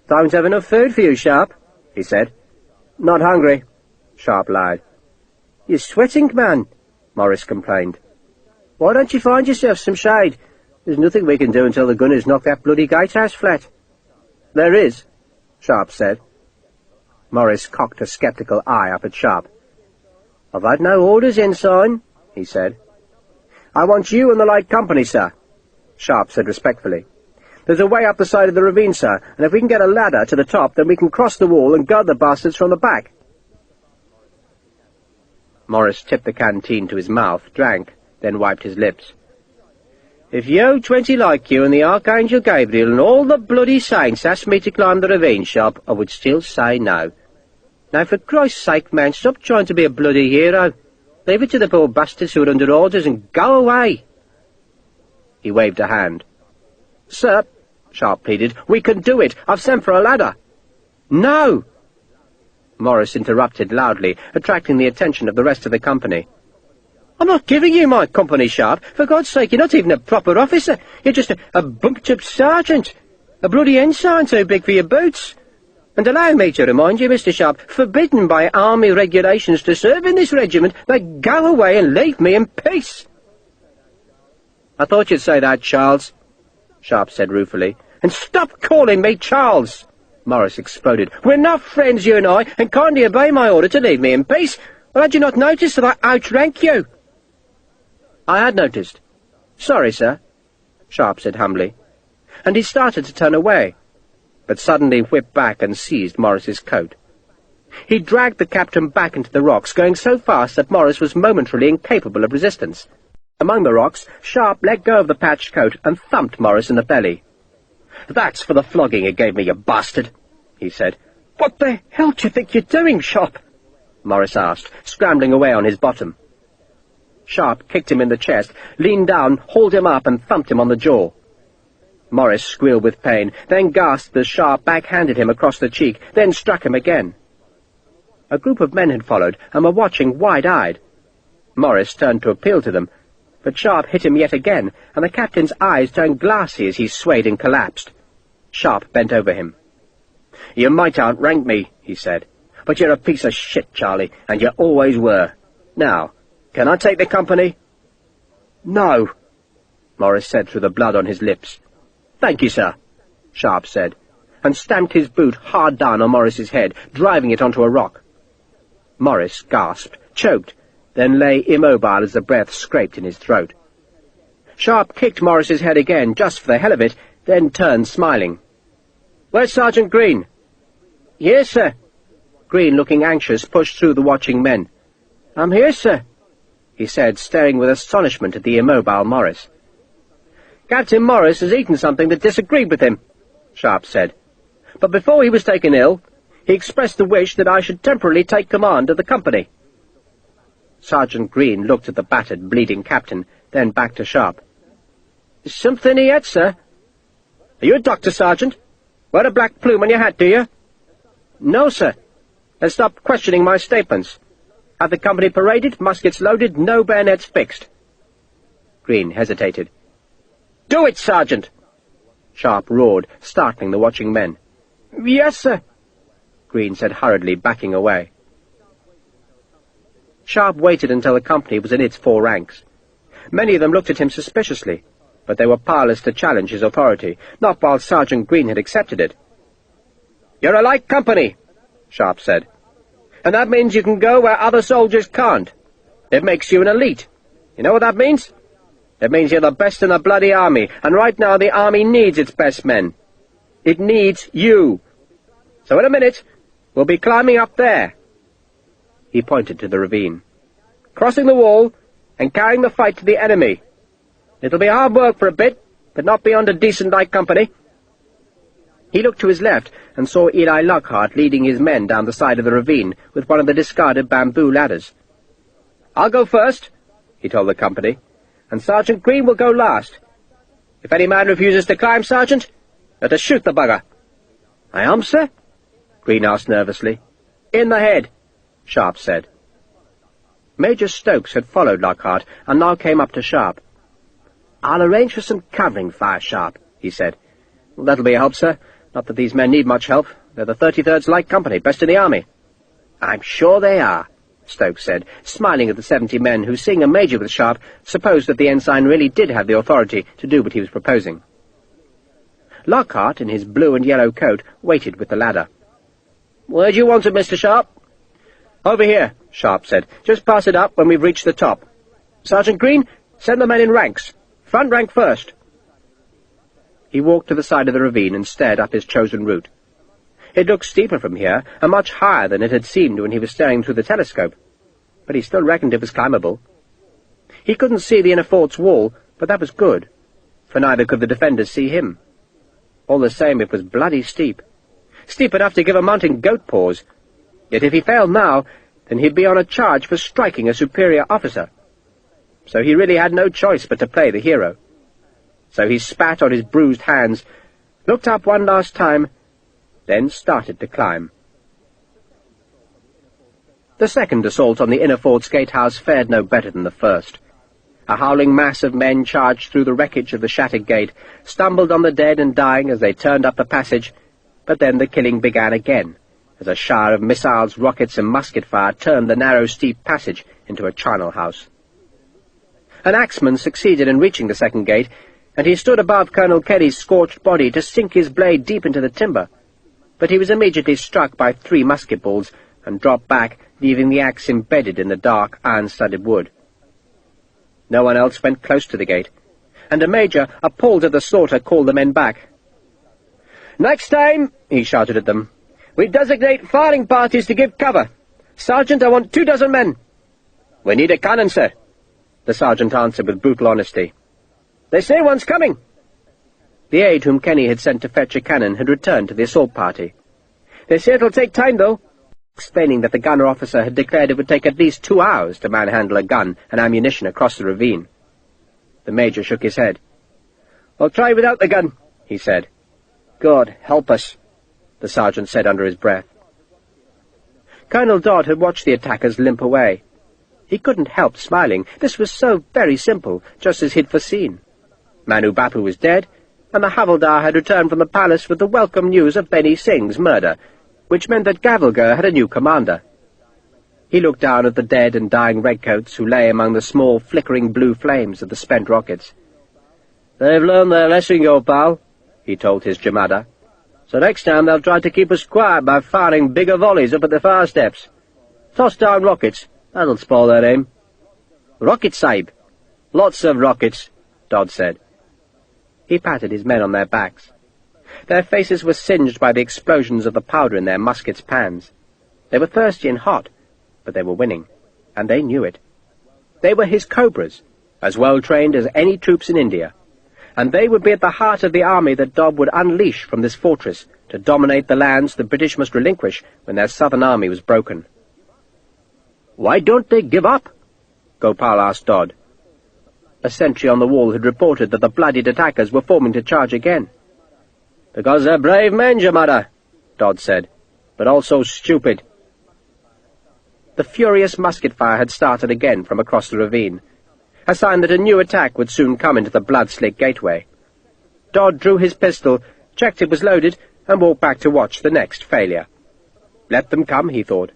"Don't have enough food for you, Sharpe," he said. "Not hungry," Sharpe lied. "You're sweating, man," Morris complained. "Why don't you find yourself some shade? There's nothing we can do until the gunners knock that bloody gatehouse flat." "There is," Sharpe said. Morris cocked a sceptical eye up at Sharpe. "I've had no orders in, sign," he said. "I want you and the Light Company, sir," Sharpe said respectfully. "There's a way up the side of the ravine, sir, and if we can get a ladder to the top, then we can cross the wall and guard the bastards from the back." Morris tipped the canteen to his mouth, drank, then wiped his lips. "If you 20 like you and the Archangel Gabriel and all the bloody saints asked me to climb the ravine, Sharpe, I would still say no. Now, for Christ's sake, man, stop trying to be a bloody hero. Leave it to the poor bastards who are under orders and go away." He waved a hand. "Sir," Sharpe pleaded, "we can do it. I've sent for a ladder." "No!" Morris interrupted loudly, attracting the attention of the rest of the company. "I'm not giving you my company, Sharpe. For God's sake, you're not even a proper officer. You're just a bunked-up sergeant. A bloody ensign too big for your boots. And allow me to remind you, Mr. Sharpe, forbidden by army regulations to serve in this regiment, now go away and leave me in peace." "I thought you'd say that, Charles," Sharpe said ruefully. "And stop calling me Charles!" Morris exploded. "We're not friends, you and I, and kindly obey my order to leave me in peace. Or had you not noticed that I outrank you?" "I had noticed. Sorry, sir," Sharpe said humbly, and he started to turn away, but suddenly whipped back and seized Morris's coat. He dragged the captain back into the rocks, going so fast that Morris was momentarily incapable of resistance. Among the rocks, Sharpe let go of the patched coat and thumped Morris in the belly. "That's for the flogging you gave me, you bastard," he said. "What the hell do you think you're doing, Sharpe?" Morris asked, scrambling away on his bottom. Sharpe kicked him in the chest, leaned down, hauled him up, and thumped him on the jaw. Morris squealed with pain, then gasped as Sharpe backhanded him across the cheek, then struck him again. A group of men had followed, and were watching wide-eyed. Morris turned to appeal to them, but Sharpe hit him yet again, and the captain's eyes turned glassy as he swayed and collapsed. Sharpe bent over him. "You might outrank me," he said, "but you're a piece of shit, Charlie, and you always were. Now, can I take the company?" "No," Morris said through the blood on his lips. "Thank you, sir," Sharpe said, and stamped his boot hard down on Morris's head, driving it onto a rock. Morris gasped, choked, then lay immobile as the breath scraped in his throat. Sharpe kicked Morris's head again, just for the hell of it, then turned smiling. "Where's Sergeant Green?" "Here, sir." Green, looking anxious, pushed through the watching men. "I'm here, sir," he said, staring with astonishment at the immobile Morris. "Captain Morris has eaten something that disagreed with him," Sharpe said. "But before he was taken ill, he expressed the wish that I should temporarily take command of the company." Sergeant Green looked at the battered, bleeding captain, then back to Sharpe. "Is something he ate, sir?" "Are you a doctor, Sergeant? Wear a black plume on your hat, do you?" "No, sir." "Then stop questioning my statements. Have the company paraded, muskets loaded, no bayonets fixed." Green hesitated. "Do it, Sergeant!" Sharpe roared, startling the watching men. "Yes, sir," Green said hurriedly, backing away. Sharpe waited until the company was in its four ranks. Many of them looked at him suspiciously, but they were powerless to challenge his authority, not while Sergeant Green had accepted it. "You're a light company," Sharpe said, "and that means you can go where other soldiers can't. It makes you an elite. You know what that means? It means you're the best in the bloody army, and right now the army needs its best men. It needs you. So in a minute, we'll be climbing up there." He pointed to the ravine. "Crossing the wall and carrying the fight to the enemy. It'll be hard work for a bit, but not beyond a decent light company." He looked to his left and saw Eli Lockhart leading his men down the side of the ravine with one of the discarded bamboo ladders. "I'll go first," he told the company, "and Sergeant Green will go last. If any man refuses to climb, Sergeant, let us shoot the bugger." "I am, sir?" Green asked nervously. "In the head," Sharpe said. Major Stokes had followed Lockhart and now came up to Sharpe. "I'll arrange for some covering fire, Sharpe," he said. "That'll be a help, sir. Not that these men need much help. They're the 33rd Light Company, best in the army." "I'm sure they are," Stokes said, smiling at the 70 men who, seeing a major with Sharpe, supposed that the ensign really did have the authority to do what he was proposing. Lockhart, in his blue and yellow coat, waited with the ladder. "Where do you want it, Mr. Sharpe?" "Over here," Sharpe said. "Just pass it up when we've reached the top. Sergeant Green, send the men in ranks. Front rank first." He walked to the side of the ravine and stared up his chosen route. It looked steeper from here, and much higher than it had seemed when he was staring through the telescope, but he still reckoned it was climbable. He couldn't see the inner fort's wall, but that was good, for neither could the defenders see him. All the same, it was bloody steep. Steep enough to give a mountain goat paws. Yet if he failed now, then he'd be on a charge for striking a superior officer. So he really had no choice but to play the hero. So he spat on his bruised hands, looked up one last time, then started to climb. The second assault on the inner fort's gatehouse fared no better than the first. A howling mass of men charged through the wreckage of the shattered gate, stumbled on the dead and dying as they turned up the passage, but then the killing began again, as a shower of missiles, rockets, and musket fire turned the narrow, steep passage into a charnel house. An axeman succeeded in reaching the second gate, and he stood above Colonel Kelly's scorched body to sink his blade deep into the timber, but he was immediately struck by 3 musket balls and dropped back, leaving the axe embedded in the dark, iron-studded wood. No one else went close to the gate, and a major, appalled at the slaughter, called the men back. "Next time," he shouted at them, "we designate firing parties to give cover. Sergeant, I want 24 men." "We need a cannon, sir." the sergeant answered with brutal honesty. "They say one's coming." The aide whom Kenny had sent to fetch a cannon had returned to the assault party. "They say it'll take time, though," explaining that the gunner officer had declared it would take at least 2 hours to manhandle a gun and ammunition across the ravine. The major shook his head. "I'll try without the gun," he said. "God help us," the sergeant said under his breath. Colonel Dodd had watched the attackers limp away. He couldn't help smiling. This was so very simple, just as he'd foreseen. Manu Bapu was dead, and the Havildar had returned from the palace with the welcome news of Beni Singh's murder, which meant that Gavalgur had a new commander. He looked down at the dead and dying redcoats who lay among the small, flickering blue flames of the spent rockets. "They've learned their lesson, Gopal," he told his Jamada. "So next time they'll try to keep us quiet by firing bigger volleys up at the fire steps. Toss down rockets. That'll spoil their aim." "Rockets, Sahib." "Lots of rockets," Dodd said. He patted his men on their backs. Their faces were singed by the explosions of the powder in their muskets' pans. They were thirsty and hot, but they were winning, and they knew it. They were his cobras, as well-trained as any troops in India, and they would be at the heart of the army that Dodd would unleash from this fortress to dominate the lands the British must relinquish when their southern army was broken. "Why don't they give up?" Gopal asked Dodd. A sentry on the wall had reported that the bloodied attackers were forming to charge again. "Because they're brave men, Jamada," Dodd said, "but also stupid." The furious musket fire had started again from across the ravine, a sign that a new attack would soon come into the blood-slick gateway. Dodd drew his pistol, checked it was loaded, and walked back to watch the next failure. Let them come, he thought.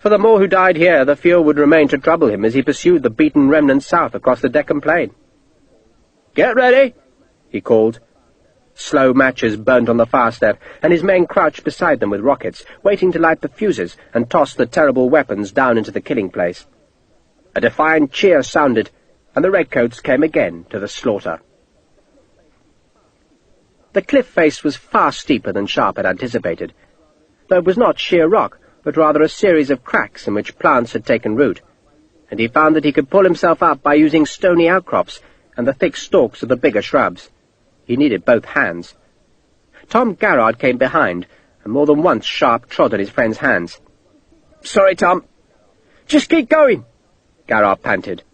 For the more who died here, the fewer would remain to trouble him as he pursued the beaten remnants south across the Deccan Plain. "Get ready!" he called. Slow matches burned on the fire step, and his men crouched beside them with rockets, waiting to light the fuses and toss the terrible weapons down into the killing place. A defiant cheer sounded, and the redcoats came again to the slaughter. The cliff face was far steeper than Sharpe had anticipated, though it was not sheer rock, but rather a series of cracks in which plants had taken root, and he found that he could pull himself up by using stony outcrops and the thick stalks of the bigger shrubs. He needed both hands. Tom Garrard came behind, and more than once Sharpe trod on his friend's hands. "Sorry, Tom." "Just keep going," Garrard panted.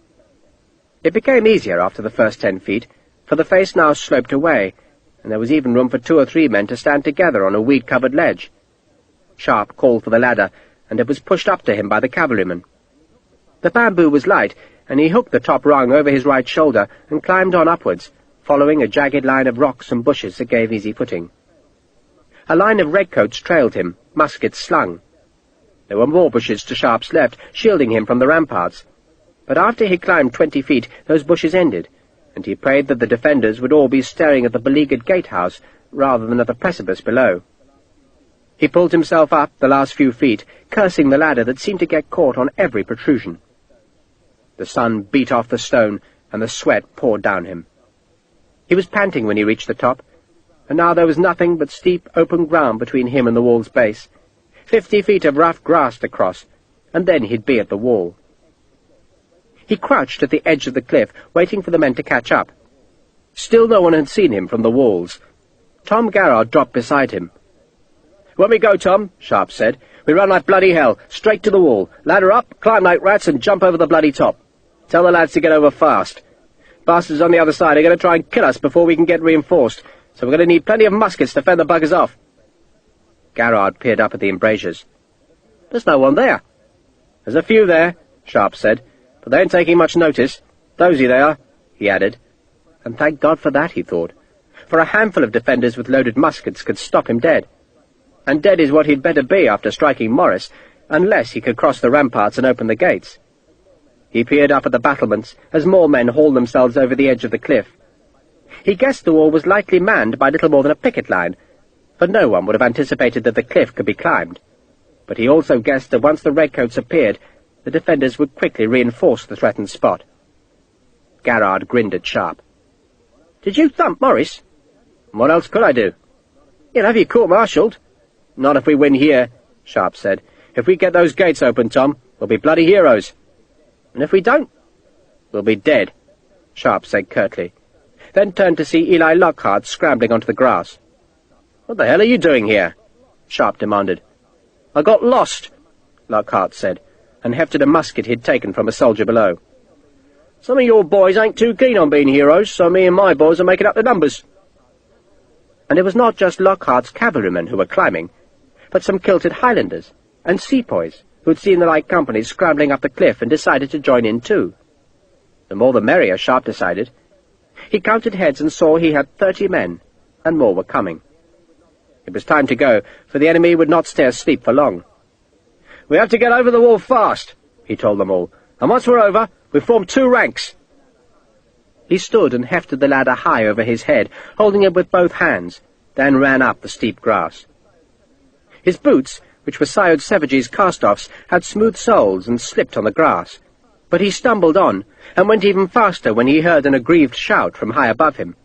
It became easier after the first 10 feet, for the face now sloped away, and there was even room for 2 or 3 men to stand together on a weed-covered ledge. Sharpe called for the ladder, and it was pushed up to him by the cavalryman. The bamboo was light, and he hooked the top rung over his right shoulder and climbed on upwards, following a jagged line of rocks and bushes that gave easy footing. A line of redcoats trailed him, muskets slung. There were more bushes to Sharpe's left, shielding him from the ramparts. But after he climbed 20 feet, those bushes ended, and he prayed that the defenders would all be staring at the beleaguered gatehouse rather than at the precipice below. He pulled himself up the last few feet, cursing the ladder that seemed to get caught on every protrusion. The sun beat off the stone, and the sweat poured down him. He was panting when he reached the top, and now there was nothing but steep, open ground between him and the wall's base. 50 feet of rough grass to cross, and then he'd be at the wall. He crouched at the edge of the cliff, waiting for the men to catch up. Still no one had seen him from the walls. Tom Garrard dropped beside him. "When we go, Tom," Sharpe said, "we run like bloody hell, straight to the wall, ladder up, climb like rats, and jump over the bloody top. Tell the lads to get over fast. Bastards on the other side are going to try and kill us before we can get reinforced, so we're going to need plenty of muskets to fend the buggers off." Garrard peered up at the embrasures. "There's no one there." "There's a few there," Sharpe said, "but they ain't taking much notice. Dozy they are," he added. And thank God for that, he thought, for a handful of defenders with loaded muskets could stop him dead. And dead is what he'd better be after striking Morris, unless he could cross the ramparts and open the gates. He peered up at the battlements as more men hauled themselves over the edge of the cliff. He guessed the wall was likely manned by little more than a picket line, for no one would have anticipated that the cliff could be climbed. But he also guessed that once the redcoats appeared, the defenders would quickly reinforce the threatened spot. Garrard grinned at Sharpe. "Did you thump Morris?" "What else could I do?" "You'll have you court-martialed." "Not if we win here," Sharpe said. "If we get those gates open, Tom, we'll be bloody heroes." "And if we don't?" "We'll be dead," Sharpe said curtly, then turned to see Eli Lockhart scrambling onto the grass. "What the hell are you doing here?" Sharpe demanded. "I got lost," Lockhart said, and hefted a musket he'd taken from a soldier below. "Some of your boys ain't too keen on being heroes, so me and my boys are making up the numbers." And it was not just Lockhart's cavalrymen who were climbing, but some kilted Highlanders and sepoys who'd seen the light company scrambling up the cliff and decided to join in too. The more the merrier, Sharpe decided. He counted heads and saw he had 30 men, and more were coming. It was time to go, for the enemy would not stay asleep for long. "We have to get over the wall fast," he told them all, "and once we're over, we form 2 ranks." He stood and hefted the ladder high over his head, holding it with both hands, then ran up the steep grass. His boots, which were Syed Savage's cast-offs, had smooth soles and slipped on the grass, but he stumbled on, and went even faster when he heard an aggrieved shout from high above him.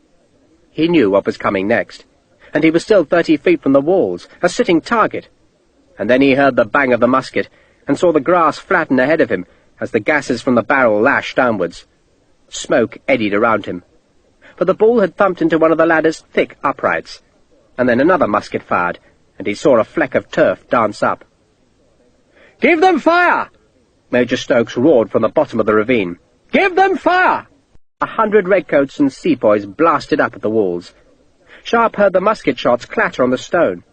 He knew what was coming next, and he was still 30 feet from the walls, a sitting target. And then he heard the bang of the musket, and saw the grass flatten ahead of him as the gases from the barrel lashed downwards. Smoke eddied around him, but the ball had thumped into one of the ladder's thick uprights, and then another musket fired, and he saw a fleck of turf dance up. "Give them fire!" Major Stokes roared from the bottom of the ravine. "Give them fire!" 100 redcoats and sepoys blasted up at the walls. Sharpe heard the musket shots clatter on the stone,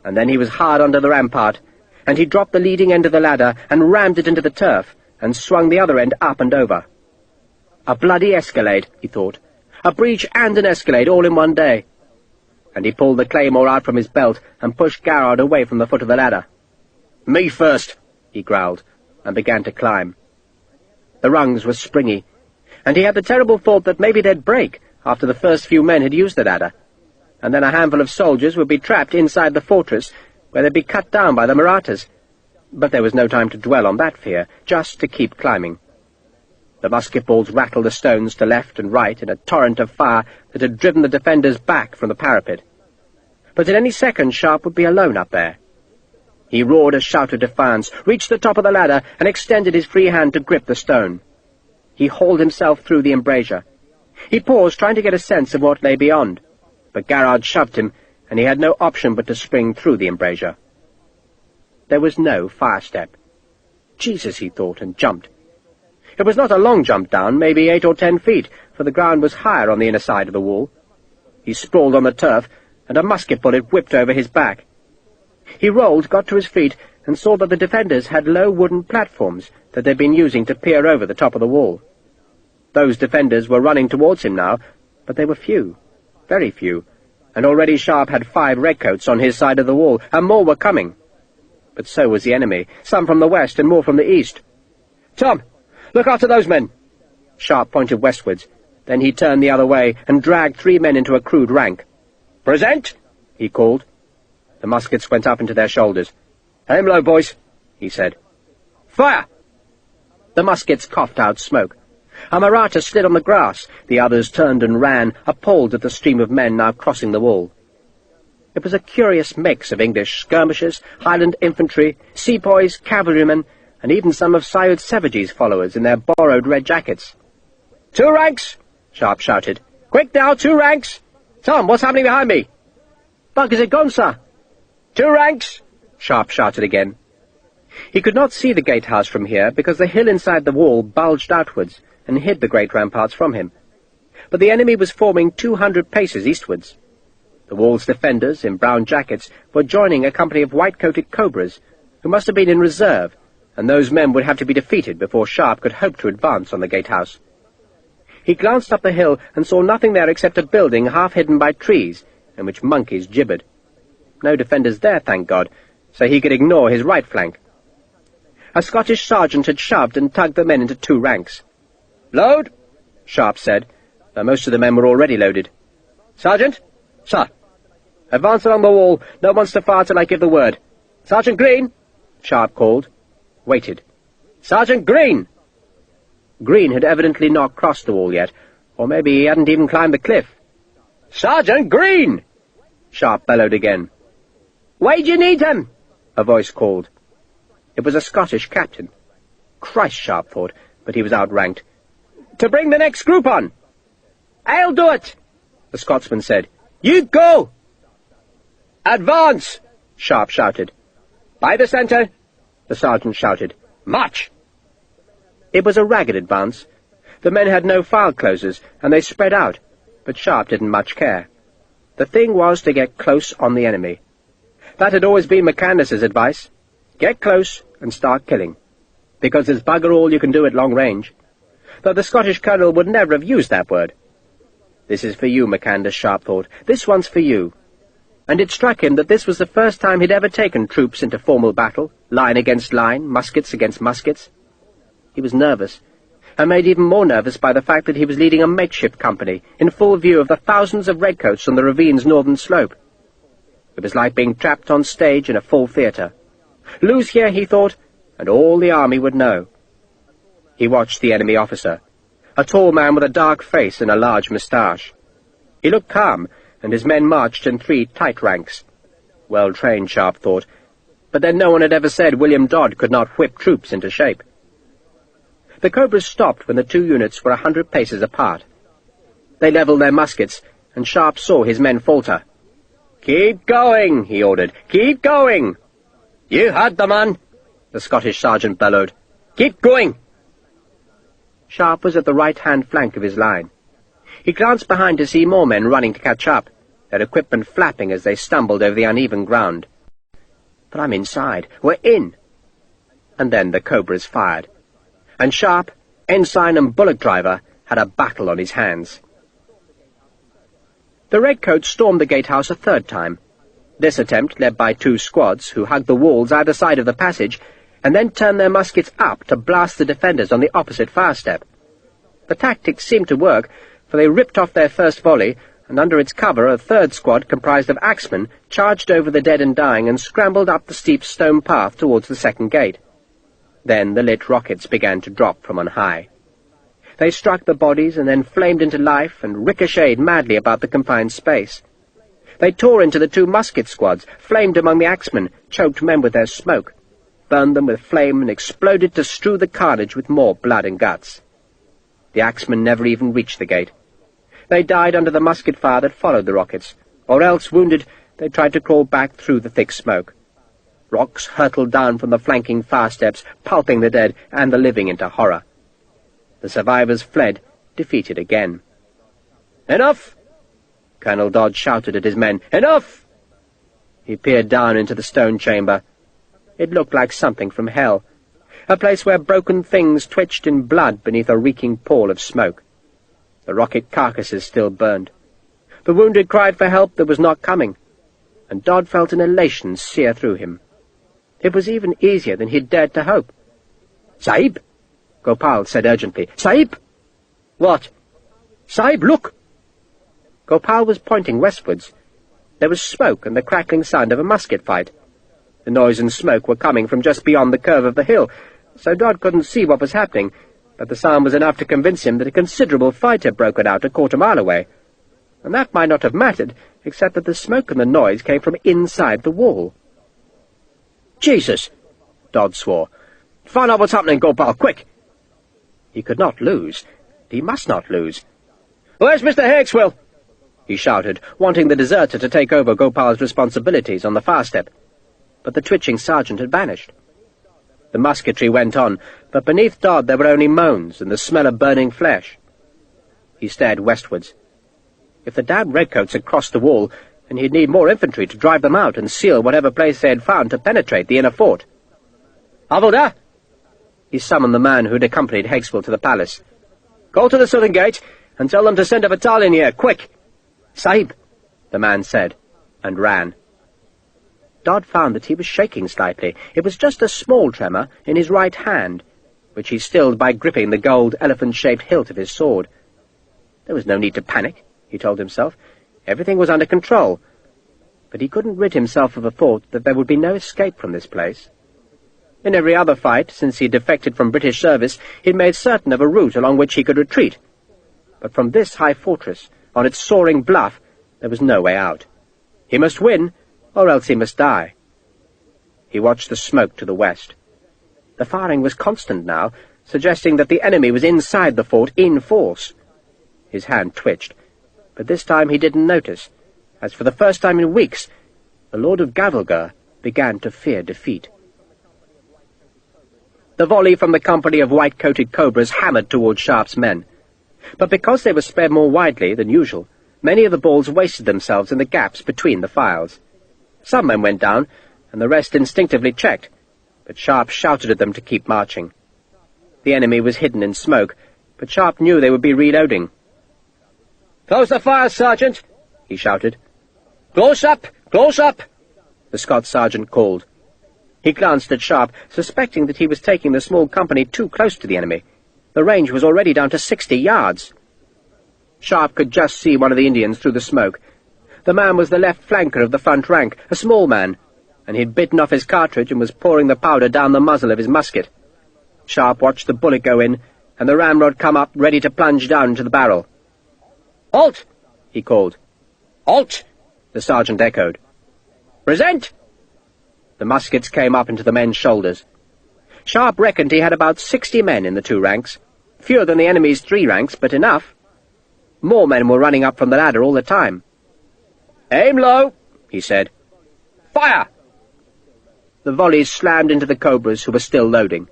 and then he was hard under the rampart, and he dropped the leading end of the ladder and rammed it into the turf, and swung the other end up and over. A bloody escalade, he thought. A breach and an escalade all in one day. And he pulled the claymore out from his belt and pushed Garrard away from the foot of the ladder. "Me first," he growled, and began to climb. The rungs were springy, and he had the terrible thought that maybe they'd break after the first few men had used the ladder, and then a handful of soldiers would be trapped inside the fortress, where they'd be cut down by the Marathas. But there was no time to dwell on that fear, just to keep climbing. The musket balls rattled the stones to left and right in a torrent of fire that had driven the defenders back from the parapet. But at any second Sharpe would be alone up there. He roared a shout of defiance, reached the top of the ladder, and extended his free hand to grip the stone. He hauled himself through the embrasure. He paused, trying to get a sense of what lay beyond, but Garrard shoved him, and he had no option but to spring through the embrasure. There was no fire step. Jesus, he thought, and jumped. It was not a long jump down, maybe 8 or 10 feet, for the ground was higher on the inner side of the wall. He sprawled on the turf, and a musket bullet whipped over his back. He rolled, got to his feet, and saw that the defenders had low wooden platforms that they'd been using to peer over the top of the wall. Those defenders were running towards him now, but they were few, very few, and already Sharpe had 5 redcoats on his side of the wall, and more were coming. But so was the enemy, some from the west and more from the east. "Tom, look after those men!" Sharpe pointed westwards. Then he turned the other way and dragged 3 men into a crude rank. "Present!" he called. The muskets went up into their shoulders. "Aim low, boys," he said. "Fire!" The muskets coughed out smoke. A Maratha slid on the grass. The others turned and ran, appalled at the stream of men now crossing the wall. It was a curious mix of English skirmishers, Highland infantry, sepoys, cavalrymen, and even some of Syed Savage's followers in their borrowed red jackets. "2 ranks!" Sharpe shouted. "Quick now, 2 ranks! Tom, what's happening behind me?" "Buck, is it gone, sir?" "2 ranks!" Sharpe shouted again. He could not see the gatehouse from here because the hill inside the wall bulged outwards and hid the great ramparts from him. But the enemy was forming 200 paces eastwards. The wall's defenders, in brown jackets, were joining a company of white-coated cobras, who must have been in reserve, and those men would have to be defeated before Sharpe could hope to advance on the gatehouse. He glanced up the hill and saw nothing there except a building half hidden by trees, in which monkeys gibbered. No defenders there, thank God, so he could ignore his right flank. A Scottish sergeant had shoved and tugged the men into 2 ranks. "Load!" Sharpe said, though most of the men were already loaded. "Sergeant?" "Sir." "Advance along the wall. No one's to fire till I give the word." "Sergeant Green!" Sharpe called. Waited. "Sergeant Green!" Green had evidently not crossed the wall yet, or maybe he hadn't even climbed the cliff. "Sergeant Green!" Sharpe bellowed again. "Where do you need him?" a voice called. It was a Scottish captain. Christ, Sharpe thought, but he was outranked. To bring the next group on." "I'll do it," the Scotsman said. "You go!" "Advance!" Sharpe shouted. "By the centre!" the sergeant shouted. "March!" It was a ragged advance. The men had no file closers, and they spread out, but Sharpe didn't much care. The thing was to get close on the enemy. That had always been McCandless's advice. Get close and start killing, because there's bugger all you can do at long range. Though the Scottish colonel would never have used that word. "This is for you, McCandless," Sharpe thought. "This one's for you." And it struck him that this was the first time he'd ever taken troops into formal battle, line against line, muskets against muskets. He was nervous, and made even more nervous by the fact that he was leading a makeshift company in full view of the thousands of redcoats on the ravine's northern slope. It was like being trapped on stage in a full theatre. Lose here, he thought, and all the army would know. He watched the enemy officer, a tall man with a dark face and a large moustache. He looked calm, and his men marched in 3 tight ranks. Well-trained, Sharpe thought, but then no one had ever said William Dodd could not whip troops into shape. The Cobras stopped when the 2 units were 100 paces apart. They levelled their muskets, and Sharpe saw his men falter. "Keep going," he ordered. "Keep going!" "You had the man," the Scottish sergeant bellowed. "Keep going!" Sharpe was at the right-hand flank of his line. He glanced behind to see more men running to catch up, their equipment flapping as they stumbled over the uneven ground. "But I'm inside. We're in!" And then the Cobras fired, and Sharpe, ensign and bullock driver, had a battle on his hands. The redcoats stormed the gatehouse a 3rd time. This attempt led by 2 squads, who hugged the walls either side of the passage, and then turned their muskets up to blast the defenders on the opposite fire step. The tactics seemed to work, for they ripped off their first volley, and under its cover a 3rd squad comprised of axemen charged over the dead and dying and scrambled up the steep stone path towards the 2nd gate. Then the lit rockets began to drop from on high. They struck the bodies and then flamed into life and ricocheted madly about the confined space. They tore into the 2 musket squads, flamed among the axemen, choked men with their smoke, burned them with flame, and exploded to strew the carnage with more blood and guts. The axemen never even reached the gate. They died under the musket fire that followed the rockets, or else, wounded, they tried to crawl back through the thick smoke. Rocks hurtled down from the flanking fire steps, pulping the dead and the living into horror. The survivors fled, defeated again. "Enough!" Colonel Dodd shouted at his men. "Enough!" He peered down into the stone chamber. It looked like something from hell, a place where broken things twitched in blood beneath a reeking pall of smoke. The rocket carcasses still burned. The wounded cried for help that was not coming, and Dodd felt an elation sear through him. It was even easier than he'd dared to hope. "Sahib!" Gopal said urgently. "Sahib!" "What?" "Sahib, look!" Gopal was pointing westwards. There was smoke and the crackling sound of a musket fight. The noise and smoke were coming from just beyond the curve of the hill, so Dodd couldn't see what was happening, but the sound was enough to convince him that a considerable fight had broken out a quarter-mile away. And that might not have mattered, except that the smoke and the noise came from inside the wall. "Jesus!" Dodd swore. "Find out what's happening, Gopal, quick!" He could not lose. He must not lose. "Where's Mr. Hakeswill?" he shouted, wanting the deserter to take over Gopal's responsibilities on the fire step. But the twitching sergeant had vanished. The musketry went on, but beneath Dodd there were only moans and the smell of burning flesh. He stared westwards. If the damned redcoats had crossed the wall, then he'd need more infantry to drive them out and seal whatever place they had found to penetrate the inner fort. "Havildar!" He summoned the man who had accompanied Hakeswill to the palace. "Go to the southern gate and tell them to send a battalion here, quick!" "Sahib," the man said, and ran. Dodd found that he was shaking slightly. It was just a small tremor in his right hand, which he stilled by gripping the gold elephant-shaped hilt of his sword. There was no need to panic, he told himself. Everything was under control. But he couldn't rid himself of a thought that there would be no escape from this place. In every other fight, since he defected from British service, he'd made certain of a route along which he could retreat. But from this high fortress, on its soaring bluff, there was no way out. He must win, or else he must die. He watched the smoke to the west. The firing was constant now, suggesting that the enemy was inside the fort in force. His hand twitched, but this time he didn't notice, as for the first time in weeks, the Lord of Gavelgur began to fear defeat. The volley from the company of white-coated cobras hammered towards Sharpe's men, but because they were spread more widely than usual, many of the balls wasted themselves in the gaps between the files. Some men went down, and the rest instinctively checked, but Sharpe shouted at them to keep marching. The enemy was hidden in smoke, but Sharpe knew they would be reloading. "Close the fire, Sergeant!" he shouted. "Close up! Close up!" the Scots sergeant called. He glanced at Sharpe, suspecting that he was taking the small company too close to the enemy. The range was already down to 60 yards. Sharpe could just see one of the Indians through the smoke. The man was the left flanker of the front rank, a small man, and he'd bitten off his cartridge and was pouring the powder down the muzzle of his musket. Sharpe watched the bullet go in, and the ramrod come up ready to plunge down into the barrel. "Halt!" he called. "Halt!" the sergeant echoed. "Present!" The muskets came up into the men's shoulders. Sharpe reckoned he had about 60 men in the two ranks, fewer than the enemy's 3 ranks, but enough. More men were running up from the ladder all the time. "Aim low," he said. "Fire!" The volleys slammed into the cobras, who were still loading.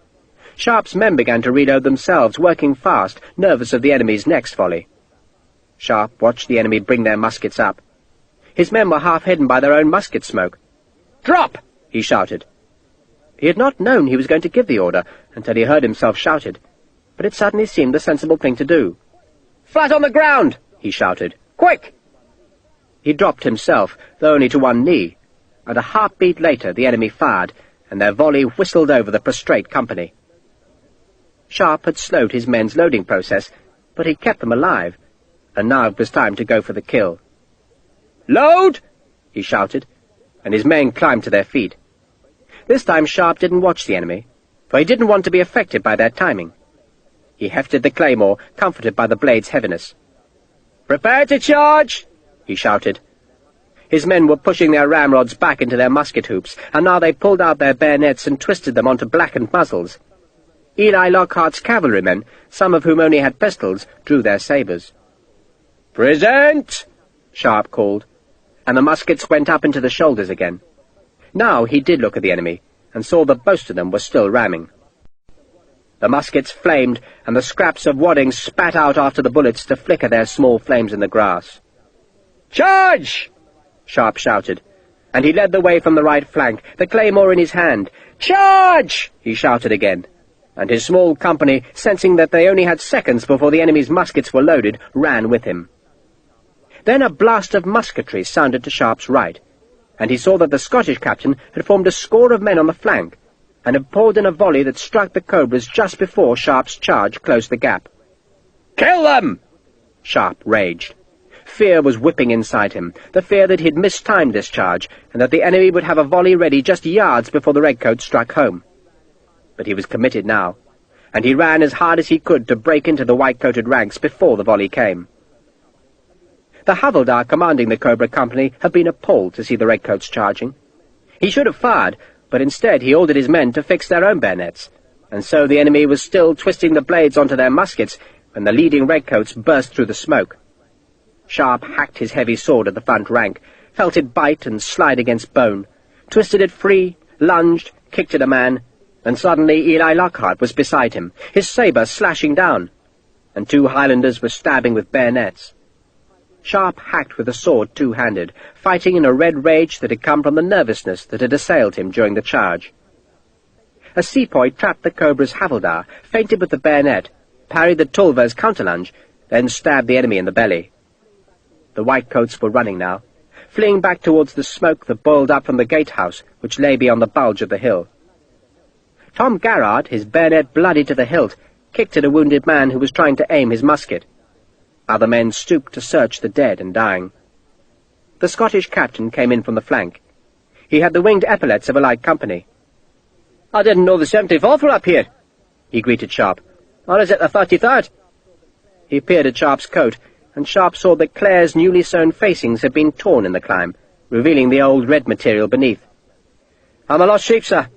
Sharpe's men began to reload themselves, working fast, nervous of the enemy's next volley. Sharpe watched the enemy bring their muskets up. His men were half hidden by their own musket smoke. "Drop!" he shouted. He had not known he was going to give the order until he heard himself shouted, but it suddenly seemed the sensible thing to do. "Flat on the ground!" he shouted. "Quick!" He dropped himself, though only to one knee, and a heartbeat later the enemy fired, and their volley whistled over the prostrate company. Sharpe had slowed his men's loading process, but he kept them alive, and now it was time to go for the kill. "Load!" he shouted, and his men climbed to their feet. This time Sharpe didn't watch the enemy, for he didn't want to be affected by their timing. He hefted the claymore, comforted by the blade's heaviness. "Prepare to charge!" he shouted. His men were pushing their ramrods back into their musket hoops, and now they pulled out their bayonets and twisted them onto blackened muzzles. Eli Lockhart's cavalrymen, some of whom only had pistols, drew their sabres. "Present!" Sharpe called, and the muskets went up into the shoulders again. Now he did look at the enemy, and saw that most of them were still ramming. The muskets flamed, and the scraps of wadding spat out after the bullets to flicker their small flames in the grass. "Charge!" Sharpe shouted, and he led the way from the right flank, the claymore in his hand. "Charge!" he shouted again, and his small company, sensing that they only had seconds before the enemy's muskets were loaded, ran with him. Then a blast of musketry sounded to Sharpe's right, and he saw that the Scottish captain had formed a score of men on the flank, and had poured in a volley that struck the cobras just before Sharpe's charge closed the gap. "Kill them!" Sharpe raged. Fear was whipping inside him, the fear that he'd mistimed this charge, and that the enemy would have a volley ready just yards before the redcoats struck home. But he was committed now, and he ran as hard as he could to break into the white-coated ranks before the volley came. The havildar commanding the Cobra Company had been appalled to see the redcoats charging. He should have fired, but instead he ordered his men to fix their own bayonets, and so the enemy was still twisting the blades onto their muskets when the leading redcoats burst through the smoke. Sharpe hacked his heavy sword at the front rank, felt it bite and slide against bone, twisted it free, lunged, kicked at a man, and suddenly Eli Lockhart was beside him, his sabre slashing down, and 2 Highlanders were stabbing with bayonets. Sharpe hacked with a sword two-handed, fighting in a red rage that had come from the nervousness that had assailed him during the charge. A sepoy trapped the cobra's havildar, feinted with the bayonet, parried the tulva's counterlunge, then stabbed the enemy in the belly. The whitecoats were running now, fleeing back towards the smoke that boiled up from the gatehouse, which lay beyond the bulge of the hill. Tom Garrard, his bayonet bloody to the hilt, kicked at a wounded man who was trying to aim his musket. Other men stooped to search the dead and dying. The Scottish captain came in from the flank. He had the winged epaulets of a light company. "I didn't know the 74th were up here," he greeted Sharpe. "Or is it the 33rd? He peered at Sharpe's coat, and Sharpe saw that Clare's newly sewn facings had been torn in the climb, revealing the old red material beneath. "I'm a lost sheep, sir,"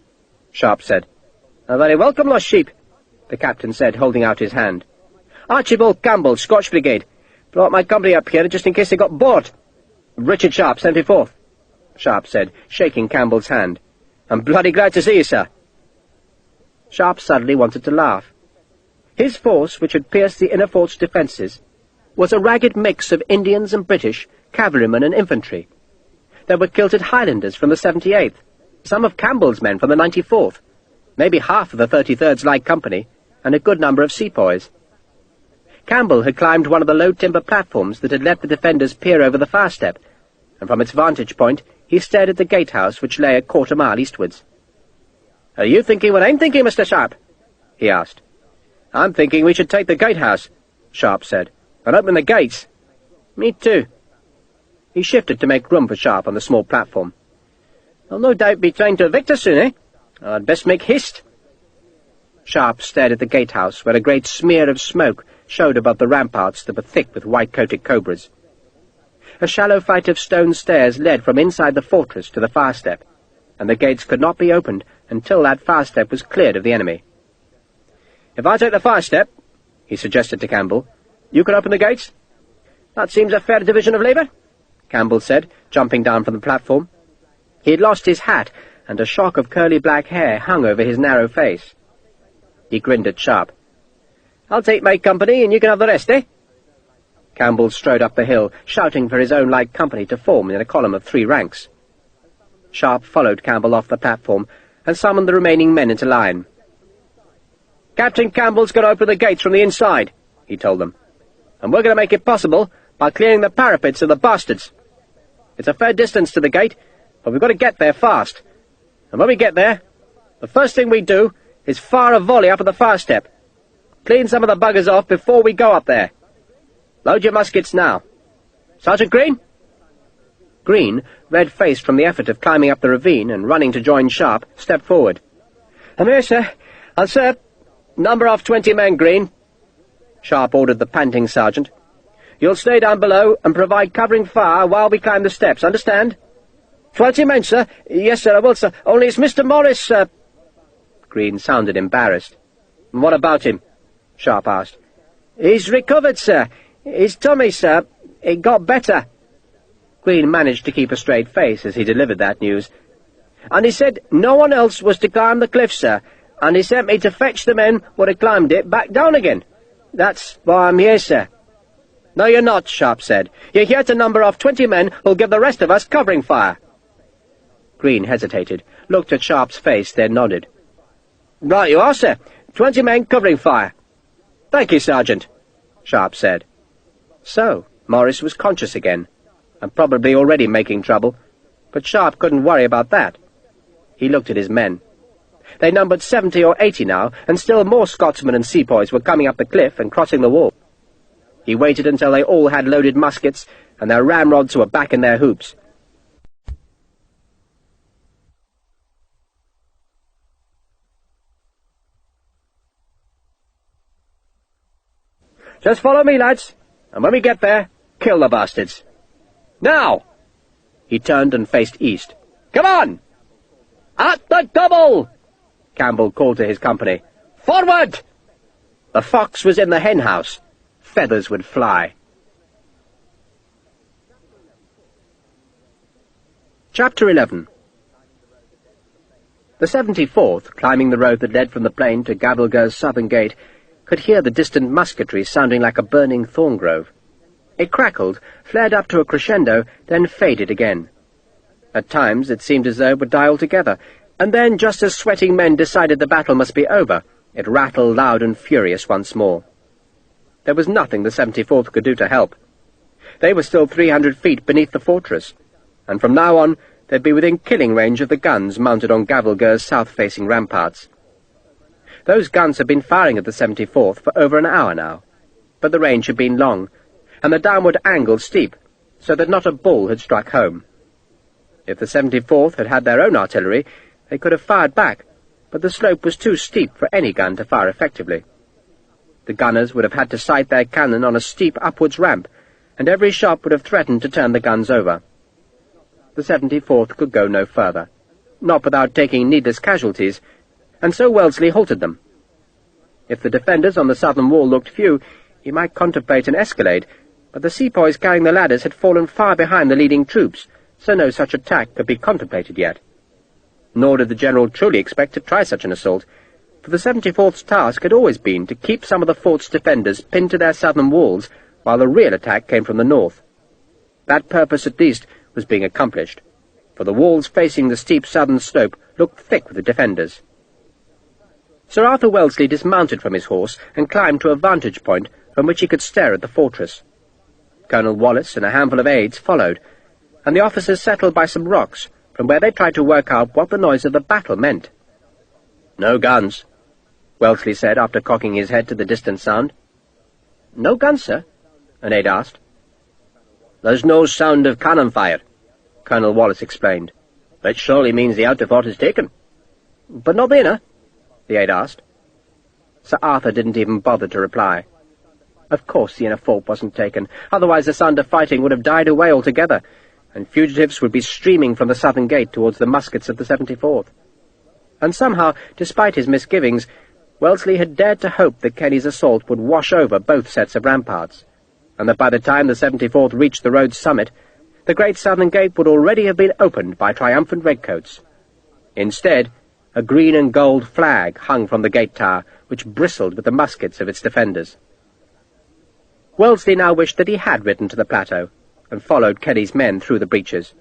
Sharpe said. "A very welcome lost sheep. the captain said, holding out his hand. "Archibald Campbell, Scotch Brigade. Brought my company up here just in case they got bored." "Richard Sharpe, 74th, Sharpe said, shaking Campbell's hand. "I'm bloody glad to see you, sir." Sharpe suddenly wanted to laugh. His force, which had pierced the inner fort's defences, was a ragged mix of Indians and British, cavalrymen and infantry. There were kilted Highlanders from the 78th, some of Campbell's men from the 94th, maybe half of the 33rd's Light Company, and a good number of sepoys. Campbell had climbed one of the low timber platforms that had let the defenders peer over the far step, and from its vantage point he stared at the gatehouse which lay a quarter-mile eastwards. "Are you thinking what I'm thinking, Mr. Sharpe?" he asked. "I'm thinking we should take the gatehouse," Sharpe said, "and open the gates." "Me too." He shifted to make room for Sharpe on the small platform. "I'll no doubt be trying to evict us soon, eh? I'd best make haste." Sharpe stared at the gatehouse, where a great smear of smoke showed above the ramparts that were thick with white-coated cobras. A shallow flight of stone stairs led from inside the fortress to the far step, and the gates could not be opened until that far step was cleared of the enemy. "If I take the far step," he suggested to Campbell, "you can open the gates?" "That seems a fair division of labour," Campbell said, jumping down from the platform. He had lost his hat, and a shock of curly black hair hung over his narrow face. He grinned at Sharpe. "I'll take my company, and you can have the rest, eh?" Campbell strode up the hill, shouting for his own light company to form in a column of 3 ranks. Sharpe followed Campbell off the platform and summoned the remaining men into line. "Captain Campbell's going to open the gates from the inside," he told them, "and we're going to make it possible by clearing the parapets of the bastards. It's a fair distance to the gate, but we've got to get there fast. And when we get there, the first thing we do is fire a volley up at the far step. Clean some of the buggers off before we go up there. Load your muskets now. Sergeant Green?" Green, red-faced from the effort of climbing up the ravine and running to join Sharpe, stepped forward. "I'm here, sir. And, sir, number off 20 men, Green," Sharpe ordered the panting sergeant. "You'll stay down below and provide covering fire while we climb the steps, understand?" 20 men, sir. Yes, sir, I will, sir. Only it's Mr. Morris, sir." Green sounded embarrassed. "What about him?" Sharpe asked. "He's recovered, sir. His tummy, sir. It got better." Green managed to keep a straight face as he delivered that news. "And he said no one else was to climb the cliff, sir, and he sent me to fetch the men what had climbed it back down again. That's why I'm here, sir." "No, you're not," Sharpe said. "You're here to number off 20 men who'll give the rest of us covering fire." Green hesitated, looked at Sharpe's face, then nodded. "Right you are, sir. 20 men covering fire." "Thank you, Sergeant," Sharpe said. So, Morris was conscious again, and probably already making trouble, but Sharpe couldn't worry about that. He looked at his men. They numbered 70 or 80 now, and still more Scotsmen and sepoys were coming up the cliff and crossing the wall. He waited until they all had loaded muskets, and their ramrods were back in their hoops. "Just follow me, lads, and when we get there, kill the bastards. Now!" He turned and faced east. "Come on! At the double!" Campbell called to his company. "Forward!" The fox was in the hen-house. Feathers would fly. Chapter 11. The 74th, climbing the road that led from the plain to Gavelgur's southern gate, could hear the distant musketry sounding like a burning thorn grove. It crackled, flared up to a crescendo, then faded again. At times it seemed as though it would die altogether, and then, just as sweating men decided the battle must be over, it rattled loud and furious once more. There was nothing the 74th could do to help. They were still 300 feet beneath the fortress, and from now on they'd be within killing range of the guns mounted on Gavelgur's south-facing ramparts. Those guns had been firing at the 74th for over an hour now, but the range had been long, and the downward angle steep, so that not a ball had struck home. If the 74th had had their own artillery, they could have fired back, but the slope was too steep for any gun to fire effectively. The gunners would have had to sight their cannon on a steep upwards ramp, and every shot would have threatened to turn the guns over. The 74th could go no further, not without taking needless casualties, and so Wellesley halted them. If the defenders on the southern wall looked few, he might contemplate an escalade, but the sepoys carrying the ladders had fallen far behind the leading troops, so no such attack could be contemplated yet. Nor did the general truly expect to try such an assault, for the 74th's task had always been to keep some of the fort's defenders pinned to their southern walls, while the real attack came from the north. That purpose, at least, was being accomplished, for the walls facing the steep southern slope looked thick with the defenders. Sir Arthur Wellesley dismounted from his horse and climbed to a vantage point from which he could stare at the fortress. Colonel Wallace and a handful of aides followed, and the officers settled by some rocks, from where they tried to work out what the noise of the battle meant. "No guns," Wellesley said after cocking his head to the distant sound. "No guns, sir?" an aide asked. "There's no sound of cannon fire," Colonel Wallace explained. "That surely means the outer fort is taken." "But not the inner?" the aide asked. Sir Arthur didn't even bother to reply. Of course the inner fort wasn't taken, otherwise the sound of fighting would have died away altogether, and fugitives would be streaming from the southern gate towards the muskets of the 74th. And somehow, despite his misgivings, Wellesley had dared to hope that Kenny's assault would wash over both sets of ramparts, and that by the time the 74th reached the road's summit, the great southern gate would already have been opened by triumphant redcoats. Instead, a green and gold flag hung from the gate tower, which bristled with the muskets of its defenders. Wellesley now wished that he had ridden to the plateau, and followed Kenny's men through the breaches.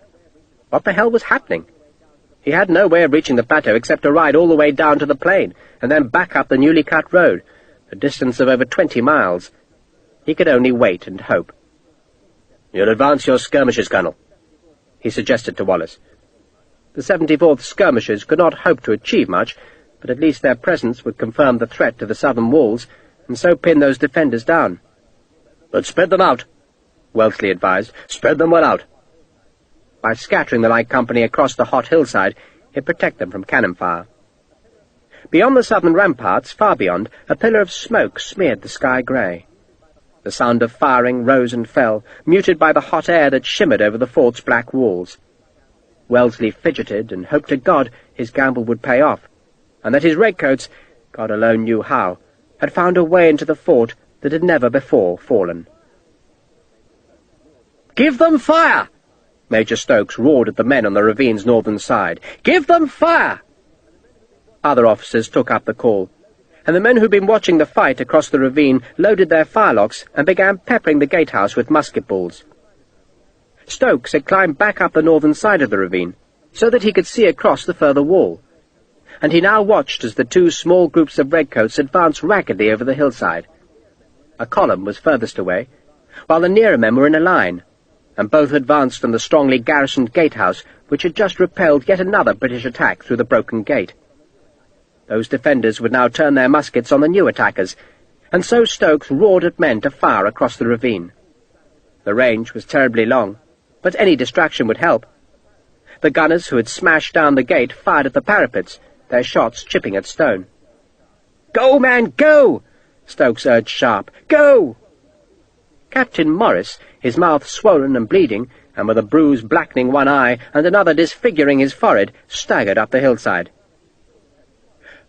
What the hell was happening? He had no way of reaching the plateau except to ride all the way down to the plain, and then back up the newly cut road, a distance of over 20 miles. He could only wait and hope. "You'll advance your skirmishers, Colonel," he suggested to Wallace. The 74th skirmishers could not hope to achieve much, but at least their presence would confirm the threat to the southern walls, and so pin those defenders down. "But spread them out," Wellesley advised. "Spread them well out." By scattering the light company across the hot hillside, he'd protect them from cannon fire. Beyond the southern ramparts, far beyond, a pillar of smoke smeared the sky grey. The sound of firing rose and fell, muted by the hot air that shimmered over the fort's black walls. Wellesley fidgeted and hoped to God his gamble would pay off, and that his redcoats, God alone knew how, had found a way into the fort that had never before fallen. "Give them fire!" Major Stokes roared at the men on the ravine's northern side. "Give them fire!" Other officers took up the call, and the men who'd been watching the fight across the ravine loaded their firelocks and began peppering the gatehouse with musket balls. Stokes had climbed back up the northern side of the ravine, so that he could see across the further wall, and he now watched as the two small groups of redcoats advanced raggedly over the hillside. A column was furthest away, while the nearer men were in a line, and both advanced from the strongly garrisoned gatehouse, which had just repelled yet another British attack through the broken gate. Those defenders would now turn their muskets on the new attackers, and so Stokes roared at men to fire across the ravine. The range was terribly long, but any distraction would help. The gunners who had smashed down the gate fired at the parapets, their shots chipping at stone. "Go, man, go!" Stokes urged Sharpe. "Go!" Captain Morris, his mouth swollen and bleeding, and with a bruise blackening one eye and another disfiguring his forehead, staggered up the hillside.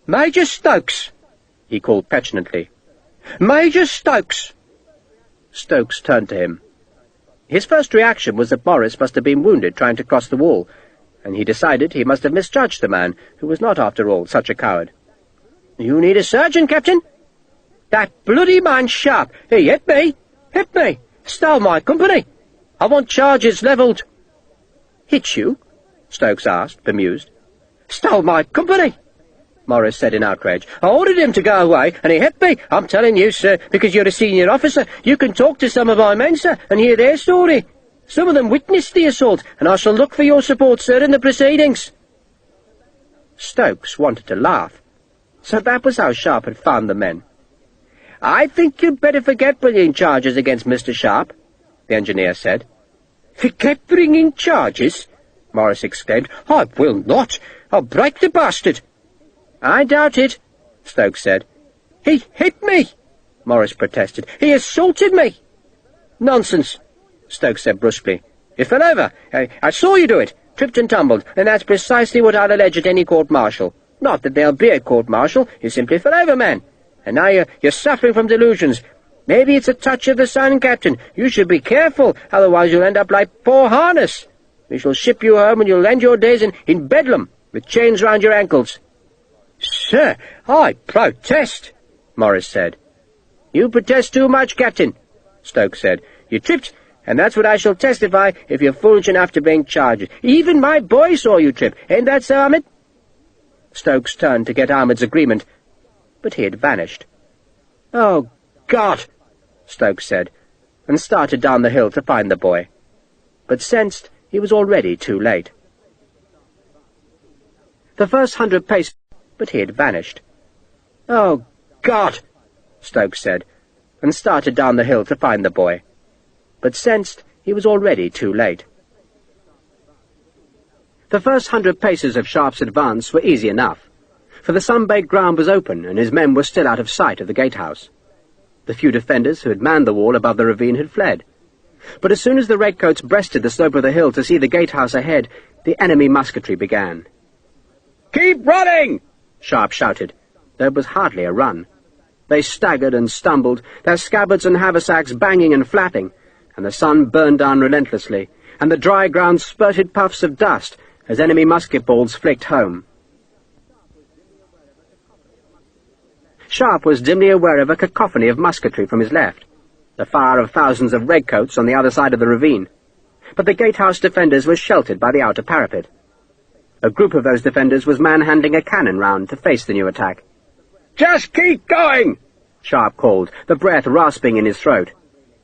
"Major Stokes!" he called petulantly. "Major Stokes!" Stokes turned to him. His first reaction was that Morris must have been wounded trying to cross the wall, and he decided he must have misjudged the man, who was not, after all, such a coward. "You need a surgeon, Captain?" "That bloody man Sharpe! He hit me! Hit me! Stole my company! I want charges levelled!" "Hit you?" Stokes asked, bemused. "Stole my company!" Morris said in outrage. "I ordered him to go away, and he hit me. I'm telling you, sir, because you're a senior officer. You can talk to some of my men, sir, and hear their story. Some of them witnessed the assault, and I shall look for your support, sir, in the proceedings." Stokes wanted to laugh. So that was how Sharpe had found the men. "I think you'd better forget bringing charges against Mr. Sharpe," the engineer said. "Forget bringing charges?" Morris exclaimed. "I will not. I'll break the bastard." "I doubt it," Stokes said. "He hit me," Morris protested. "He assaulted me." "Nonsense," Stokes said brusquely. "You fell over. I saw you do it. Tripped and tumbled, and that's precisely what I'll allege at any court-martial. Not that there'll be a court-martial. You simply fell over, man. And now you're suffering from delusions. Maybe it's a touch of the sun, Captain. You should be careful, otherwise you'll end up like poor Harness. We shall ship you home and you'll end your days in Bedlam, with chains round your ankles." "Sir, I protest," Morris said. "You protest too much, Captain," Stokes said. "You tripped, and that's what I shall testify if you're foolish enough to bring charges. Even my boy saw you trip. Ain't that so, Ahmed?" Stokes turned to get Ahmed's agreement, but he had vanished. "Oh, God," Stokes said, and started down the hill to find the boy, but sensed he was already too late. The first 100 paces, but he had vanished. "Oh, God," Stokes said, and started down the hill to find the boy, but sensed he was already too late. The first 100 paces of Sharpe's advance were easy enough, for the sun-baked ground was open and his men were still out of sight of the gatehouse. The few defenders who had manned the wall above the ravine had fled. But as soon as the redcoats breasted the slope of the hill to see the gatehouse ahead, the enemy musketry began. "Keep running!" Sharpe shouted, though it was hardly a run. They staggered and stumbled, their scabbards and haversacks banging and flapping, and the sun burned down relentlessly, and the dry ground spurted puffs of dust as enemy musket balls flicked home. Sharpe was dimly aware of a cacophony of musketry from his left, the fire of thousands of redcoats on the other side of the ravine, but the gatehouse defenders were sheltered by the outer parapet. A group of those defenders was manhandling a cannon round to face the new attack. "Just keep going!" Sharpe called, the breath rasping in his throat.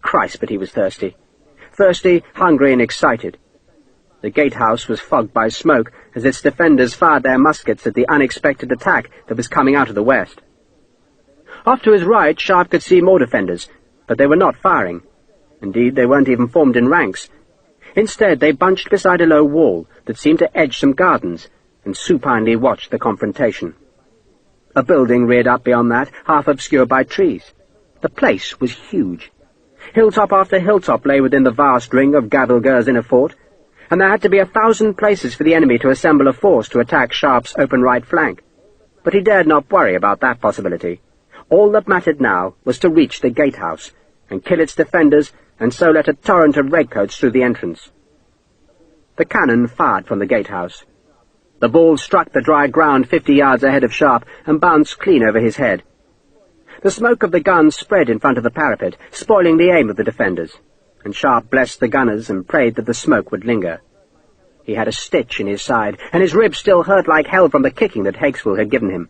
Christ, but he was thirsty. Thirsty, hungry, and excited. The gatehouse was fogged by smoke as its defenders fired their muskets at the unexpected attack that was coming out of the west. Off to his right, Sharpe could see more defenders, but they were not firing. Indeed, they weren't even formed in ranks. Instead, they bunched beside a low wall that seemed to edge some gardens, and supinely watched the confrontation. A building reared up beyond that, half obscured by trees. The place was huge. Hilltop after hilltop lay within the vast ring of Gavilger's inner fort, and there had to be 1,000 places for the enemy to assemble a force to attack Sharpe's open right flank. But he dared not worry about that possibility. All that mattered now was to reach the gatehouse, and kill its defenders, and so let a torrent of redcoats through the entrance. The cannon fired from the gatehouse. The ball struck the dry ground 50 yards ahead of Sharpe and bounced clean over his head. The smoke of the guns spread in front of the parapet, spoiling the aim of the defenders, and Sharpe blessed the gunners and prayed that the smoke would linger. He had a stitch in his side, and his ribs still hurt like hell from the kicking that Hakeswill had given him.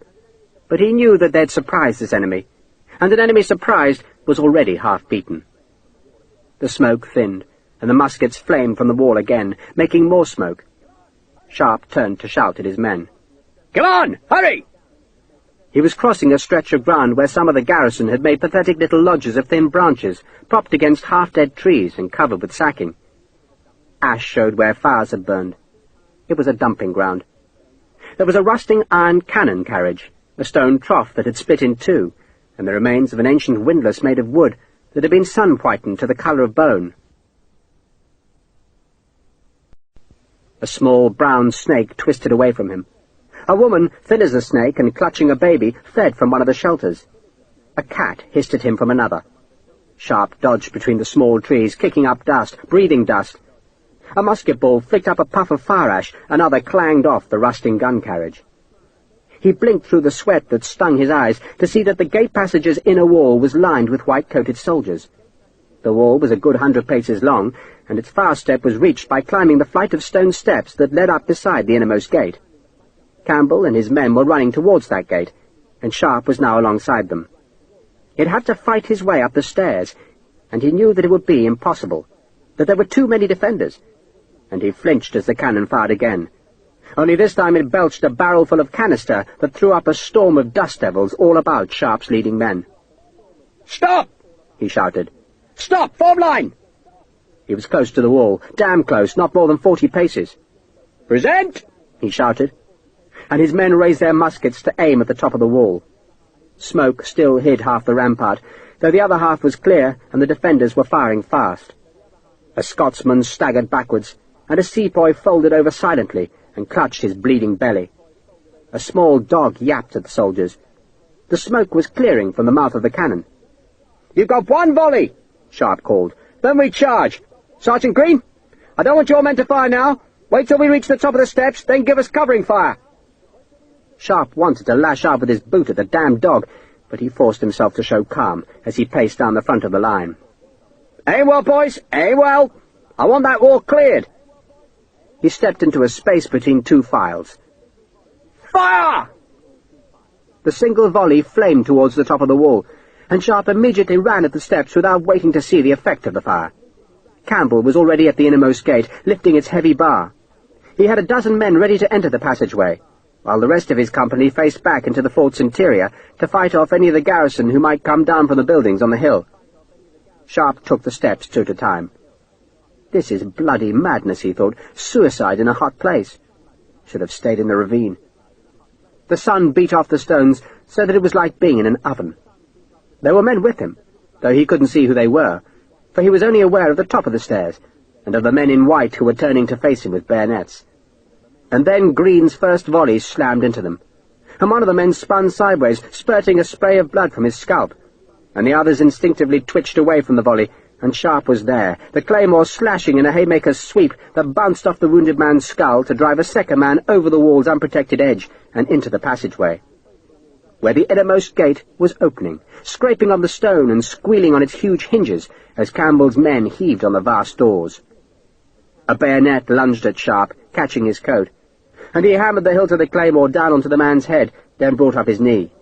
But he knew that they'd surprised this enemy, and an enemy surprised was already half beaten. The smoke thinned, and the muskets flamed from the wall again, making more smoke. Sharpe turned to shout at his men. "Come on! Hurry!" He was crossing a stretch of ground where some of the garrison had made pathetic little lodges of thin branches, propped against half-dead trees and covered with sacking. Ash showed where fires had burned. It was a dumping ground. There was a rusting iron cannon carriage, a stone trough that had split in two, and the remains of an ancient windlass made of wood that had been sun-whitened to the colour of bone. A small brown snake twisted away from him. A woman, thin as a snake and clutching a baby, fled from one of the shelters. A cat hissed at him from another. Sharpe dodged between the small trees, kicking up dust, breathing dust. A musket ball flicked up a puff of fire ash, another clanged off the rusting gun carriage. He blinked through the sweat that stung his eyes to see that the gate passage's inner wall was lined with white-coated soldiers. The wall was a good 100 paces long, and its far step was reached by climbing the flight of stone steps that led up beside the innermost gate. Campbell and his men were running towards that gate, and Sharpe was now alongside them. He'd have to fight his way up the stairs, and he knew that it would be impossible, that there were too many defenders, and he flinched as the cannon fired again. Only this time it belched a barrel full of canister that threw up a storm of dust devils all about Sharpe's leading men. "Stop!" he shouted. "Stop! Form line!" He was close to the wall, damn close, not more than 40 paces. "Present!" he shouted, and his men raised their muskets to aim at the top of the wall. Smoke still hid half the rampart, though the other half was clear and the defenders were firing fast. A Scotsman staggered backwards, and a sepoy folded over silently and clutched his bleeding belly. A small dog yapped at the soldiers. The smoke was clearing from the mouth of the cannon. "You've got one volley," Sharpe called. "Then we charge. Sergeant Green, I don't want your men to fire now. Wait till we reach the top of the steps, then give us covering fire." Sharpe wanted to lash out with his boot at the damned dog, but he forced himself to show calm as he paced down the front of the line. "Aim well, boys, aim well. I want that wall cleared." He stepped into a space between two files. "Fire!" The single volley flamed towards the top of the wall, and Sharpe immediately ran at the steps without waiting to see the effect of the fire. Campbell was already at the innermost gate, lifting its heavy bar. He had a dozen men ready to enter the passageway, while the rest of his company faced back into the fort's interior to fight off any of the garrison who might come down from the buildings on the hill. Sharpe took the steps two at a time. This is bloody madness, he thought. Suicide in a hot place. Should have stayed in the ravine. The sun beat off the stones so that it was like being in an oven. There were men with him, though he couldn't see who they were, for he was only aware of the top of the stairs, and of the men in white who were turning to face him with bayonets. And then Green's first volley slammed into them, and one of the men spun sideways, spurting a spray of blood from his scalp, and the others instinctively twitched away from the volley, and Sharpe was there, the claymore slashing in a haymaker's sweep that bounced off the wounded man's skull to drive a second man over the wall's unprotected edge and into the passageway, where the innermost gate was opening, scraping on the stone and squealing on its huge hinges as Campbell's men heaved on the vast doors. A bayonet lunged at Sharpe, catching his coat, and he hammered the hilt of the claymore down onto the man's head, then brought up his knee.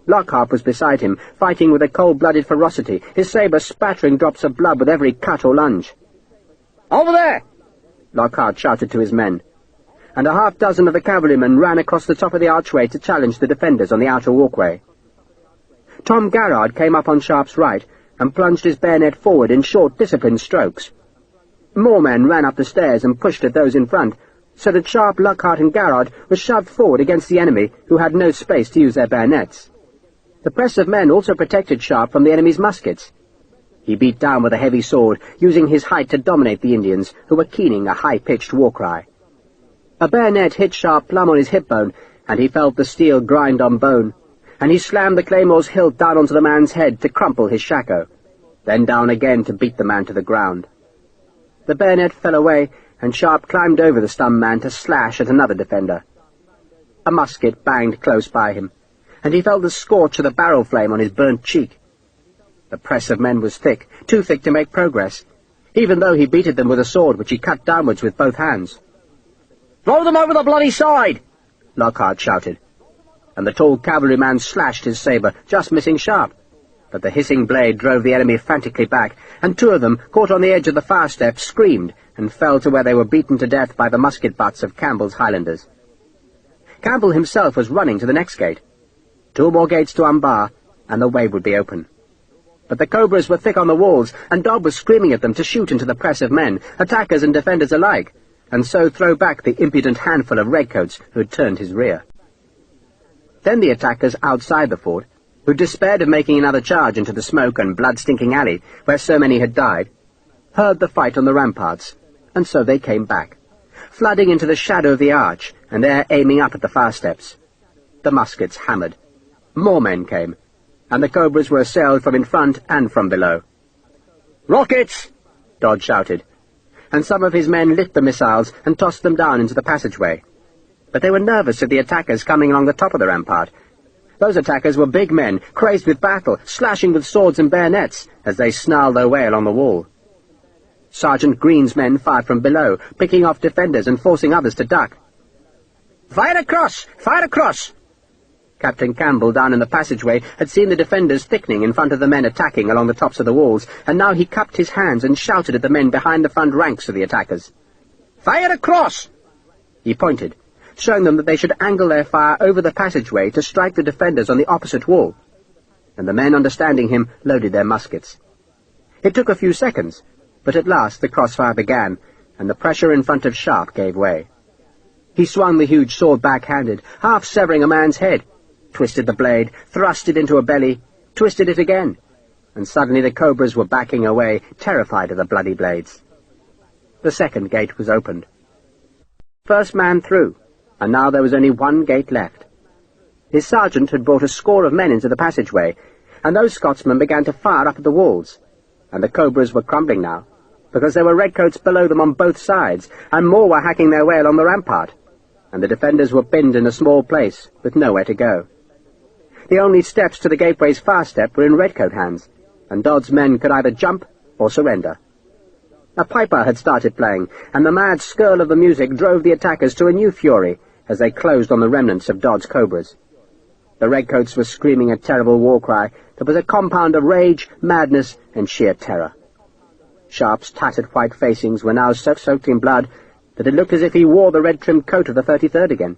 Lockhart was beside him, fighting with a cold-blooded ferocity, his sabre spattering drops of blood with every cut or lunge. "Over there!" Lockhart shouted to his men, and a half-dozen of the cavalrymen ran across the top of the archway to challenge the defenders on the outer walkway. Tom Garrard came up on Sharpe's right and plunged his bayonet forward in short, disciplined strokes. More men ran up the stairs and pushed at those in front, so that Sharpe, Lockhart, and Garrard were shoved forward against the enemy, who had no space to use their bayonets. The press of men also protected Sharpe from the enemy's muskets. He beat down with a heavy sword, using his height to dominate the Indians, who were keening a high-pitched war-cry. A bayonet hit Sharpe plumb on his hip bone, and he felt the steel grind on bone, and he slammed the claymore's hilt down onto the man's head to crumple his shako, then down again to beat the man to the ground. The bayonet fell away, and Sharpe climbed over the stunned man to slash at another defender. A musket banged close by him, and he felt the scorch of the barrel flame on his burnt cheek. The press of men was thick, too thick to make progress, even though he beat at them with a sword which he cut downwards with both hands. "Throw them over the bloody side!" Lockhart shouted, and the tall cavalryman slashed his sabre, just missing Sharpe. But the hissing blade drove the enemy frantically back, and two of them, caught on the edge of the far step, screamed and fell to where they were beaten to death by the musket butts of Campbell's Highlanders. Campbell himself was running to the next gate. 2 more gates to unbar, and the way would be open. But the cobras were thick on the walls, and Dobb was screaming at them to shoot into the press of men, attackers and defenders alike, and so throw back the impudent handful of redcoats who had turned his rear. Then the attackers outside the fort, who despaired of making another charge into the smoke and blood-stinking alley where so many had died, heard the fight on the ramparts, and so they came back, flooding into the shadow of the arch, and there aiming up at the far steps. The muskets hammered. More men came, and the cobras were assailed from in front and from below. "Rockets!" Dodd shouted, and some of his men lit the missiles and tossed them down into the passageway. But they were nervous of the attackers coming along the top of the rampart. Those attackers were big men, crazed with battle, slashing with swords and bayonets as they snarled their way along the wall. Sergeant Green's men fired from below, picking off defenders and forcing others to duck. "Fire across! Fire across!" Captain Campbell, down in the passageway, had seen the defenders thickening in front of the men attacking along the tops of the walls, and now he cupped his hands and shouted at the men behind the front ranks of the attackers. "Fire across!" He pointed, showing them that they should angle their fire over the passageway to strike the defenders on the opposite wall, and the men, understanding him, loaded their muskets. It took a few seconds, but at last the crossfire began, and the pressure in front of Sharpe gave way. He swung the huge sword back-handed, half severing a man's head, twisted the blade, thrust it into a belly, twisted it again, and suddenly the cobras were backing away, terrified of the bloody blades. The second gate was opened. First man through, and now there was only one gate left. His sergeant had brought a score of men into the passageway, and those Scotsmen began to fire up at the walls, and the cobras were crumbling now, because there were redcoats below them on both sides, and more were hacking their way along the rampart, and the defenders were pinned in a small place, with nowhere to go. The only steps to the gateway's far step were in redcoat hands, and Dodd's men could either jump or surrender. A piper had started playing, and the mad skirl of the music drove the attackers to a new fury as they closed on the remnants of Dodd's cobras. The redcoats were screaming a terrible war cry that was a compound of rage, madness, and sheer terror. Sharpe's tattered white facings were now so soaked in blood that it looked as if he wore the red-trimmed coat of the 33rd again.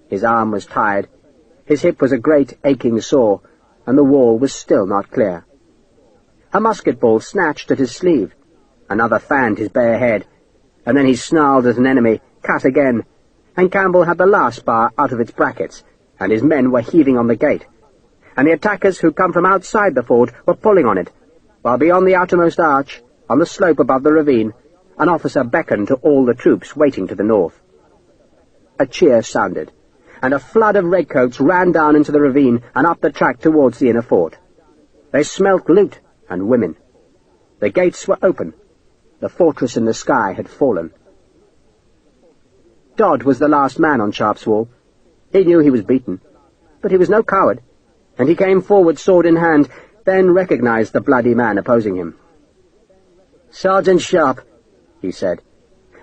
His arm was tired, his hip was a great aching sore, and the wall was still not clear. A musket ball snatched at his sleeve, another fanned his bare head, and then he snarled at an enemy, cut again, and Campbell had the last bar out of its brackets, and his men were heaving on the gate, and the attackers who come from outside the fort were pulling on it, while beyond the outermost arch, on the slope above the ravine, an officer beckoned to all the troops waiting to the north. A cheer sounded, and a flood of redcoats ran down into the ravine and up the track towards the inner fort. They smelt loot and women. The gates were open. The fortress in the sky had fallen. Dodd was the last man on Sharpe's wall. He knew he was beaten, but he was no coward, and he came forward sword in hand, then recognized the bloody man opposing him. "Sergeant Sharpe," he said,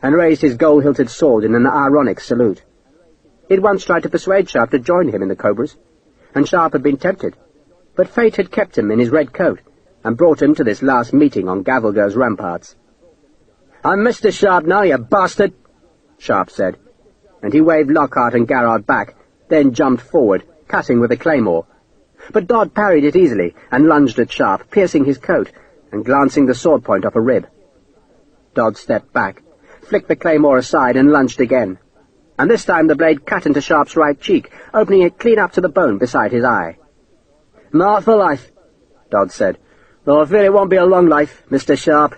and raised his gold-hilted sword in an ironic salute. He'd once tried to persuade Sharpe to join him in the cobras, and Sharpe had been tempted, but fate had kept him in his red coat and brought him to this last meeting on Gavelgur's ramparts. "I'm Mr. Sharpe now, you bastard," Sharpe said, and he waved Lockhart and Garrard back, then jumped forward, cutting with a claymore. But Dodd parried it easily and lunged at Sharpe, piercing his coat and glancing the sword point off a rib. Dodd stepped back, flicked the claymore aside and lunged again, and this time the blade cut into Sharpe's right cheek, opening it clean up to the bone beside his eye. "Mark for life," Dodd said, "though I fear it won't be a long life, Mr. Sharpe."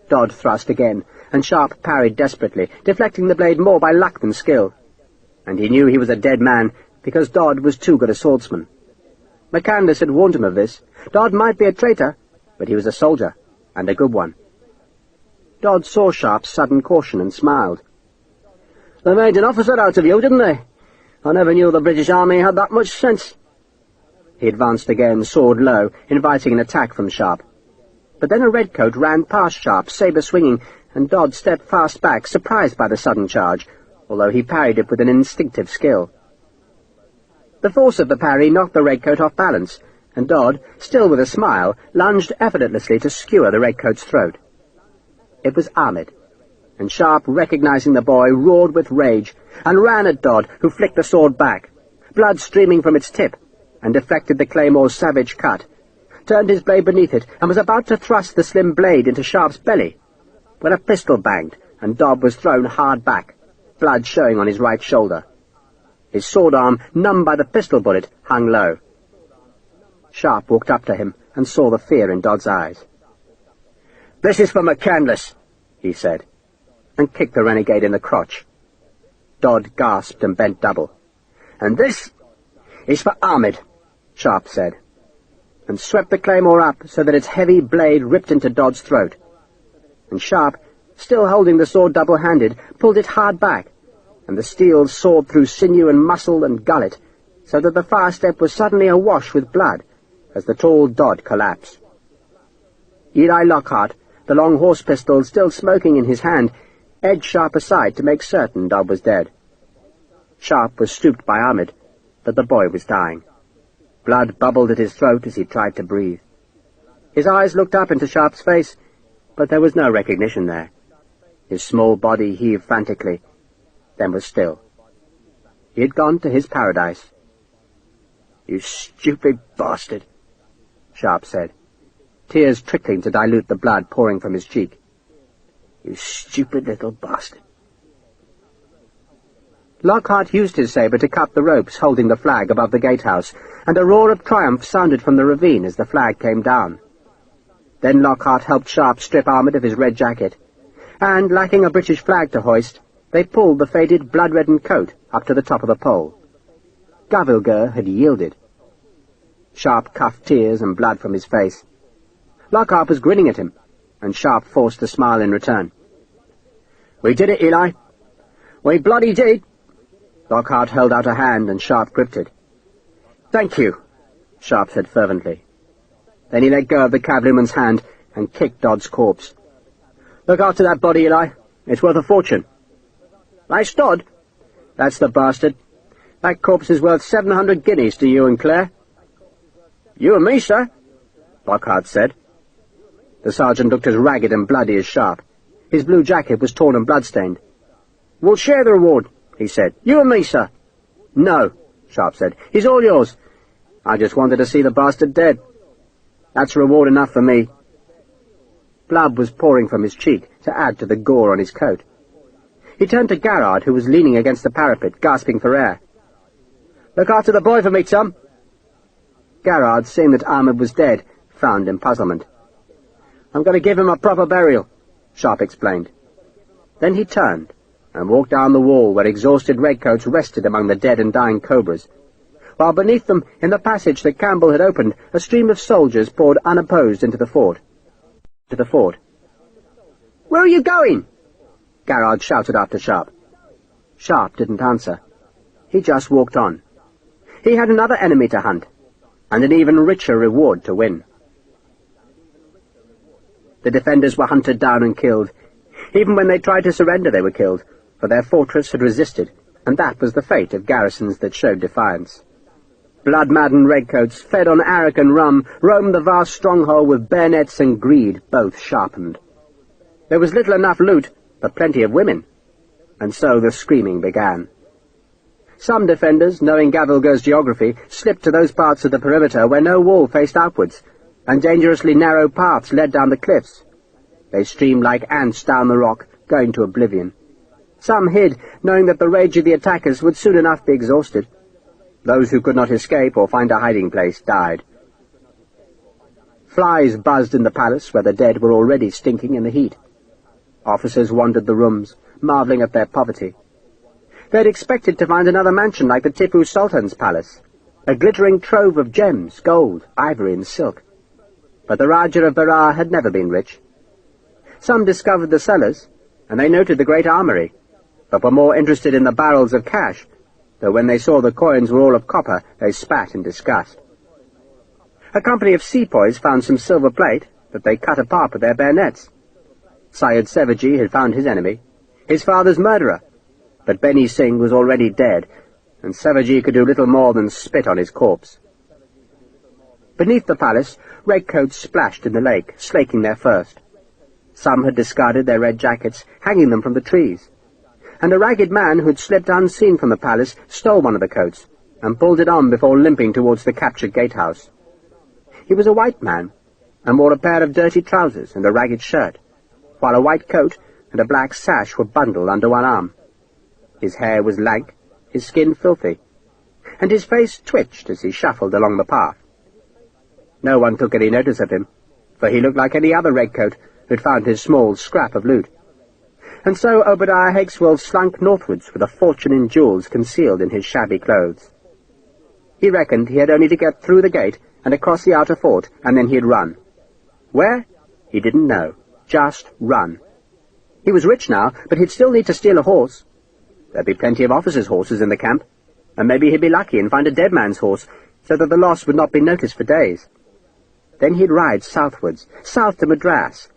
Dodd thrust again, and Sharpe parried desperately, deflecting the blade more by luck than skill. And he knew he was a dead man, because Dodd was too good a swordsman. McCandless had warned him of this. Dodd might be a traitor, but he was a soldier, and a good one. Dodd saw Sharpe's sudden caution and smiled. "They made an officer out of you, didn't they? I never knew the British Army had that much sense." He advanced again, sword low, inviting an attack from Sharpe. But then a redcoat ran past Sharpe, sabre swinging, and Dodd stepped fast back, surprised by the sudden charge, although he parried it with an instinctive skill. The force of the parry knocked the redcoat off balance, and Dodd, still with a smile, lunged effortlessly to skewer the redcoat's throat. It was Ahmed, and Sharpe, recognizing the boy, roared with rage, and ran at Dodd, who flicked the sword back, blood streaming from its tip, and deflected the claymore's savage cut, turned his blade beneath it, and was about to thrust the slim blade into Sharpe's belly, when a pistol banged, and Dodd was thrown hard back, blood showing on his right shoulder. His sword arm, numbed by the pistol bullet, hung low. Sharpe walked up to him and saw the fear in Dodd's eyes. "This is for McCandless," he said, and kicked the renegade in the crotch. Dodd gasped and bent double. "And this is for Ahmed," Sharpe said, and swept the claymore up so that its heavy blade ripped into Dodd's throat. And Sharpe, still holding the sword double-handed, pulled it hard back, and the steel soared through sinew and muscle and gullet, so that the far step was suddenly awash with blood as the tall Dodd collapsed. Eli Lockhart, the long horse pistol still smoking in his hand, edged Sharpe aside to make certain Dodd was dead. Sharpe was stooped by Ahmed, but the boy was dying. Blood bubbled at his throat as he tried to breathe. His eyes looked up into Sharpe's face, but there was no recognition there. His small body heaved frantically, then was still. He had gone to his paradise. "You stupid bastard," Sharpe said, tears trickling to dilute the blood pouring from his cheek. "You stupid little bastard." Lockhart used his sabre to cut the ropes holding the flag above the gatehouse, and a roar of triumph sounded from the ravine as the flag came down. Then Lockhart helped Sharpe strip Ahmed of his red jacket, and, lacking a British flag to hoist, they pulled the faded blood-reddened coat up to the top of the pole. Gavilgur had yielded. Sharpe cuffed tears and blood from his face. Lockhart was grinning at him, and Sharpe forced a smile in return. "We did it, Eli. We bloody did." Lockhart held out a hand, and Sharpe gripped it. "Thank you," Sharpe said fervently. Then he let go of the cavalryman's hand and kicked Dodd's corpse. "Look after that body, Eli. It's worth a fortune." "That's Dodd?" "That's the bastard. That corpse is worth 700 guineas to you and Claire." "You and me, sir," Lockhart said. The sergeant looked as ragged and bloody as Sharpe. His blue jacket was torn and blood-stained. "We'll share the reward," he said. "You and me, sir." "No," Sharpe said. "He's all yours. I just wanted to see the bastard dead. That's reward enough for me." Blood was pouring from his cheek to add to the gore on his coat. He turned to Garrard, who was leaning against the parapet, gasping for air. "Look after the boy for me, Tom." Garrard, seeing that Ahmed was dead, frowned in puzzlement. "I'm going to give him a proper burial," Sharpe explained. Then he turned and walked down the wall where exhausted redcoats rested among the dead and dying cobras, while beneath them, in the passage that Campbell had opened, a stream of soldiers poured unopposed into the fort. "Where are you going?" Garrard shouted after Sharpe. Sharpe didn't answer. He just walked on. He had another enemy to hunt, and an even richer reward to win. The defenders were hunted down and killed. Even when they tried to surrender, they were killed, for their fortress had resisted, and that was the fate of garrisons that showed defiance. Blood-maddened redcoats, fed on arrack and rum, roamed the vast stronghold with bayonets and greed both sharpened. There was little enough loot, but plenty of women, and so the screaming began. Some defenders, knowing Gavilgur's geography, slipped to those parts of the perimeter where no wall faced outwards, and dangerously narrow paths led down the cliffs. They streamed like ants down the rock, going to oblivion. Some hid, knowing that the rage of the attackers would soon enough be exhausted. Those who could not escape or find a hiding place died. Flies buzzed in the palace, where the dead were already stinking in the heat. Officers wandered the rooms, marvelling at their poverty. They had expected to find another mansion like the Tipu Sultan's palace, a glittering trove of gems, gold, ivory, and silk. But the Rajah of Berar had never been rich. Some discovered the cellars, and they noted the great armory, but were more interested in the barrels of cash, though when they saw the coins were all of copper, they spat in disgust. A company of sepoys found some silver plate that they cut apart with their bayonets. Syed Sevaji had found his enemy, his father's murderer, but Beni Singh was already dead, and Sevaji could do little more than spit on his corpse. Beneath the palace, redcoats splashed in the lake, slaking their thirst. Some had discarded their red jackets, hanging them from the trees, and a ragged man who had slipped unseen from the palace stole one of the coats and pulled it on before limping towards the captured gatehouse. He was a white man, and wore a pair of dirty trousers and a ragged shirt, while a white coat and a black sash were bundled under one arm. His hair was lank, his skin filthy, and his face twitched as he shuffled along the path. No one took any notice of him, for he looked like any other redcoat who'd found his small scrap of loot. And so Obadiah Hakeswill slunk northwards with a fortune in jewels concealed in his shabby clothes. He reckoned he had only to get through the gate and across the outer fort, and then he'd run. Where? He didn't know. Just run. He was rich now, but he'd still need to steal a horse. There'd be plenty of officers' horses in the camp, and maybe he'd be lucky and find a dead man's horse, so that the loss would not be noticed for days. Then he'd ride southwards, south to Madras,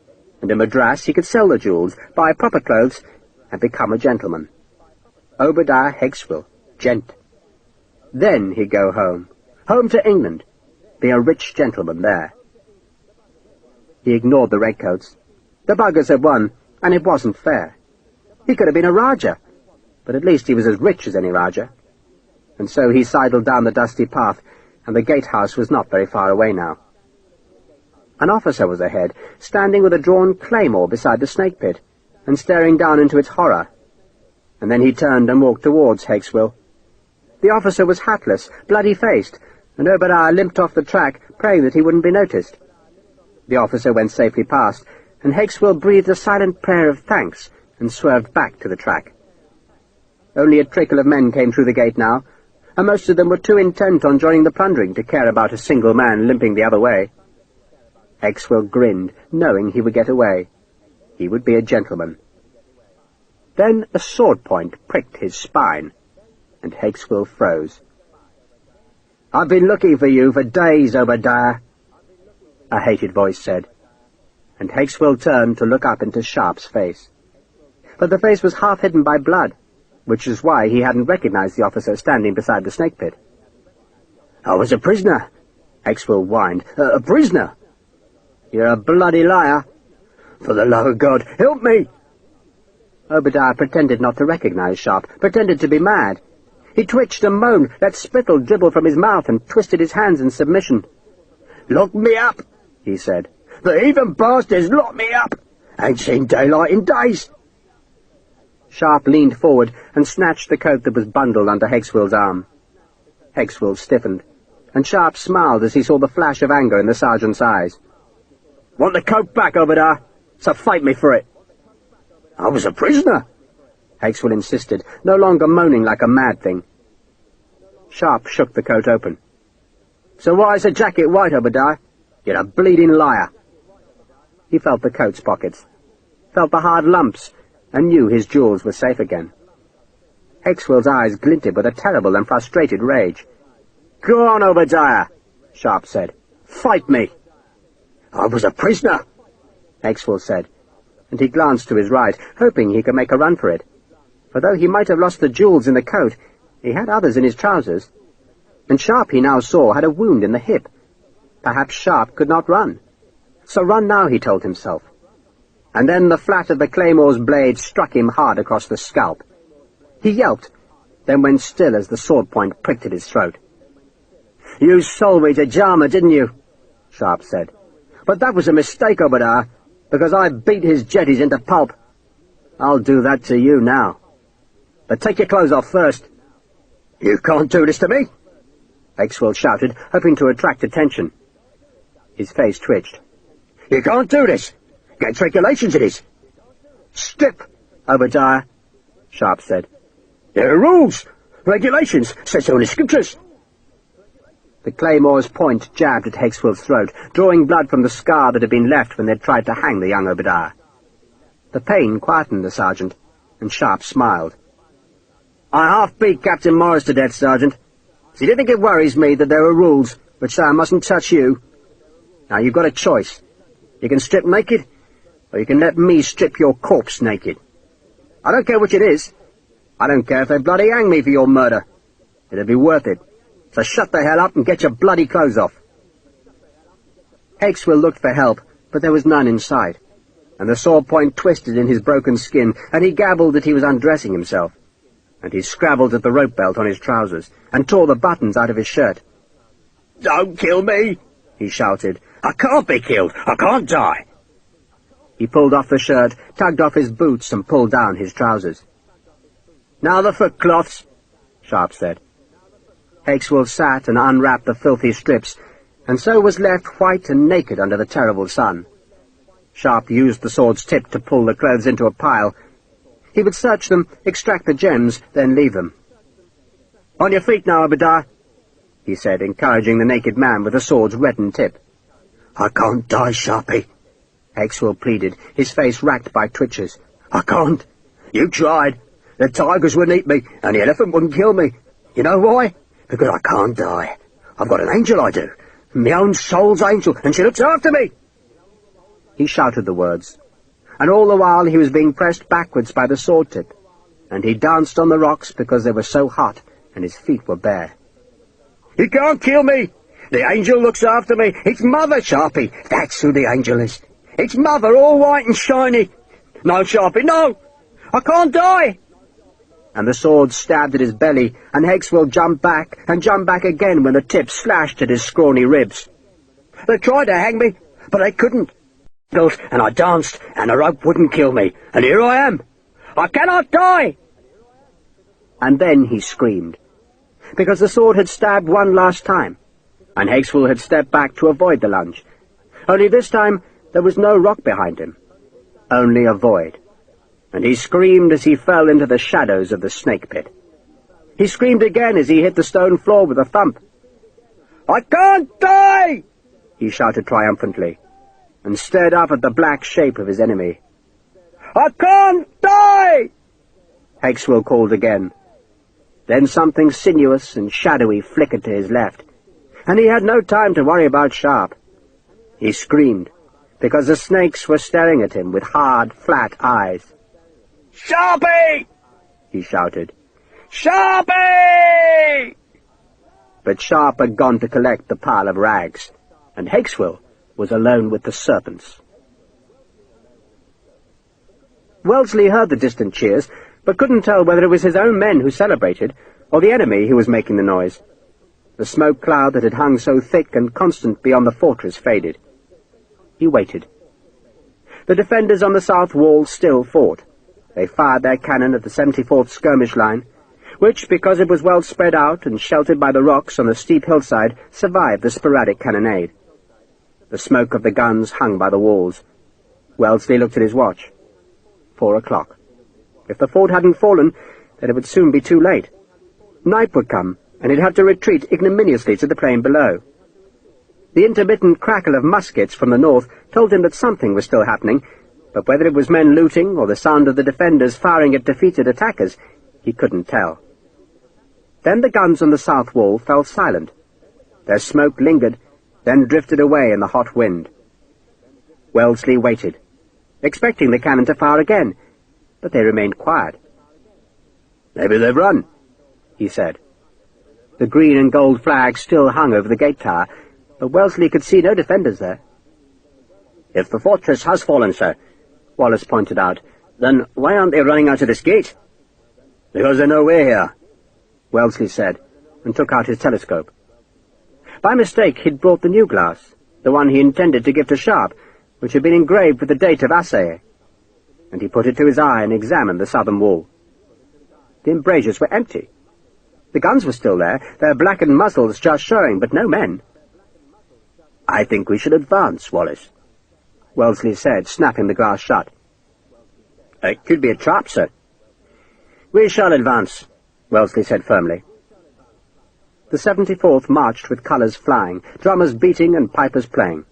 and in Madras he could sell the jewels, buy proper clothes, and become a gentleman. Obadiah Hakeswill, gent. Then he'd go home to England, be a rich gentleman there. He ignored the redcoats. The buggers had won, and it wasn't fair. He could have been a Rajah, but at least he was as rich as any Rajah. And so he sidled down the dusty path, and the gatehouse was not very far away now. An officer was ahead, standing with a drawn claymore beside the snake pit, and staring down into its horror. And then he turned and walked towards Hakeswill. The officer was hatless, bloody-faced, and Obadiah limped off the track, praying that he wouldn't be noticed. The officer went safely past, and Hakeswill breathed a silent prayer of thanks and swerved back to the track. Only a trickle of men came through the gate now, and most of them were too intent on joining the plundering to care about a single man limping the other way. Hexwell grinned, knowing he would get away. He would be a gentleman. Then a sword point pricked his spine, and Hexwell froze. "I've been looking for you for days, Obadiah," a hated voice said, and Hexwell turned to look up into Sharpe's face. But the face was half hidden by blood, which is why he hadn't recognized the officer standing beside the snake pit. "I was a prisoner," Hexwell whined. A prisoner?" "You're a bloody liar. For the love of God, help me!" Obadiah pretended not to recognize Sharpe, pretended to be mad. He twitched and moaned, let spittle dribble from his mouth, and twisted his hands in submission. "Lock me up," he said. "The heathen bastards, lock me up! Ain't seen daylight in days." Sharpe leaned forward and snatched the coat that was bundled under Hexwell's arm. Hexwell stiffened, and Sharpe smiled as he saw the flash of anger in the sergeant's eyes. "Want the coat back, Obadiah, so fight me for it." "I was a prisoner," Hexwell insisted, no longer moaning like a mad thing. Sharpe shook the coat open. "So why is the jacket white, Obadiah? You're a bleeding liar." He felt the coat's pockets, felt the hard lumps, and knew his jewels were safe again. Hexwell's eyes glinted with a terrible and frustrated rage. "Go on, Obadiah," Sharpe said. "Fight me." "I was a prisoner," Hexwell said, and he glanced to his right, hoping he could make a run for it. For though he might have lost the jewels in the coat, he had others in his trousers. And Sharpe, he now saw, had a wound in the hip. Perhaps Sharpe could not run. So run now, he told himself. And then the flat of the claymore's blade struck him hard across the scalp. He yelped, then went still as the sword point pricked at his throat. "You sold me to Jarmer, didn't you?" Sharpe said. "But that was a mistake, Obadiah, because I beat his jetties into pulp. I'll do that to you now. But take your clothes off first." "You can't do this to me!" Hexwell shouted, hoping to attract attention. His face twitched. "You can't do this! Against regulations it is!" "Strip, Obadiah," Sharpe said. "There are rules, regulations, says so in the scriptures." The claymore's point jabbed at Hexwell's throat, drawing blood from the scar that had been left when they'd tried to hang the young Obadiah. The pain quietened the sergeant, and Sharpe smiled. "I half beat Captain Morris to death, Sergeant. So you think it worries me that there are rules which say I mustn't touch you? Now you've got a choice. You can strip naked, or you can let me strip your corpse naked. I don't care which it is. I don't care if they bloody hang me for your murder. It'll be worth it. So shut the hell up and get your bloody clothes off." Hexwell looked for help, but there was none in sight, and the sword point twisted in his broken skin, and he gabbled that he was undressing himself, and he scrabbled at the rope belt on his trousers, and tore the buttons out of his shirt. "Don't kill me!" he shouted. "I can't be killed! I can't die!" He pulled off the shirt, tugged off his boots, and pulled down his trousers. "Now the footcloths," Sharpe said. Hexwell sat and unwrapped the filthy strips, and so was left white and naked under the terrible sun. Sharpe used the sword's tip to pull the clothes into a pile. He would search them, extract the gems, then leave them. "On your feet now, Obadiah," he said, encouraging the naked man with the sword's reddened tip. "I can't die, Sharpe," Hexwell pleaded, his face racked by twitches. "I can't. You tried. The tigers wouldn't eat me, and the elephant wouldn't kill me. You know why? Because I can't die. I've got an angel, I do. My own soul's angel, and she looks after me." He shouted the words, and all the while he was being pressed backwards by the sword tip, and he danced on the rocks because they were so hot and his feet were bare. "You can't kill me! The angel looks after me! It's Mother, Sharpe! That's who the angel is! It's Mother, all white and shiny! No, Sharpe, no! I can't die!" And the sword stabbed at his belly, and Hexwell jumped back again when the tip slashed at his scrawny ribs. "They tried to hang me, but they couldn't. And I danced, and the rope wouldn't kill me, and here I am! I cannot die!" And then he screamed, because the sword had stabbed one last time, and Hexwell had stepped back to avoid the lunge. Only this time there was no rock behind him, only a void, and he screamed as he fell into the shadows of the snake pit. He screamed again as he hit the stone floor with a thump. "I can't die!" he shouted triumphantly, and stared up at the black shape of his enemy. "I can't die!" Hakeswill called again. Then something sinuous and shadowy flickered to his left, and he had no time to worry about Sharpe. He screamed, because the snakes were staring at him with hard, flat eyes. "Sharpe!" he shouted. "Sharpe!" But Sharpe had gone to collect the pile of rags, and Hakeswill was alone with the serpents. Wellesley heard the distant cheers, but couldn't tell whether it was his own men who celebrated, or the enemy who was making the noise. The smoke cloud that had hung so thick and constant beyond the fortress faded. He waited. The defenders on the south wall still fought. They fired their cannon at the 74th skirmish line, which, because it was well spread out and sheltered by the rocks on the steep hillside, survived the sporadic cannonade. The smoke of the guns hung by the walls. Wellesley looked at his watch. 4 o'clock. If the fort hadn't fallen, then it would soon be too late. Night would come, and he'd have to retreat ignominiously to the plain below. The intermittent crackle of muskets from the north told him that something was still happening, but whether it was men looting or the sound of the defenders firing at defeated attackers, he couldn't tell. Then the guns on the south wall fell silent. Their smoke lingered, then drifted away in the hot wind. Wellesley waited, expecting the cannon to fire again, but they remained quiet. "Maybe they've run," he said. The green and gold flag still hung over the gate tower, but Wellesley could see no defenders there. "If the fortress has fallen, sir," Wallace pointed out, "then why aren't they running out of this gate?" "Because they know we're here," Wellesley said, and took out his telescope. By mistake he'd brought the new glass, the one he intended to give to Sharpe, which had been engraved with the date of assay, and he put it to his eye and examined the southern wall. The embrasures were empty. The guns were still there, their blackened muzzles just showing, but no men. "I think we should advance, Wallace," Wellesley said, snapping the glass shut. "It could be a trap, sir." "We shall advance," Wellesley said firmly. The 74th marched with colours flying, drummers beating and pipers playing.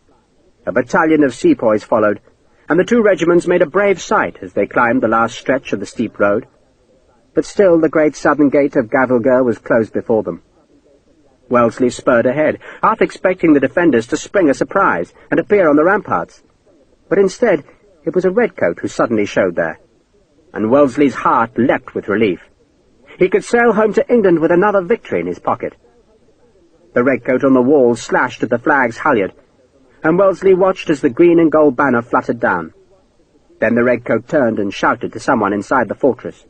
A battalion of sepoys followed, and the two regiments made a brave sight as they climbed the last stretch of the steep road. But still the great southern gate of Gavelgur was closed before them. Wellesley spurred ahead, half expecting the defenders to spring a surprise and appear on the ramparts. But instead it was a redcoat who suddenly showed there, and Wellesley's heart leapt with relief. He could sail home to England with another victory in his pocket. The redcoat on the wall slashed at the flag's halyard, and Wellesley watched as the green and gold banner fluttered down. Then the redcoat turned and shouted to someone inside the fortress.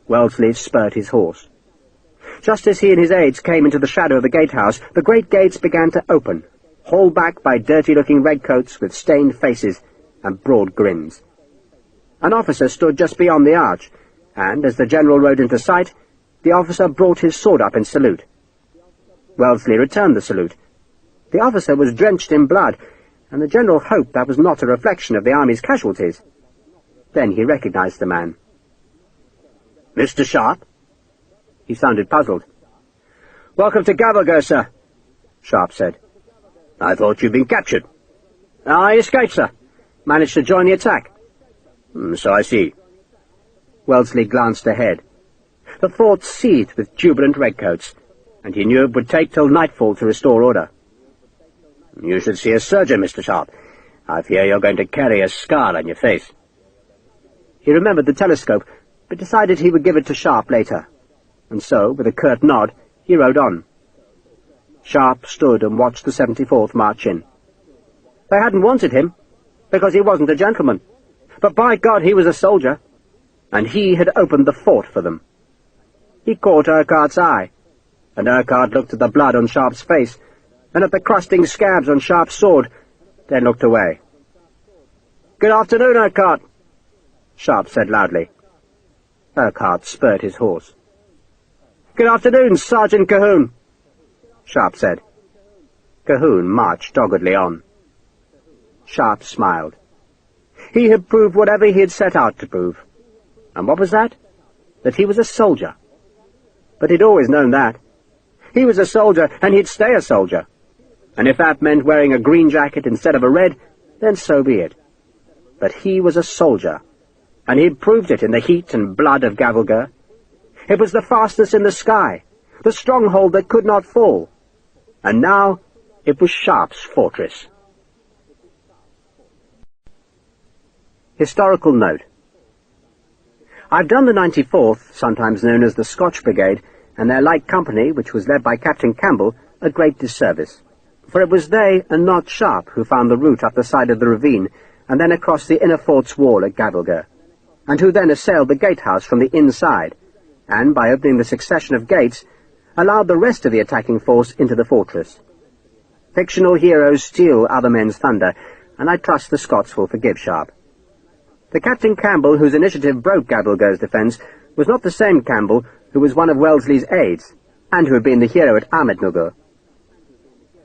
Wellesley spurred his horse. Just as he and his aides came into the shadow of the gatehouse, the great gates began to open, hauled back by dirty-looking redcoats with stained faces and broad grins. An officer stood just beyond the arch, and as the general rode into sight, the officer brought his sword up in salute. Wellesley returned the salute. The officer was drenched in blood, and the general hoped that was not a reflection of the army's casualties. Then he recognized the man. "Mr. Sharpe?" He sounded puzzled. "Welcome to Gavelgur, sir," Sharpe said. "I thought you'd been captured." "I escaped, sir. Managed to join the attack." "So I see." Wellesley glanced ahead. The fort seethed with jubilant redcoats, and he knew it would take till nightfall to restore order. "You should see a surgeon, Mr. Sharpe. I fear you're going to carry a scar on your face." He remembered the telescope, but decided he would give it to Sharpe later, and so, with a curt nod, he rode on. Sharpe stood and watched the 74th march in. They hadn't wanted him, because he wasn't a gentleman, but by God he was a soldier, and he had opened the fort for them. He caught Urquhart's eye, and Urquhart looked at the blood on Sharpe's face, and at the crusting scabs on Sharpe's sword, then looked away. "Good afternoon, Urquhart," Sharpe said loudly. Urquhart spurred his horse. "Good afternoon, Sergeant Cahoon," Sharpe said. Cahoon marched doggedly on. Sharpe smiled. He had proved whatever he had set out to prove. And what was that? That he was a soldier. But he'd always known that. He was a soldier, and he'd stay a soldier. And if that meant wearing a green jacket instead of a red, then so be it. But he was a soldier, and he'd proved it in the heat and blood of Gavelgher. It was the fastness in the sky, the stronghold that could not fall. And now it was Sharpe's fortress. Historical note. I've done the 94th, sometimes known as the Scotch Brigade, and their light company, which was led by Captain Campbell, a great disservice. For it was they, and not Sharpe, who found the route up the side of the ravine, and then across the inner fort's wall at Gavelgher, and who then assailed the gatehouse from the inside, and, by opening the succession of gates, allowed the rest of the attacking force into the fortress. Fictional heroes steal other men's thunder, and I trust the Scots will forgive Sharpe. The Captain Campbell whose initiative broke Gavelgher's defence was not the same Campbell who was one of Wellesley's aides, and who had been the hero at Ahmednugger.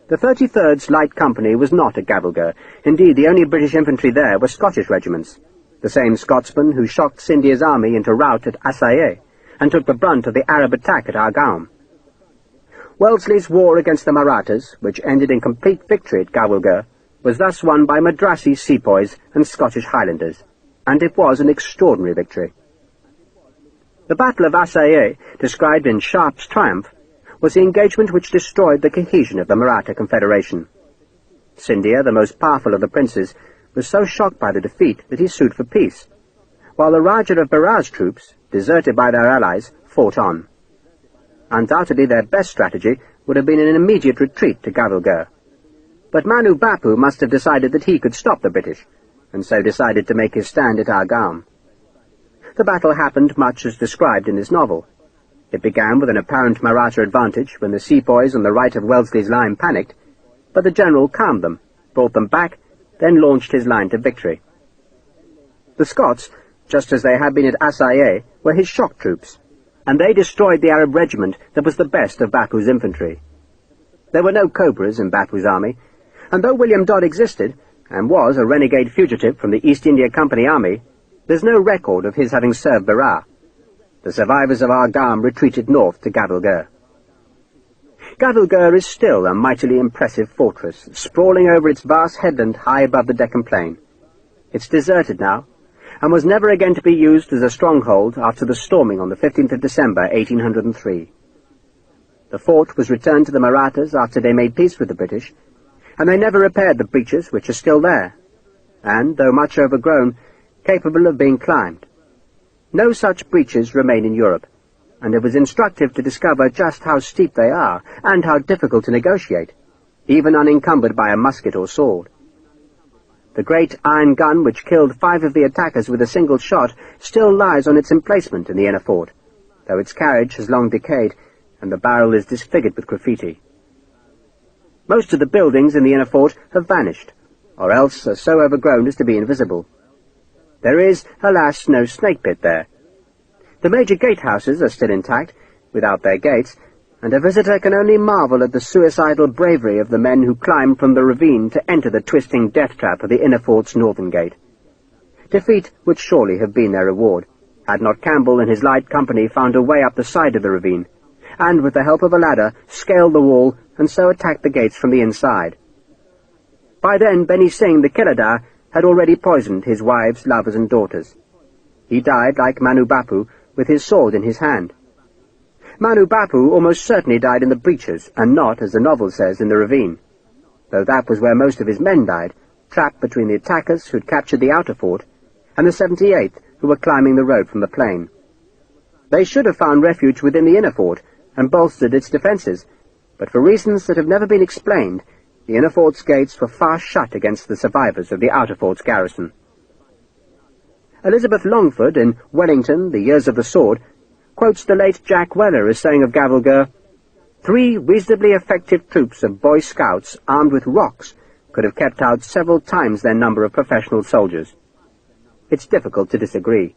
The 33rd's Light Company was not at Gavelgher. Indeed, the only British infantry there were Scottish regiments, the same Scotsmen who shocked Scindia's army into rout at Assaye, and took the brunt of the Arab attack at Argaum. Wellesley's war against the Marathas, which ended in complete victory at Gavelgher, was thus won by Madrassi sepoys and Scottish Highlanders, and it was an extraordinary victory. The Battle of Assaye, described in Sharpe's Triumph, was the engagement which destroyed the cohesion of the Maratha Confederation. Scindia, the most powerful of the princes, was so shocked by the defeat that he sued for peace, while the Rajah of Berat's troops, deserted by their allies, fought on. Undoubtedly their best strategy would have been an immediate retreat to Gavelgher. But Manu Bapu must have decided that he could stop the British, and so decided to make his stand at Argaum. The battle happened much as described in this novel. It began with an apparent Maratha advantage when the sepoys on the right of Wellesley's line panicked, but the general calmed them, brought them back, then launched his line to victory. The Scots, just as they had been at Assaye, were his shock troops, and they destroyed the Arab regiment that was the best of Bapu's infantry. There were no Cobras in Bapu's army, and though William Dodd existed, and was a renegade fugitive from the East India Company army, there's no record of his having served Berat. The survivors of Argaum retreated north to Gavelgher. Gavelgher is still a mightily impressive fortress, sprawling over its vast headland high above the Deccan plain. It's deserted now, and was never again to be used as a stronghold after the storming on the 15th of December, 1803. The fort was returned to the Marathas after they made peace with the British, and they never repaired the breaches which are still there, and, though much overgrown, capable of being climbed. No such breaches remain in Europe, and it was instructive to discover just how steep they are, and how difficult to negotiate, even unencumbered by a musket or sword. The great iron gun which killed 5 of the attackers with a single shot still lies on its emplacement in the inner fort, though its carriage has long decayed, and the barrel is disfigured with graffiti. Most of the buildings in the inner fort have vanished, or else are so overgrown as to be invisible. There is, alas, no snake pit there. The major gatehouses are still intact, without their gates, and a visitor can only marvel at the suicidal bravery of the men who climbed from the ravine to enter the twisting death trap of the inner fort's northern gate. Defeat would surely have been their reward, had not Campbell and his light company found a way up the side of the ravine, and with the help of a ladder scaled the wall and so attacked the gates from the inside. By then Beni Singh, the Killadar, had already poisoned his wives, lovers, and daughters. He died, like Manu Bapu, with his sword in his hand. Manu Bapu almost certainly died in the breaches, and not, as the novel says, in the ravine, though that was where most of his men died, trapped between the attackers who had captured the outer fort, and the 78th who were climbing the road from the plain. They should have found refuge within the inner fort, and bolstered its defences, but for reasons that have never been explained, the inner fort's gates were fast shut against the survivors of the outer fort's garrison. Elizabeth Longford, in Wellington, The Years of the Sword, quotes the late Jack Weller as saying of Gavelgher, "3 reasonably effective troops of Boy Scouts armed with rocks could have kept out several times their number of professional soldiers." It's difficult to disagree.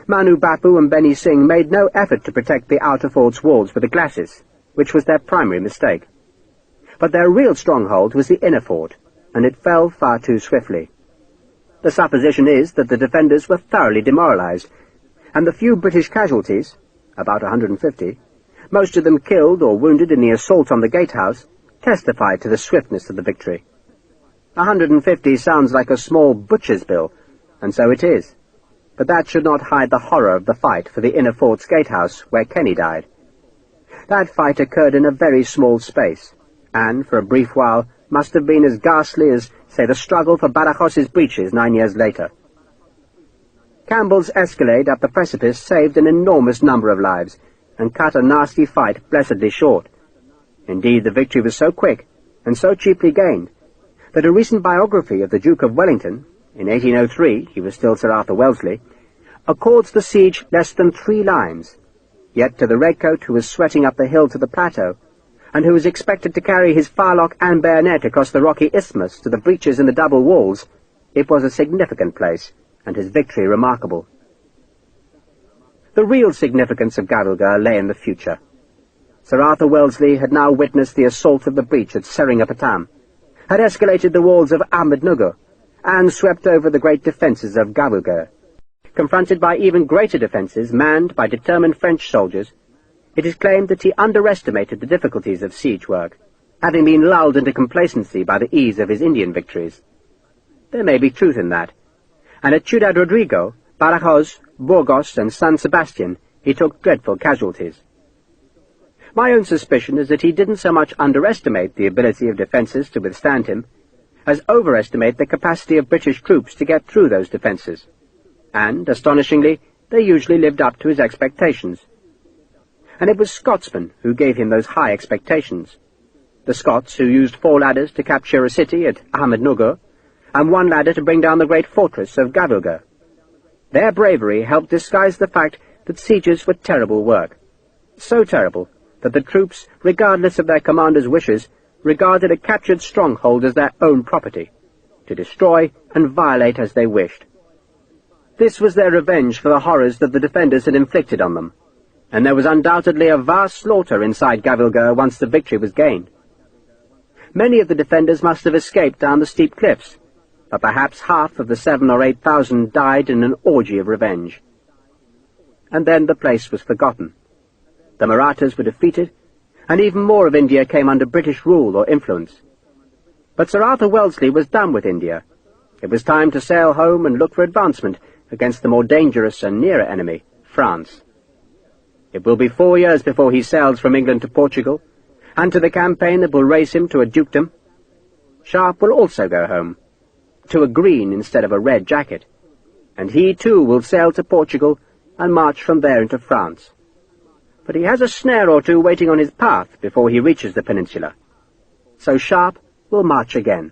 Manu Bapu and Beni Singh made no effort to protect the outer fort's walls with the glacis, which was their primary mistake. But their real stronghold was the inner fort, and it fell far too swiftly. The supposition is that the defenders were thoroughly demoralized, and the few British casualties, about 150, most of them killed or wounded in the assault on the gatehouse, testified to the swiftness of the victory. 150 sounds like a small butcher's bill, and so it is. But that should not hide the horror of the fight for the inner fort's gatehouse where Kenny died. That fight occurred in a very small space, and, for a brief while, must have been as ghastly as, say, the struggle for Badajoz' breaches 9 years later. Campbell's escalade up the precipice saved an enormous number of lives, and cut a nasty fight blessedly short. Indeed, the victory was so quick, and so cheaply gained, that a recent biography of the Duke of Wellington, in 1803, he was still Sir Arthur Wellesley, accords the siege less than 3 lines. Yet to the redcoat who was sweating up the hill to the plateau, and who was expected to carry his firelock and bayonet across the rocky isthmus to the breaches in the double walls, it was a significant place, and his victory remarkable. The real significance of Gavilgar lay in the future. Sir Arthur Wellesley had now witnessed the assault of the breach at Seringapatam, had escalated the walls of Ahmednuggur, and swept over the great defences of Gavilgar. Confronted by even greater defences manned by determined French soldiers, it is claimed that he underestimated the difficulties of siege work, having been lulled into complacency by the ease of his Indian victories. There may be truth in that, and at Ciudad Rodrigo, Badajoz, Burgos, and San Sebastian he took dreadful casualties. My own suspicion is that he didn't so much underestimate the ability of defences to withstand him, as overestimate the capacity of British troops to get through those defences. And, astonishingly, they usually lived up to his expectations. And it was Scotsmen who gave him those high expectations. The Scots who used 4 ladders to capture a city at Ahmednuggur, and 1 ladder to bring down the great fortress of Gavilgar. Their bravery helped disguise the fact that sieges were terrible work. So terrible that the troops, regardless of their commander's wishes, regarded a captured stronghold as their own property, to destroy and violate as they wished. This was their revenge for the horrors that the defenders had inflicted on them, and there was undoubtedly a vast slaughter inside Gavilgar once the victory was gained. Many of the defenders must have escaped down the steep cliffs, but perhaps half of the 7,000 or 8,000 died in an orgy of revenge. And then the place was forgotten. The Marathas were defeated, and even more of India came under British rule or influence. But Sir Arthur Wellesley was done with India. It was time to sail home and look for advancement against the more dangerous and nearer enemy, France. It will be 4 years before he sails from England to Portugal, and to the campaign that will raise him to a dukedom. Sharpe will also go home, to a green instead of a red jacket, and he too will sail to Portugal and march from there into France. But he has a snare or two waiting on his path before he reaches the peninsula. So Sharpe will march again.